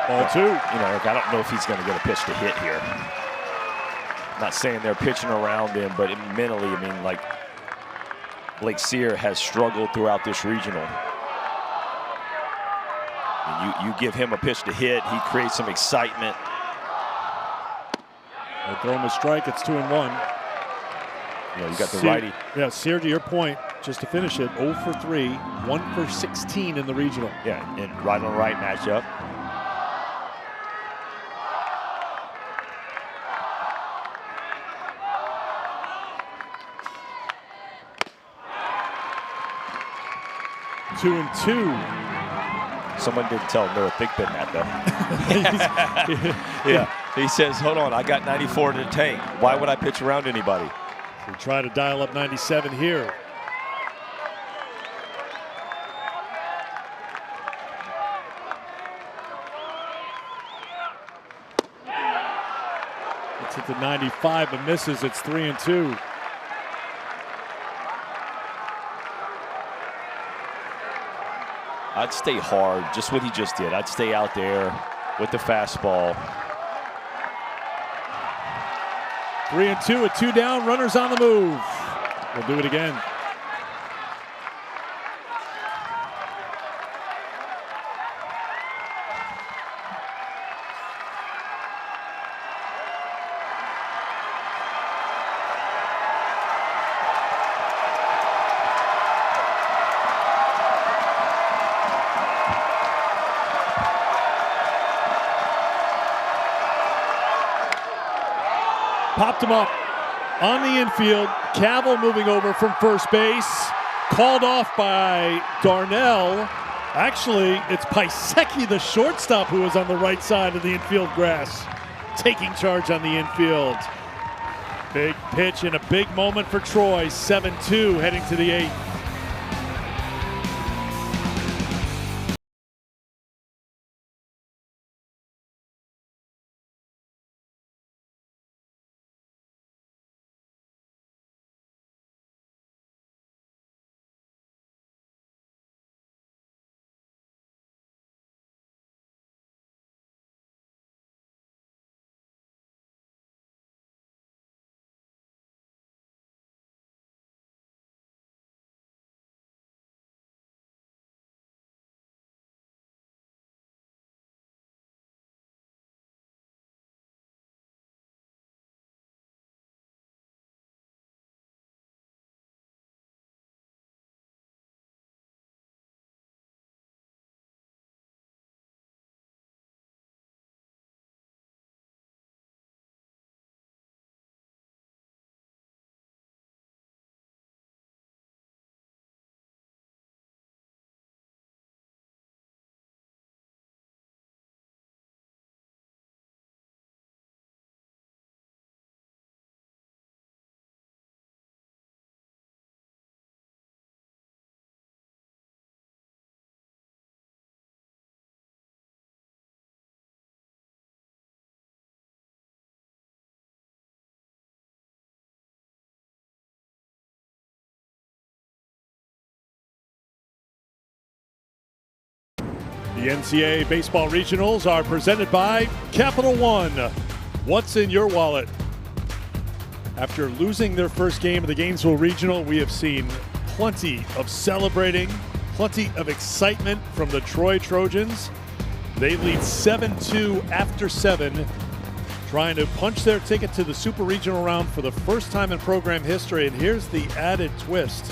A: Ball 2.
B: You know, I don't know if he's going to get a pitch to hit here. Not saying they're pitching around him, but mentally, I mean, like, Blake Sear has struggled throughout this regional. And you give him a pitch to hit, he creates some excitement.
A: They throw him a strike, it's 2-1.
B: You know, you got the righty.
A: Yeah, Sear, to your point, just to finish it, 0 for 3, 1 for 16 in the regional.
B: Yeah, and right on right matchup.
A: Two and 2.
B: Someone didn't tell Noah Thigpen that, though. Yeah, he says, hold on, I got 94 in the tank. Why would I pitch around anybody?
A: We try to dial up 97 here. It's at the 95, but misses. It's 3 and 2.
B: I'd stay hard, just what he just did. I'd stay out there with the fastball.
A: 3 and 2, a 2 down, runners on the move. We'll do it again. Popped him up on the infield. Cavill moving over from first base. Called off by Darnell. Actually, it's Paiseki, the shortstop, who was on the right side of the infield grass, taking charge on the infield. Big pitch and a big moment for Troy. 7-2 heading to the 8th. The NCAA Baseball Regionals are presented by Capital One. What's in your wallet? After losing their first game of the Gainesville Regional, we have seen plenty of celebrating, plenty of excitement from the Troy Trojans. They lead 7-2 after 7, trying to punch their ticket to the Super Regional round for the first time in program history. And here's the added twist.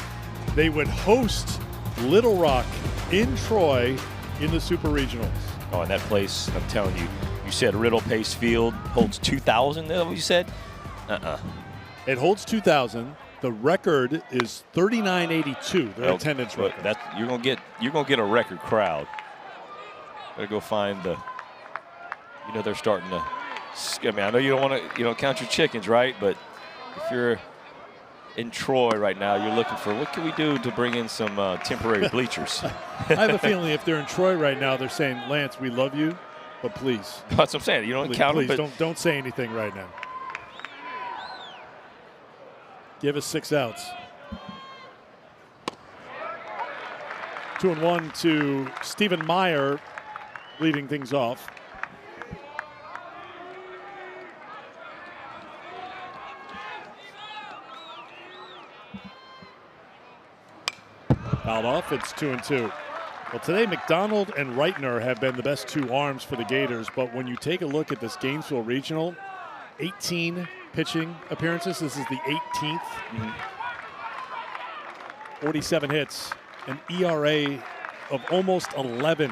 A: They would host Little Rock in Troy in the Super Regionals.
B: Oh, and that place, I'm telling you, you said Riddle Pace Field holds 2,000, is that what you said?
A: It holds 2,000. The record is 3,982, their attendance record.
B: You're gonna get a record crowd. Better go find the, they're starting to I mean, I know you don't want to, count your chickens, right? But if you're in Troy right now, you're looking for what can we do to bring in some temporary bleachers.
A: I have a feeling if they're in Troy right now, they're saying, Lance, we love you, but please.
B: That's what I'm saying. You don't count
A: them.
B: Please
A: don't say anything right now. Give us 6 outs. 2-1 to Stephen Meyer, leading things off. Fouled off, it's 2-2. Well, today McDonald and Reitner have been the best 2 arms for the Gators, but when you take a look at this Gainesville Regional, 18 pitching appearances. This is the 18th. 47 hits, an ERA of almost 11.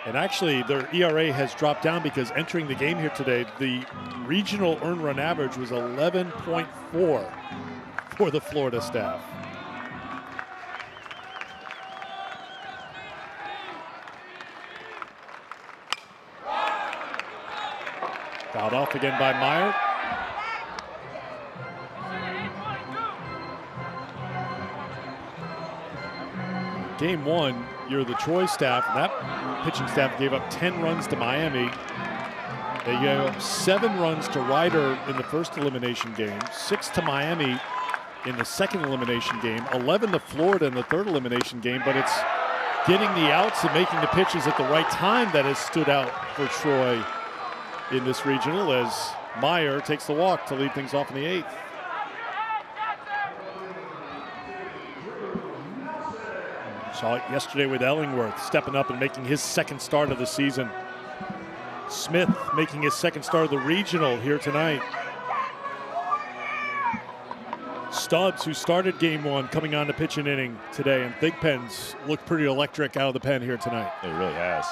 A: And actually, their ERA has dropped down because entering the game here today, the regional earned run average was 11.4 for the Florida staff. Fouled off again by Meyer. Game 1, you're the Troy staff, and that pitching staff gave up 10 runs to Miami. They gave up 7 runs to Ryder in the first elimination game, 6 to Miami in the second elimination game, 11 to Florida in the third elimination game, but it's getting the outs and making the pitches at the right time that has stood out for Troy in this regional as Meyer takes the walk to lead things off in the 8th. Saw it yesterday with Ellingworth stepping up and making his second start of the season. Smith making his second start of the regional here tonight. Stubbs, who started game 1, coming on to pitch an inning today, and Thigpen's looked pretty electric out of the pen here tonight.
B: It really has.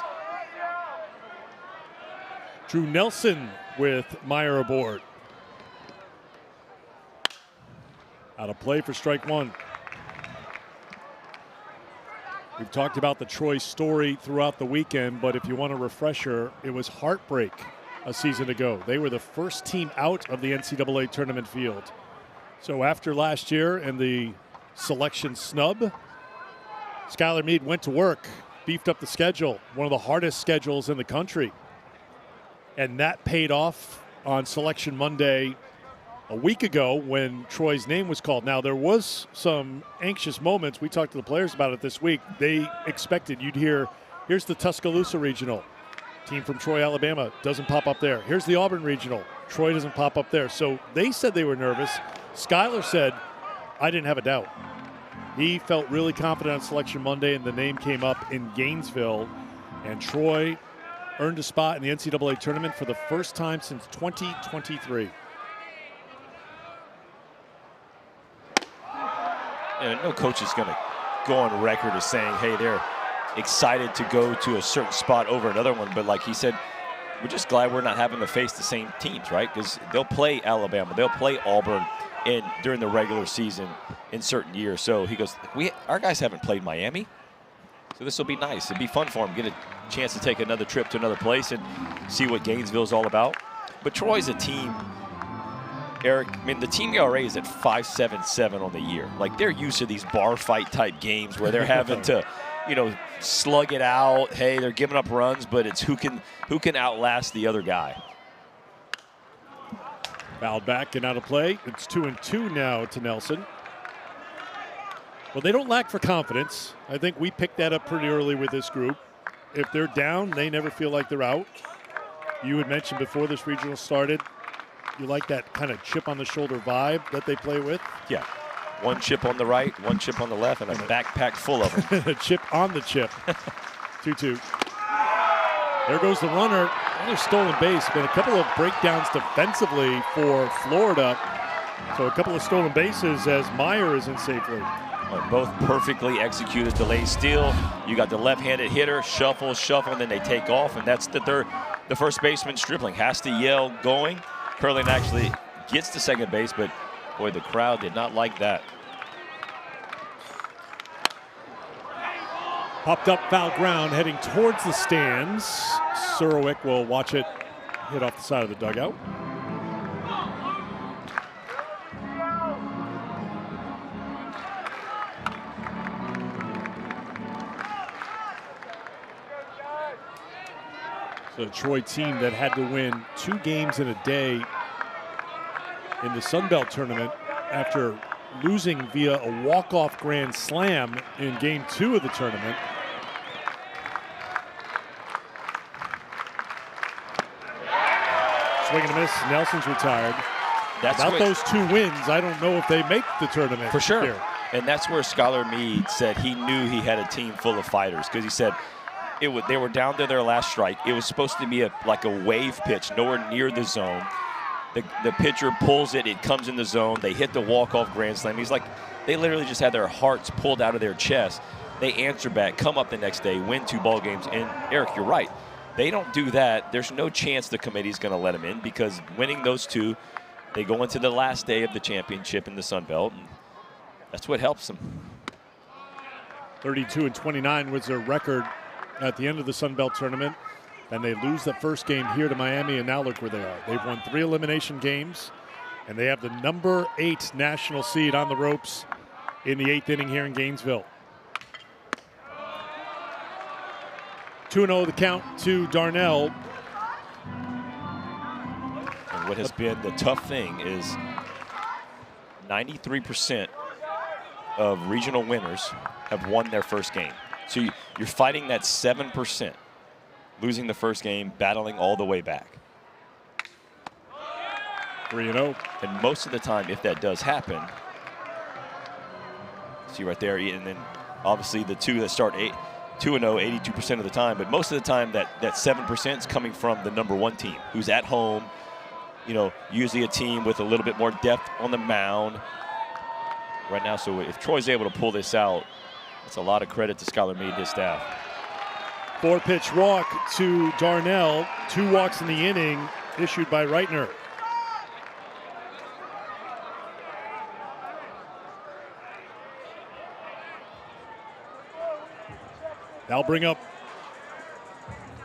A: Drew Nelson with Meyer aboard. Out of play for strike 1. We've talked about the Troy story throughout the weekend, but if you want a refresher, it was heartbreak a season ago. They were the first team out of the NCAA tournament field. So after last year and the selection snub, Skylar Meade went to work, beefed up the schedule, one of the hardest schedules in the country. And that paid off on Selection Monday a week ago when Troy's name was called. Now, there was some anxious moments. We talked to the players about it this week. They expected you'd hear, here's the Tuscaloosa Regional. Team from Troy, Alabama, doesn't pop up there. Here's the Auburn Regional. Troy doesn't pop up there. So they said they were nervous. Skylar said, I didn't have a doubt. He felt really confident on Selection Monday, and the name came up in Gainesville. And Troy earned a spot in the NCAA tournament for the first time since 2023.
B: No coach is going to go on record as saying, hey, they're excited to go to a certain spot over another one. But like he said, we're just glad we're not having to face the same teams, right? Because they'll play Alabama, they'll play Auburn during the regular season in certain years. So he goes, our guys haven't played Miami. So this will be nice. It'd be fun for them. Get a chance to take another trip to another place and see what Gainesville's all about. But Troy's a team, Eric, I mean, the team ERA is at 5.77 on the year. Like, they're used to these bar fight type games where they're having to, slug it out. Hey, they're giving up runs, but it's who can outlast the other guy.
A: Fouled back and out of play. It's 2-2 now to Nelson. Well, they don't lack for confidence. I think we picked that up pretty early with this group. If they're down, they never feel like they're out. You had mentioned before this regional started, you like that kind of chip on the shoulder vibe that they play with?
B: Yeah. One chip on the right, one chip on the left, and a backpack full of them.
A: A chip on the chip. 2-2. There goes the runner. Another stolen base. Been a couple of breakdowns defensively for Florida. So a couple of stolen bases as Meyer is in safely.
B: Both perfectly executed delay steal. You got the left-handed hitter, shuffle, and then they take off, and that's the first baseman's dribbling. Has to yell going. Curlin actually gets to second base, but boy, the crowd did not like that.
A: Popped up foul ground heading towards the stands. Surowick will watch it hit off the side of the dugout. So a Troy team that had to win 2 games in a day in the Sun Belt tournament after losing via a walk-off grand slam in game 2 of the tournament. Swing and a miss. Nelson's retired. Without those 2 wins, I don't know if they make the tournament.
B: For sure.
A: Here.
B: And that's where Skylar Meade said he knew he had a team full of fighters, because he said they were down to their last strike. It was supposed to be like a wave pitch, nowhere near the zone. The pitcher pulls it, it comes in the zone. They hit the walk-off grand slam. He's like, they literally just had their hearts pulled out of their chest. They answer back, come up the next day, win 2 ball games. And Eric, you're right. They don't do that. There's no chance the committee's going to let them in, because winning those 2, they go into the last day of the championship in the Sun Belt. And that's what helps them.
A: 32-29 was their record at the end of the Sun Belt tournament. And they lose the first game here to Miami, and now look where they are. They've won 3 elimination games, and they have the number 8 national seed on the ropes in the 8th inning here in Gainesville. 2-0 the count to Darnell.
B: And what has been the tough thing is 93% of regional winners have won their first game. So you're fighting that 7%. Losing the first game, battling all the way back.
A: 3-0.
B: And most of the time, if that does happen, see right there, and then obviously the 2 that start 2-0, 82% of the time, but most of the time that 7% is coming from the number 1 team, who's at home, usually a team with a little bit more depth on the mound right now. So if Troy's able to pull this out, that's a lot of credit to Skylar Meade and his staff.
A: 4-pitch walk to Darnell. 2 walks in the inning issued by Reitner. That'll bring up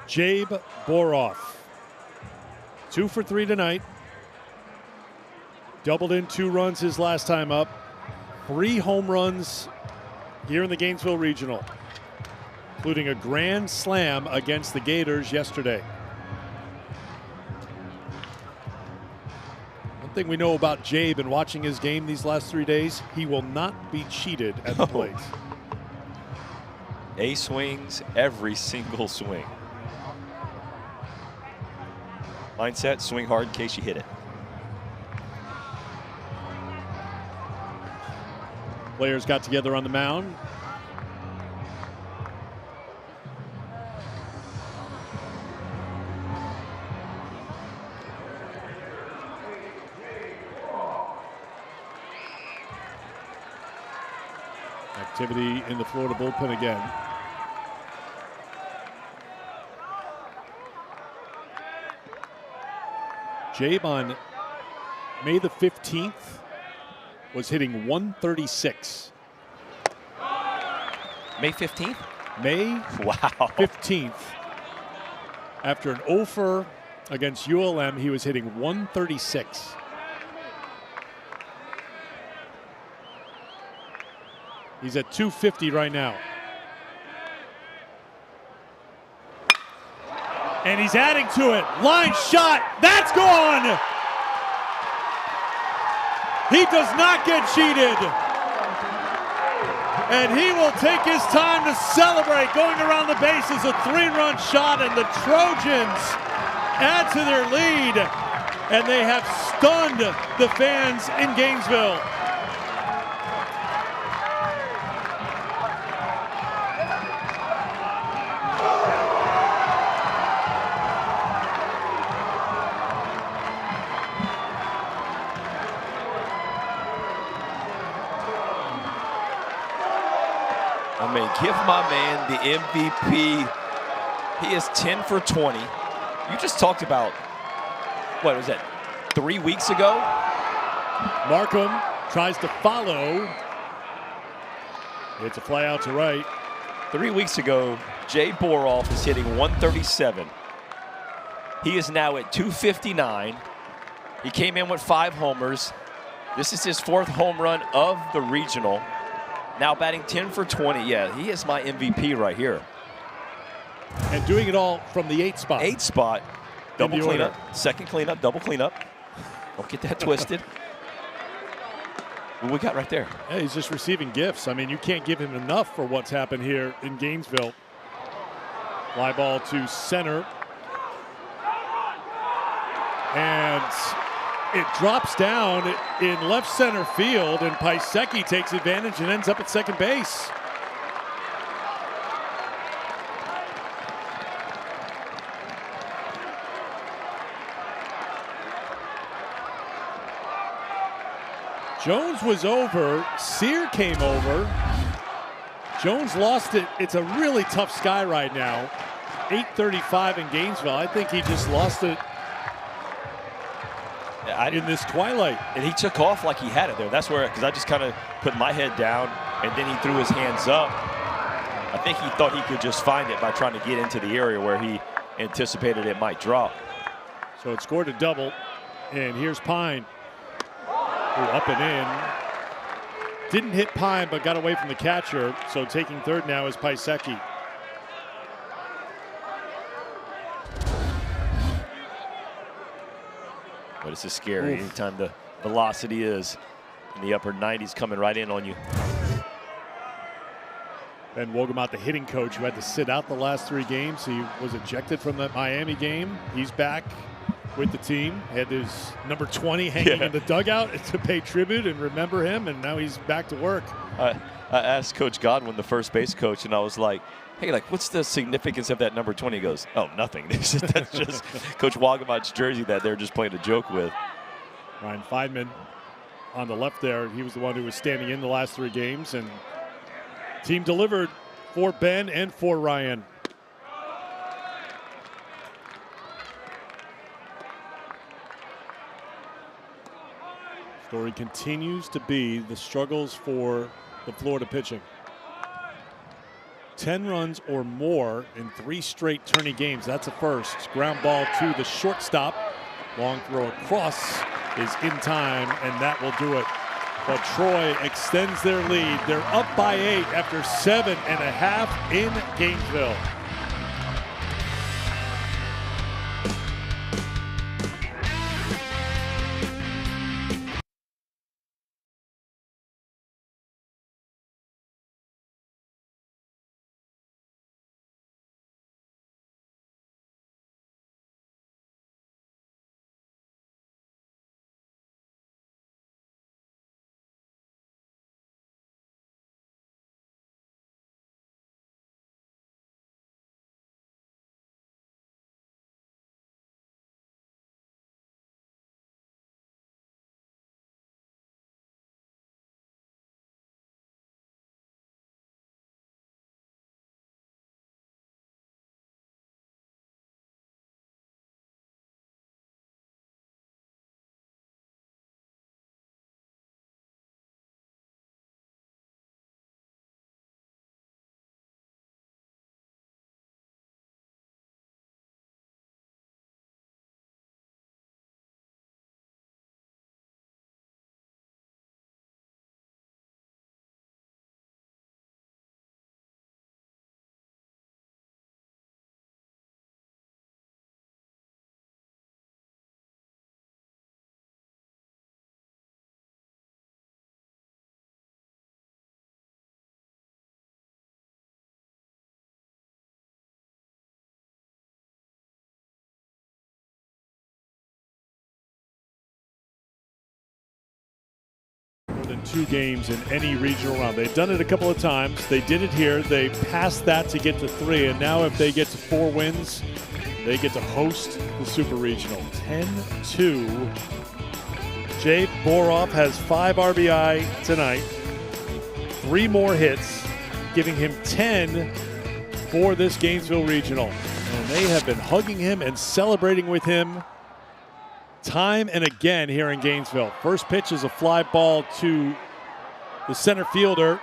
A: Jabe Boroff. 2 for 3 tonight. Doubled in 2 runs his last time up. 3 home runs here in the Gainesville Regional, including a grand slam against the Gators yesterday. One thing we know about Jabe and watching his game these last 3 days, he will not be cheated at the plate.
B: A swings every single swing. Mindset, swing hard in case you hit it.
A: Players got together on the mound. Activity in the Florida bullpen again. Jabe on May the 15th was hitting 136.
B: May 15th?
A: May
B: Wow.
A: 15th. After an 0-for against ULM, he was hitting 136. He's at 250 right now. And he's adding to it. Line shot. That's gone. He does not get cheated. And he will take his time to celebrate. Going around the bases, a 3-run shot, and the Trojans add to their lead. And they have stunned the fans in Gainesville.
B: I mean, give my man the MVP. He is 10 for 20. You just talked about, what was that, 3 weeks ago?
A: Markham tries to follow. It's a fly out to right.
B: 3 weeks ago, Jay Boroff is hitting 137. He is now at 259. He came in with 5 homers. This is his 4th home run of the regional. Now batting 10 for 20. Yeah, he is my MVP right here.
A: And doing it all from the 8 spot.
B: 8 spot. Double
A: the
B: cleanup.
A: order.
B: Second cleanup. Double cleanup. Don't get that twisted. What we got right there?
A: Yeah, he's just receiving gifts. I mean, you can't give him enough for what's happened here in Gainesville. Fly ball to center. And it drops down in left center field, and Piasecki takes advantage and ends up at second base. Jones was over. Sear came over. Jones lost it. It's a really tough sky right now. 8:35 in Gainesville. I think he just lost it in this twilight.
B: And he took off like he had it there. That's where, because I just kind of put my head down, and then he threw his hands up. I think he thought he could just find it by trying to get into the area where he anticipated it might drop.
A: So it scored a double, and here's Pine. Ooh, up and in. Didn't hit Pine, but got away from the catcher. So taking third now is Piasecki.
B: But this is scary. Anytime the velocity is in the upper 90s coming right in on you.
A: Ben Wogemot, the hitting coach, who had to sit out the last 3 games. He was ejected from that Miami game. He's back with the team. Had his number 20 hanging in the dugout to pay tribute and remember him, and now he's back to work.
B: I asked Coach Godwin, the first base coach, and I was like, hey, like, what's the significance of that number 20? He goes, oh, nothing. That's just Coach Wogemot's jersey that they're just playing a joke with.
A: Ryan Feidman on the left there. He was the one who was standing in the last 3 games, and team delivered for Ben and for Ryan. Story continues to be the struggles for the Florida pitching. 10 runs or more in 3 straight tourney games. That's a first. Ground ball to the shortstop. Long throw across is in time, and that will do it. But Troy extends their lead. They're up by 8 after 7.5 in Gainesville. Than 2 games in any regional round. They've done it a couple of times. They did it here. They passed that to get to 3, and now if they get to 4 wins, they get to host the Super Regional. 10-2. Jay Boroff has 5 RBI tonight, 3 more hits, giving him 10 for this Gainesville Regional. And they have been hugging him and celebrating with him time and again here in Gainesville. First pitch is a fly ball to the center fielder.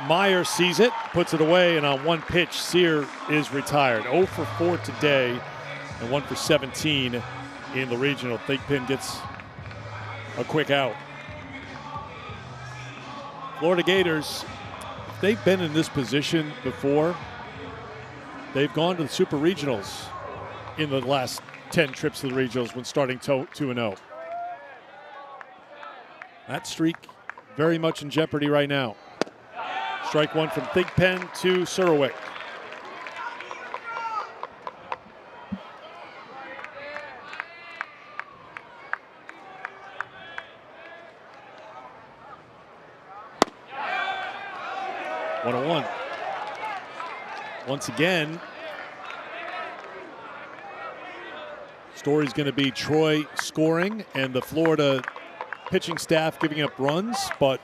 A: Meyer sees it, puts it away, and on one pitch, Sear is retired. 0 for 4 today, and 1 for 17 in the regional. Thigpen gets a quick out. Florida Gators, they've been in this position before. They've gone to the Super Regionals in the last 10 trips to the regionals when starting 2-0. That streak very much in jeopardy right now. Strike one from Thigpen to Surowiec. One on one. Once again, story's going to be Troy scoring and the Florida pitching staff giving up runs, but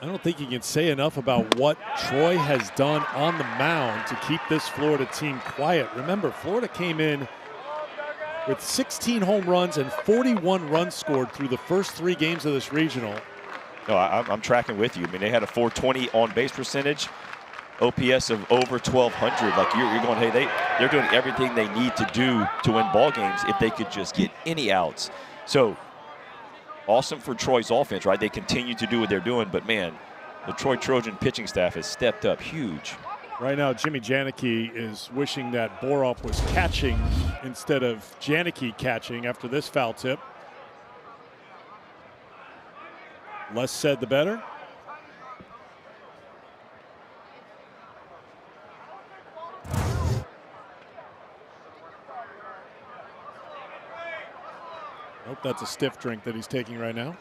A: I don't think you can say enough about what Troy has done on the mound to keep this Florida team quiet. Remember, Florida came in with 16 home runs and 41 runs scored through the first 3 games of this regional.
B: No, I'm tracking with you. I mean, they had a 420 on base percentage, OPS of over 1,200. Like you're going, hey, they're doing everything they need to do to win ball games if they could just get any outs. So awesome for Troy's offense, right? They continue to do what they're doing, but man, the Troy Trojan pitching staff has stepped up huge.
A: Right now, Jimmy Janicki is wishing that Boroff was catching instead of Janicki catching after this foul tip. Less said, the better. Nope, that's a stiff drink that he's taking right now.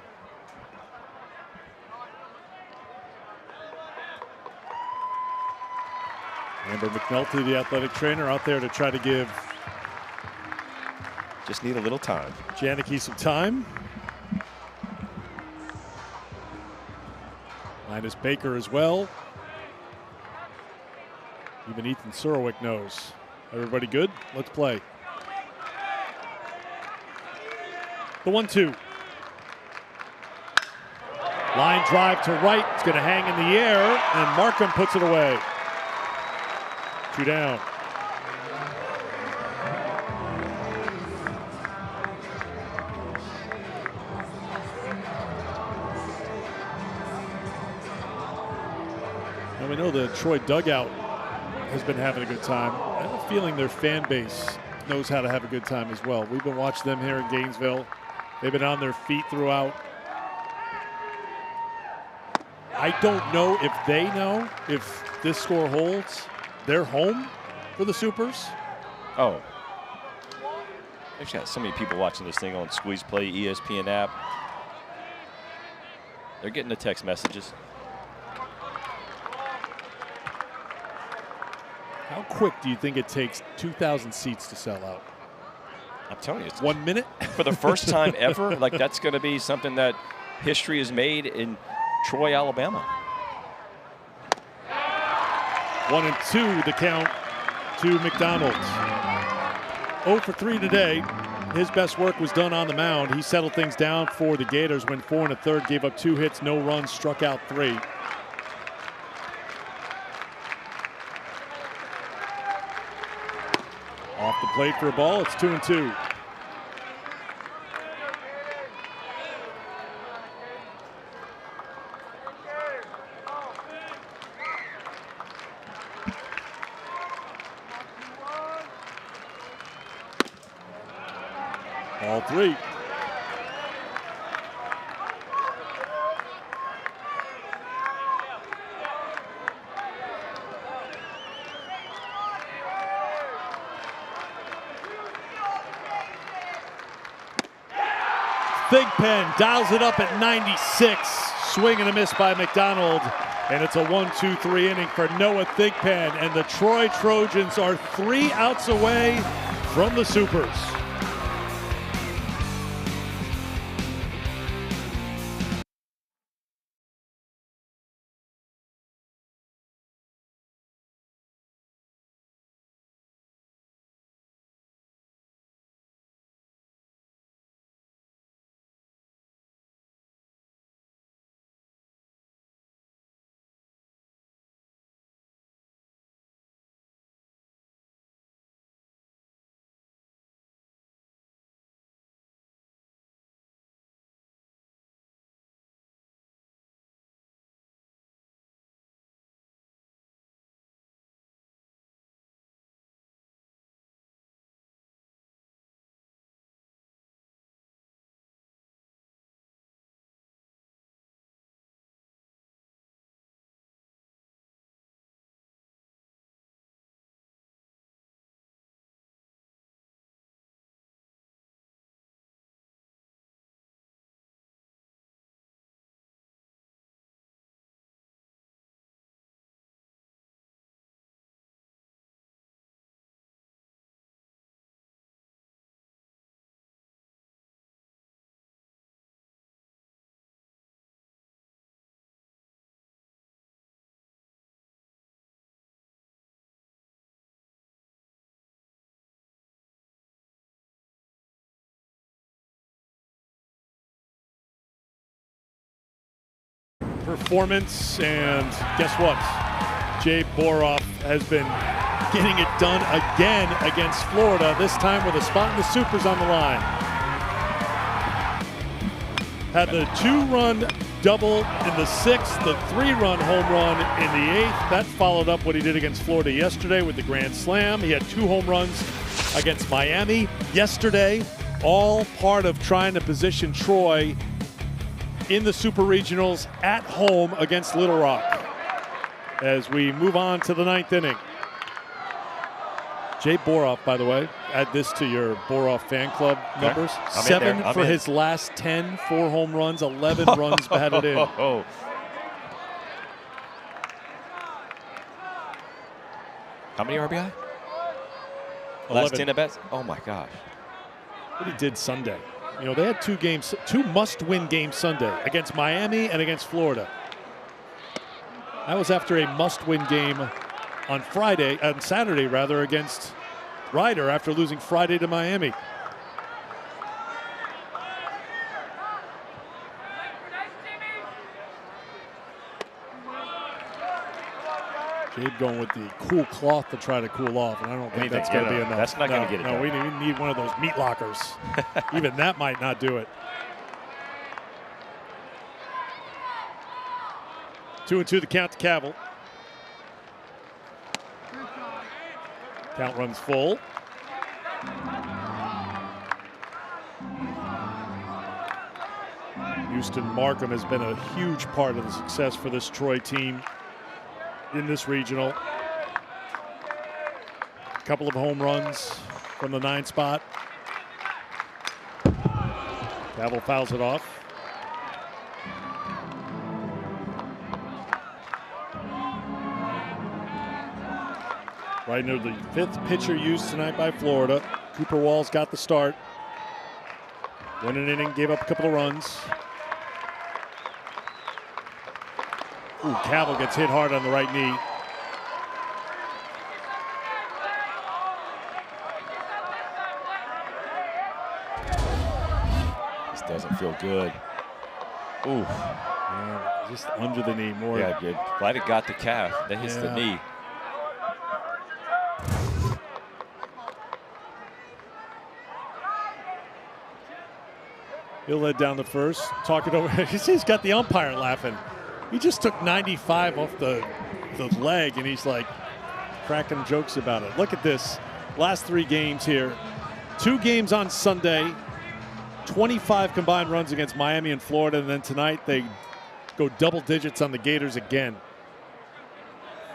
A: Amber McNulty, the athletic trainer, out there to try to give
B: Just need a little time.
A: Janicki some time. Linus Baker as well. Even Ethan Surowiec knows. Everybody good? Let's play. The 1-2. Line drive to right. It's going to hang in the air, and Markham puts it away. 2 down. And we know the Troy dugout has been having a good time. I have a feeling their fan base knows how to have a good time as well. We've been watching them here in Gainesville. They've been on their feet throughout. I don't know if they know if this score holds. They're home for the Supers.
B: Oh. There's got so many people watching this thing on Squeeze Play, ESPN app. They're getting the text messages.
A: How quick do you think it takes 2,000 seats to sell out?
B: I'm telling you, it's
A: 1 minute?
B: for the first time ever. Like, that's going to be something that history is made in Troy, Alabama.
A: 1-2 the count to McDonald. 0 for 3 today. His best work was done on the mound. He settled things down for the Gators, went 4 1/3, gave up 2 hits, no runs, struck out 3. Off the plate for a ball. It's 2-2. All 3. Thigpen dials it up at 96. Swing and a miss by McDonald. And it's a 1-2-3 inning for Noah Thigpen. And the Troy Trojans are 3 outs away from the Supers. performance, and guess what? Jay Boroff has been getting it done again against Florida, this time with a spot in the Supers on the line. Had the 2-run double in the 6th, the 3-run home run in the 8th. That followed up what he did against Florida yesterday with the grand slam. He had 2 home runs against Miami yesterday, all part of trying to position Troy in the Super Regionals at home against Little Rock. As we move on to the 9th inning. Jay Boroff, by the way, add this to your Boroff fan club numbers. 7 for his last 10, 4 home runs, 11 runs batted in.
B: How many RBI?
A: 11.
B: Last 10 at bats? Oh my gosh.
A: What he did Sunday. You know, they had 2 games, 2 must-win games Sunday against Miami and against Florida. That was after a must-win game on Saturday rather, against Ryder after losing Friday to Miami. Gabe going with the cool cloth to try to cool off, and I don't think that's going to be enough.
B: That's not going to get it done.
A: No, we need one of those meat lockers. Even that might not do it. 2-2 the count to Cavill. Count runs full. Houston Markham has been a huge part of the success for this Troy team in this regional. A couple of home runs from the 9 spot. Cavill fouls it off. Right into the 5th pitcher used tonight by Florida. Cooper Walls got the start. Won an inning, gave up a couple of runs. Ooh, Cavill gets hit hard on the right knee.
B: This doesn't feel good. Ooh.
A: Man, just under the knee more.
B: Yeah, good. Glad it got the calf. That hits the knee.
A: He'll lead down the first. Talk it over. He's got the umpire laughing. He just took 95 off the leg, and he's like cracking jokes about it. Look at this. Last 3 games here. 2 games on Sunday. 25 combined runs against Miami and Florida, and then tonight they go double digits on the Gators again.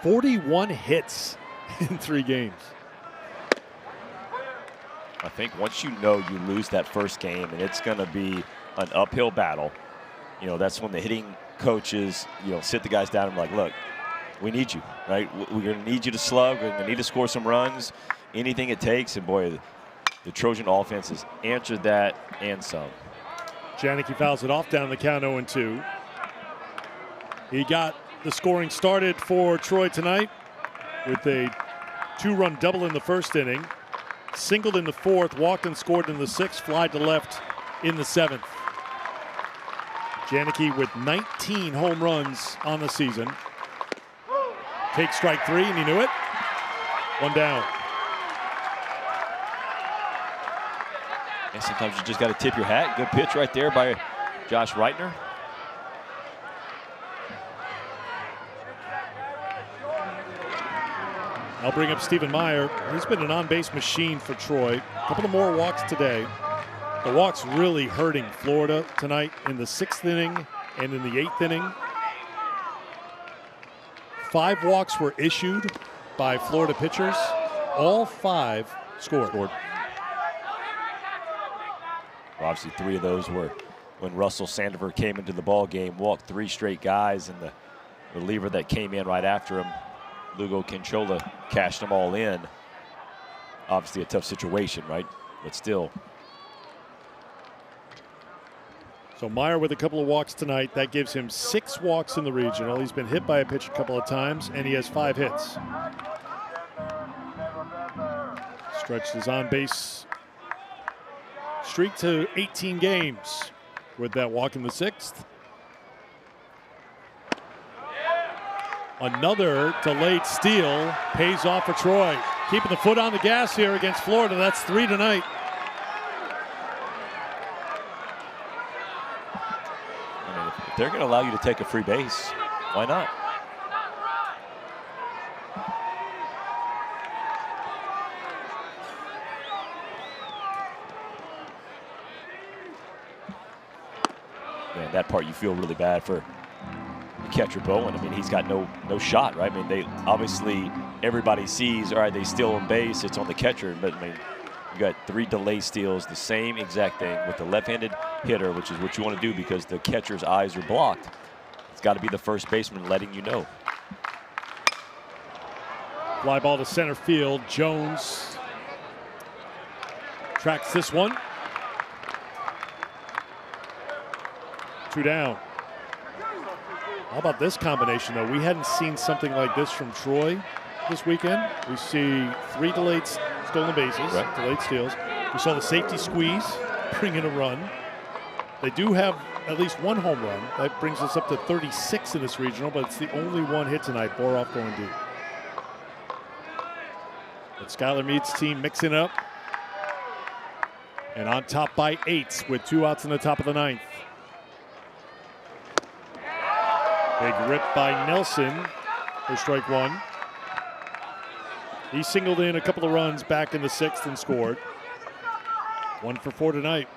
A: 41 hits in 3 games.
B: I think once you know you lose that first game and it's going to be an uphill battle, you know, that's when the hitting coaches, you know, sit the guys down and be like, look, we need you, right? We're going to need you to slug. We're going to need to score some runs, anything it takes. And, boy, the Trojan offense has answered that and some.
A: Janicki fouls it off down the count 0-2. He got the scoring started for Troy tonight with a 2-run double in the first inning. Singled in the 4th, walked and scored in the 6th, fly to left in the 7th. Janicki with 19 home runs on the season. Takes strike 3, and he knew it. 1 down.
B: And sometimes you just got to tip your hat. Good pitch right there by Josh Reitner.
A: I'll bring up Stephen Meyer. He's been an on-base machine for Troy. A couple of more walks today. The walks really hurting Florida tonight in the 6th inning and in the 8th inning. 5 walks were issued by Florida pitchers. All 5 scored.
B: Well, obviously 3 of those were when Russell Sandifer came into the ball game, walked 3 straight guys, and the reliever that came in right after him, Lugo Quinchola, cashed them all in. Obviously a tough situation, right? But still.
A: So Meyer with a couple of walks tonight. That gives him 6 walks in the regional. He's been hit by a pitch a couple of times, and he has 5 hits. Stretched his on-base streak to 18 games with that walk in the 6th. Another delayed steal pays off for Troy. Keeping the foot on the gas here against Florida. That's 3 tonight.
B: I mean, if they're going to allow you to take a free base, why not? Man, that part you feel really bad for the catcher Bowen. I mean, he's got no shot, right? I mean, they obviously everybody sees, all right, they steal on base, it's on the catcher, but I mean, you got 3 delay steals, the same exact thing with the left-handed hitter, which is what you want to do because the catcher's eyes are blocked. It's got to be the first baseman letting you know.
A: Fly ball to center field. Jones tracks this one. 2 down. How about this combination, though? We hadn't seen something like this from Troy this weekend. We see 3 delayed stolen bases, right. Delayed steals. We saw the safety squeeze, bring in a run. They do have at least 1 home run. That brings us up to 36 in this regional, but it's the only 1 hit tonight. Boroff going deep. But Skylar Mead's team mixing up. And on top by 8 with 2 outs in the top of the 9th. Big rip by Nelson for strike 1. He singled in a couple of runs back in the 6th and scored. 1 for 4 tonight.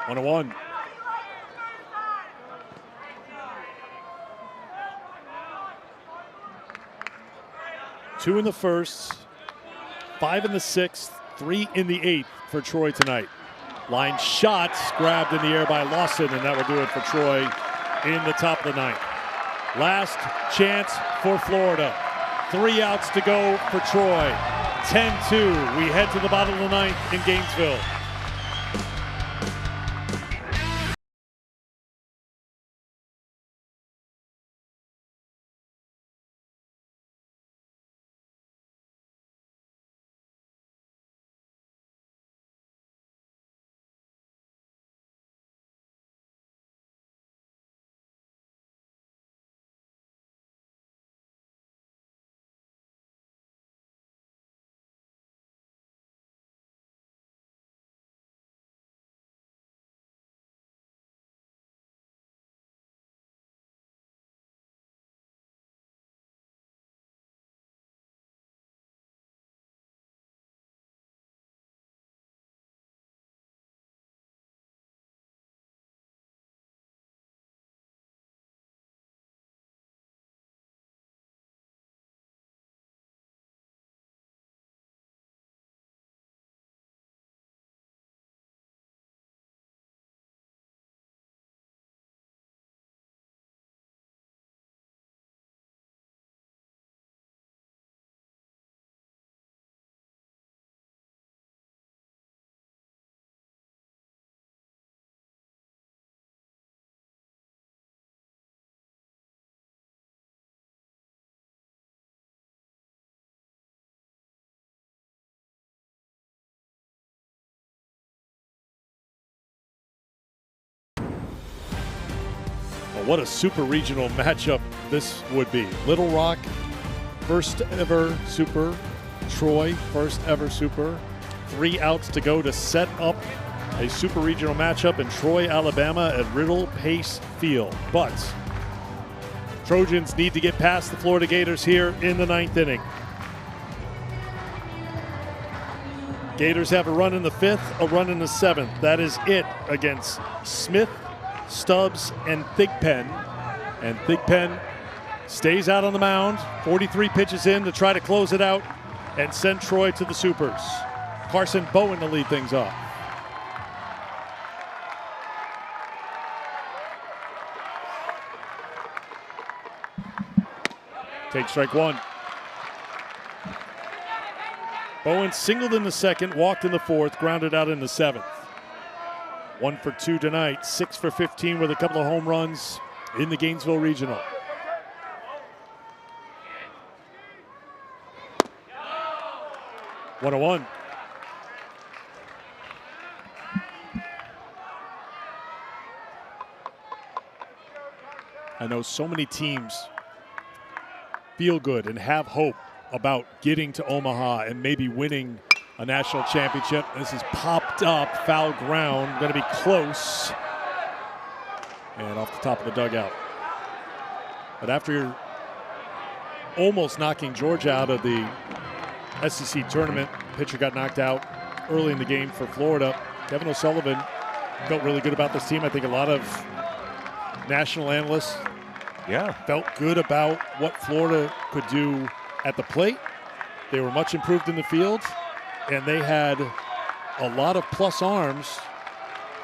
A: One and 1. Two in the first, 5 in the 6th, 3 in the 8th for Troy tonight. Line shots grabbed in the air by Lawson, and that will do it for Troy in the top of the 9th. Last chance for Florida. 3 outs to go for Troy. 10-2. We head to the bottom of the 9th in Gainesville. Well, what a super regional matchup this would be. Little Rock, first ever super. Troy, first ever super. 3 outs to go to set up a super regional matchup in Troy, Alabama at Riddle Pace Field. But Trojans need to get past the Florida Gators here in the 9th inning. Gators have a run in the 5th, a run in the 7th. That is it against Smith, Stubbs, and Thigpen. And Thigpen stays out on the mound. 43 pitches in to try to close it out and send Troy to the Supers. Carson Bowen to lead things off. Take strike 1. Bowen singled in the 2nd, walked in the 4th, grounded out in the 7th. 1 for 2 tonight, 6 for 15 with a couple of home runs in the Gainesville Regional. 101. I know so many teams feel good and have hope about getting to Omaha and maybe winning a national championship. This is popped up, foul ground, going to be close. And off the top of the dugout. But after almost knocking Georgia out of the SEC tournament, pitcher got knocked out early in the game for Florida. Kevin O'Sullivan felt really good about this team. I think a lot of national analysts felt good about what Florida could do at the plate. They were much improved in the field, and they had a lot of plus arms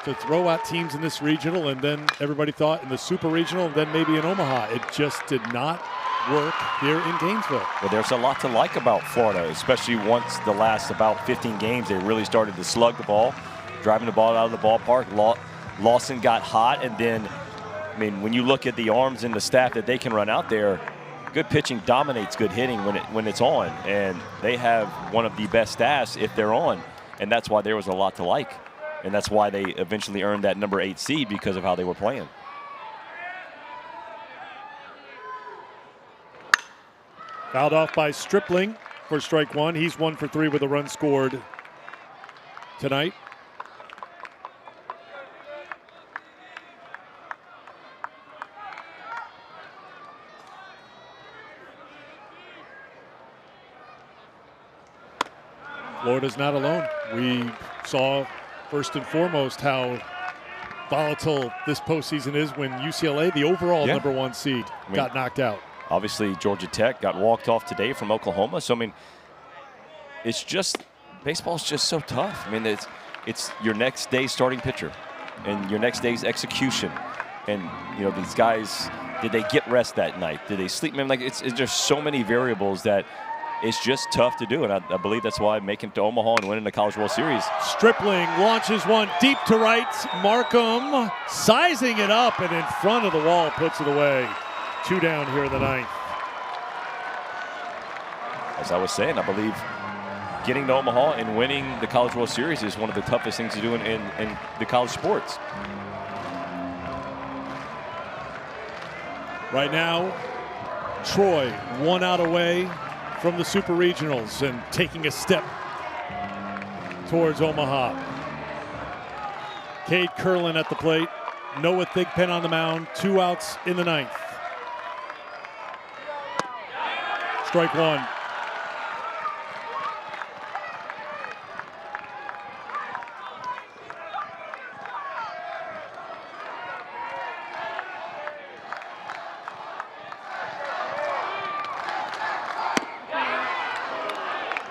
A: to throw at teams in this regional, and then everybody thought in the super regional, and then maybe in Omaha. It just did not work here in Gainesville.
B: Well, there's a lot to like about Florida, especially once the last about 15 games, they really started to slug the ball, driving the ball out of the ballpark. Lawson got hot, and then, I mean, when you look at the arms and the staff that they can run out there, good pitching dominates good hitting when it's on, and they have one of the best staffs if they're on, and that's why there was a lot to like, and that's why they eventually earned that number 8 seed because of how they were playing.
A: Fouled off by Stripling for strike one. He's 1 for 3 with a run scored tonight. Florida's not alone. We saw first and foremost how volatile this postseason is when UCLA, the overall number 1 seed, got knocked out.
B: Obviously, Georgia Tech got walked off today from Oklahoma. So, I mean, it's just, baseball's just so tough. I mean, it's your next day's starting pitcher and your next day's execution. And, you know, these guys, did they get rest that night? Did they sleep? I mean, like, it's just so many variables that it's just tough to do. And I believe that's why making it to Omaha and winning the College World Series.
A: Stripling launches one deep to right. Markham sizing it up and in front of the wall puts it away. 2 down here in the 9th.
B: As I was saying, I believe getting to Omaha and winning the College World Series is one of the toughest things to do in the college sports.
A: Right now, Troy 1 out away from the Super Regionals and taking a step towards Omaha. Cade Curlin at the plate. Noah Thigpen on the mound. 2 outs in the 9th. Strike one.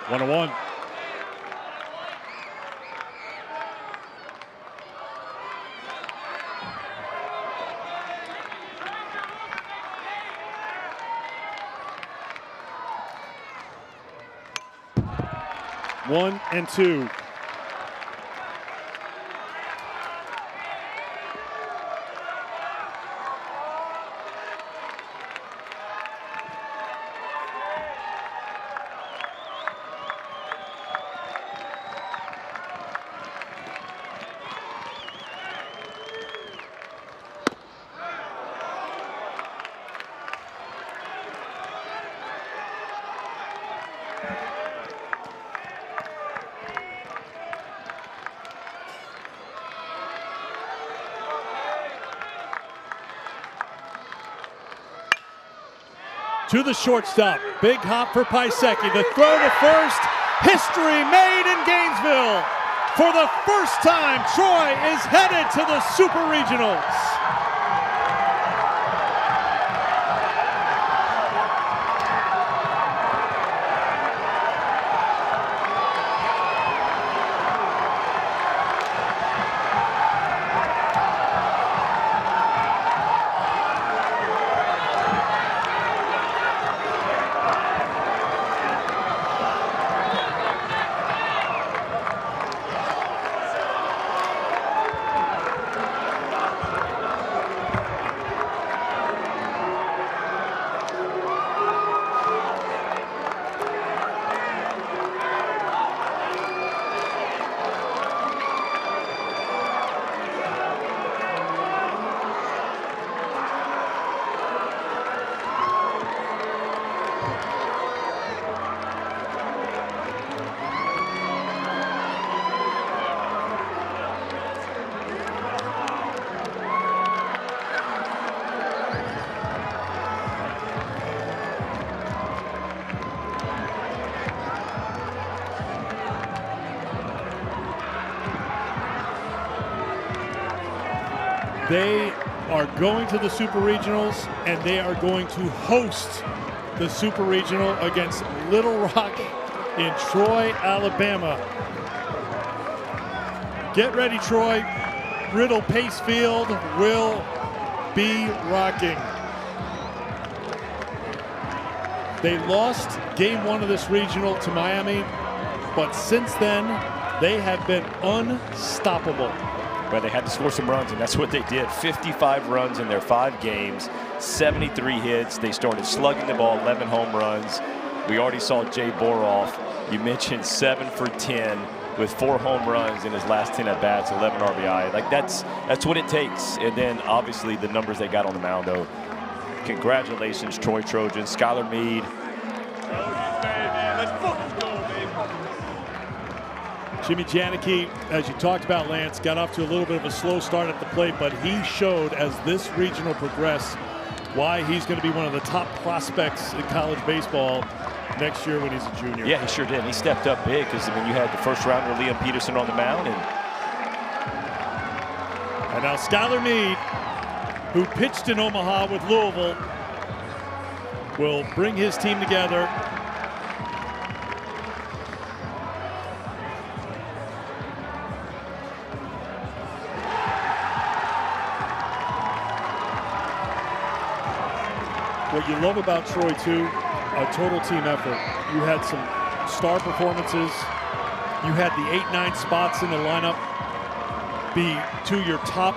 A: One and one. One and two. To the shortstop. Big hop for Piasecki. The throw to first. History made in Gainesville. For the first time, Troy is headed to the Super Regionals. They are going to the Super Regionals, and they are going to host the Super Regional against Little Rock in Troy, Alabama. Get ready, Troy. Riddle Pace Field will be rocking. They lost game 1 of this regional to Miami, but since then, they have been unstoppable.
B: But they had to score some runs, and that's what they did. 55 runs in their 5 games, 73 hits. They started slugging the ball, 11 home runs. We already saw Jay Boroff. You mentioned 7 for 10 with 4 home runs in his last 10 at-bats, 11 RBI. Like, that's what it takes. And then, obviously, the numbers they got on the mound, though. Congratulations, Troy Trojans. Skylar Meade.
A: Jimmy Janicki, as you talked about, Lance, got off to a little bit of a slow start at the plate, but he showed as this regional progressed why he's going to be one of the top prospects in college baseball next year when he's a junior.
B: Yeah, he sure did. He stepped up big because, I mean, you had the first rounder, Liam Peterson, on the mound. And
A: now Skylar Meade, who pitched in Omaha with Louisville, will bring his team together. What you love about Troy, too, a total team effort. You had some star performances. You had the 8-9 spots in the lineup be 2 of your top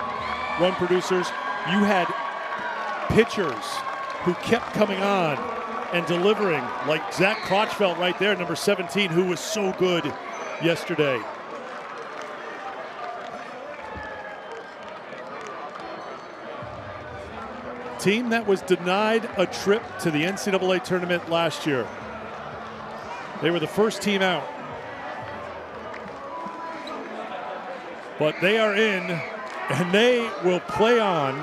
A: run producers. You had pitchers who kept coming on and delivering, like Zach Crotchfeld right there, number 17, who was so good yesterday. Team that was denied a trip to the NCAA tournament last year. They were the first team out. But they are in, and they will play on.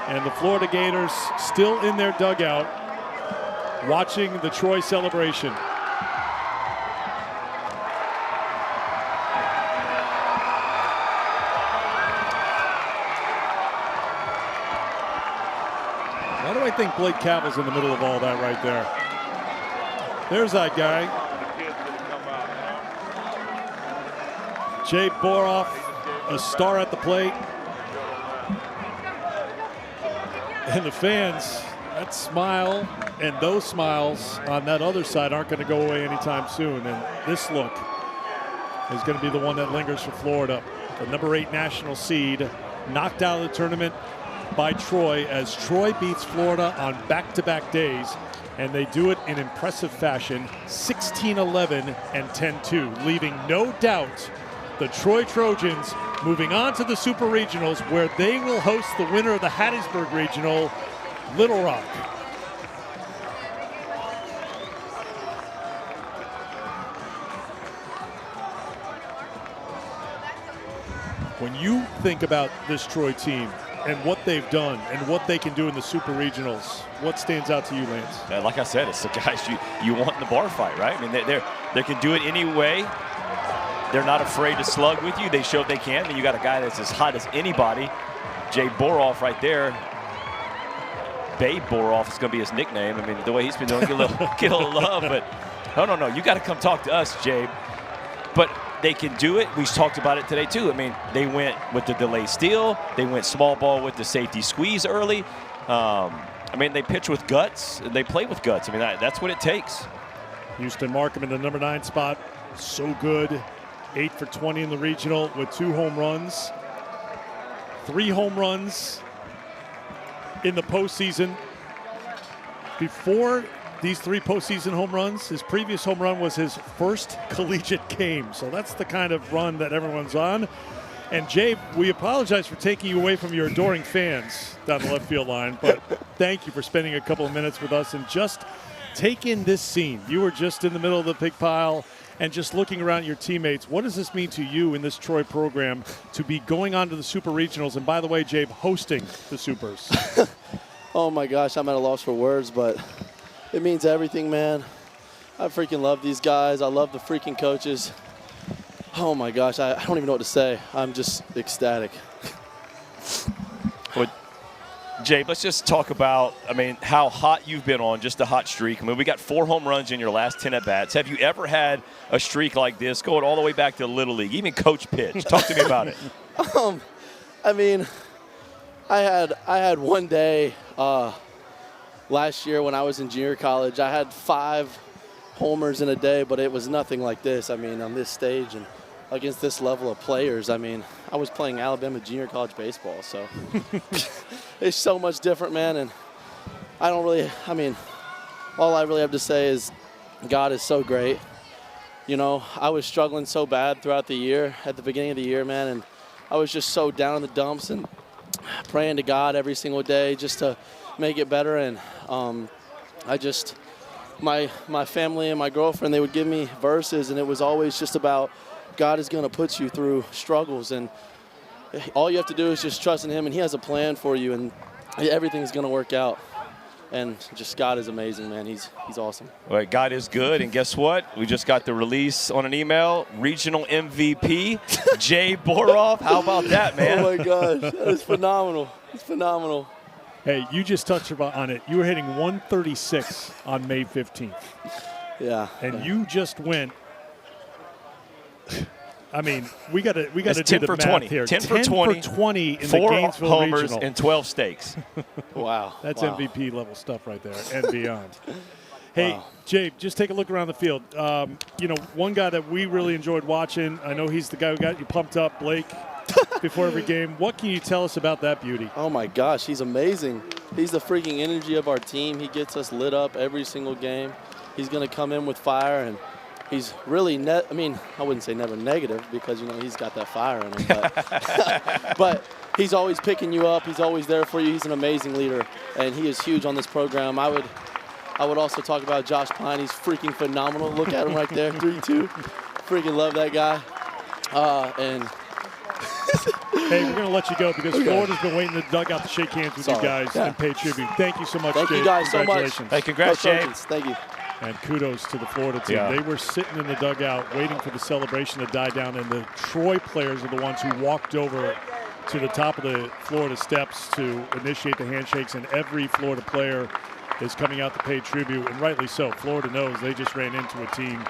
A: And the Florida Gators still in their dugout watching the Troy celebration. Why do I think Blake Cavill's in the middle of all that right there? There's that guy. Jay Boroff, a star at the plate. And the fans, that smile and those smiles on that other side aren't going to go away anytime soon. And this look is going to be the one that lingers for Florida. The number 8 national seed knocked out of the tournament by Troy as Troy beats Florida on back-to-back days, and they do it in impressive fashion, 16-11 and 10-2, leaving no doubt the Troy Trojans moving on to the Super Regionals, where they will host the winner of the Hattiesburg Regional, Little Rock. When you think about this Troy team and what they've done and what they can do in the Super Regionals, what stands out to you, Lance?
B: like I said, it's the guys you want in the bar fight, right? I mean, they can do it any way. They're not afraid to slug with you. They showed they can. I mean, you got a guy that's as hot as anybody. Jay Boroff right there. Babe Boroff is going to be his nickname. I mean, the way he's been doing, get a little love. But no, you got to come talk to us, Jay. But they can do it. We talked about it today, too. I mean, they went with the delay steal. They went small ball with the safety squeeze early. I mean, they pitch with guts. They play with guts. I mean, that's what it takes.
A: Houston Markham in the number 9 spot. So good. 8 for 20 in the regional with 2 home runs. 3 home runs in the postseason. Before these 3 postseason home runs, his previous home run was his first collegiate game. So that's the kind of run that everyone's on. And Jay, we apologize for taking you away from your adoring fans down the left field line, but thank you for spending a couple of minutes with us and just take in this scene. You were just in the middle of the pig pile and just looking around your teammates. What does this mean to you in this Troy program to be going on to the Super Regionals? And by the way, Jabe, hosting the Supers.
E: Oh my gosh, I'm at a loss for words, but it means everything, man. I freaking love these guys. I love the freaking coaches. Oh my gosh, I don't even know what to say. I'm just ecstatic.
B: Well, Jay, let's just talk about, how hot you've been on, just a hot streak. We got 4 home runs in your last 10 at-bats. Have you ever had a streak like this, going all the way back to Little League, even Coach Pitch? Talk to me about it.
E: I had one day last year when I was in junior college. I had 5 homers in a day, but it was nothing like this. On this stage and against this level of players, I was playing Alabama junior college baseball, so it's so much different, man. And all I really have to say is God is so great. I was struggling so bad throughout the year, at the beginning of the year, man, and I was just so down in the dumps and praying to God every single day just to make it better. And my family and my girlfriend, they would give me verses, and it was always just about God is going to put you through struggles, and all you have to do is just trust in Him, and He has a plan for you, and everything's going to work out. And just God is amazing, man. He's awesome.
B: All right, God is good, and guess what? We just got the release on an email. Regional MVP, Jay Boroff. How about that, man?
E: Oh, my gosh. That is phenomenal. It's phenomenal.
A: Hey, you just touched on it. You were hitting 136 on May 15th.
E: Yeah.
A: And you just went. We got to do the
B: 10 for
A: math
B: 20
A: here.
B: 10 for 20
A: in the
B: 4
A: Gainesville
B: homers
A: Regional.
B: and 12 stakes.
E: Wow.
A: That's
E: wow.
A: MVP level stuff right there and beyond. Hey,
E: Wow.
A: Jay, just take a look around the field. One guy that we really enjoyed watching, I know he's the guy who got you pumped up, Blake, before every game. What can you tell us about that beauty?
E: Oh, my gosh. He's amazing. He's the freaking energy of our team. He gets us lit up every single game. He's going to come in with fire, and he's really I wouldn't say never negative because, he's got that fire in him. But, but he's always picking you up. He's always there for you. He's an amazing leader, and he is huge on this program. I would also talk about Josh Pine. He's freaking phenomenal. Look at him right there, 3-2. Freaking love that guy.
A: Hey, we're going to let you go because Florida's been waiting in the dugout to shake hands with you guys and pay tribute. Thank you so much,
E: Thank
A: Jay.
E: you guys so much.
A: Congratulations.
B: Hey, congrats, Jay.
E: Thank you.
A: And kudos to the Florida team.
B: Yeah.
A: They were sitting in the dugout waiting for the celebration to die down, and the Troy players are the ones who walked over to the top of the Florida steps to initiate the handshakes, and every Florida player is coming out to pay tribute, and rightly so. Florida knows they just ran into a team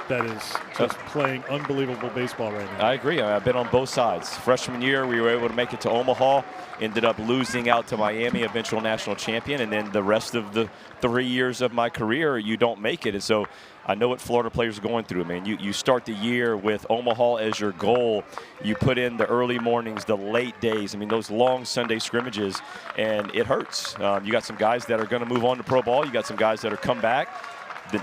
A: that is just playing unbelievable baseball right now.
B: I agree. I've been on both sides. Freshman year, we were able to make it to Omaha, ended up losing out to Miami, eventual national champion, and then the rest of the 3 years of my career, you don't make it. And so I know what Florida players are going through, man. You start the year with Omaha as your goal. You put in the early mornings, the late days, those long Sunday scrimmages, and it hurts. You got some guys that are going to move on to pro ball. You got some guys that are come back.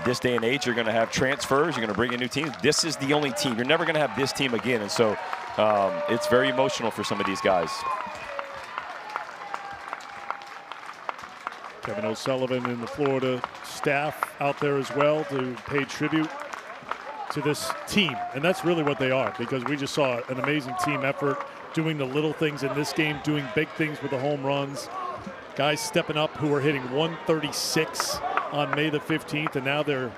B: This day and age, you're going to have transfers. You're going to bring in new teams. This is the only team. You're never going to have this team again. And so it's very emotional for some of these guys.
A: Kevin O'Sullivan and the Florida staff out there as well to pay tribute to this team. And that's really what they are, because we just saw an amazing team effort doing the little things in this game, doing big things with the home runs. Guys stepping up who were hitting 136 on May the 15th, and now they're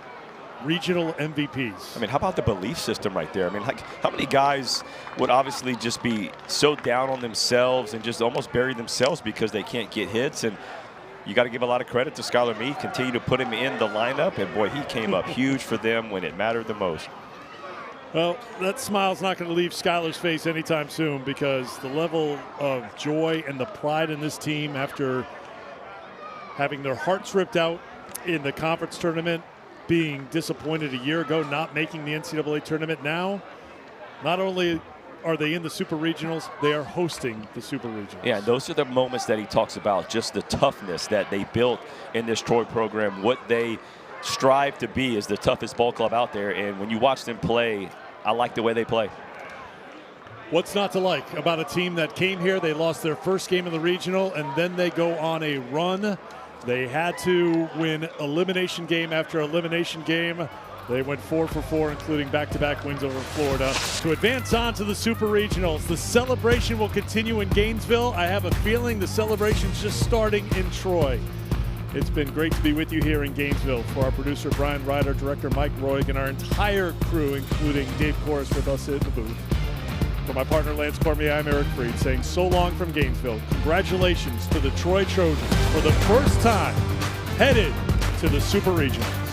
A: regional MVPs.
B: How about the belief system right there? How many guys would obviously just be so down on themselves and just almost bury themselves because they can't get hits? And you got to give a lot of credit to Skylar Meade. Continue to put him in the lineup, and boy, he came up huge for them when it mattered the most.
A: Well, that smile's not going to leave Skylar's face anytime soon, because the level of joy and the pride in this team after having their hearts ripped out in the conference tournament, being disappointed a year ago, not making the NCAA tournament. Now, not only are they in the Super Regionals, they are hosting the Super Regionals.
B: Yeah, those are the moments that he talks about, just the toughness that they built in this Troy program. What they strive to be is the toughest ball club out there, and when you watch them play, I like the way they play.
A: What's not to like about a team that came here, they lost their first game in the regional, and then they go on a run. They had to win elimination game after elimination game. They went 4 for 4, including back-to-back wins over Florida, to advance on to the Super Regionals. The celebration will continue in Gainesville. I have a feeling the celebration's just starting in Troy. It's been great to be with you here in Gainesville. For our producer, Brian Ryder, director Mike Roig, and our entire crew, including Dave Corris with us in the booth, For my partner Lance Cormier, I'm Eric Freed saying so long from Gainesville. Congratulations to the Troy Trojans for the first time headed to the Super Regional.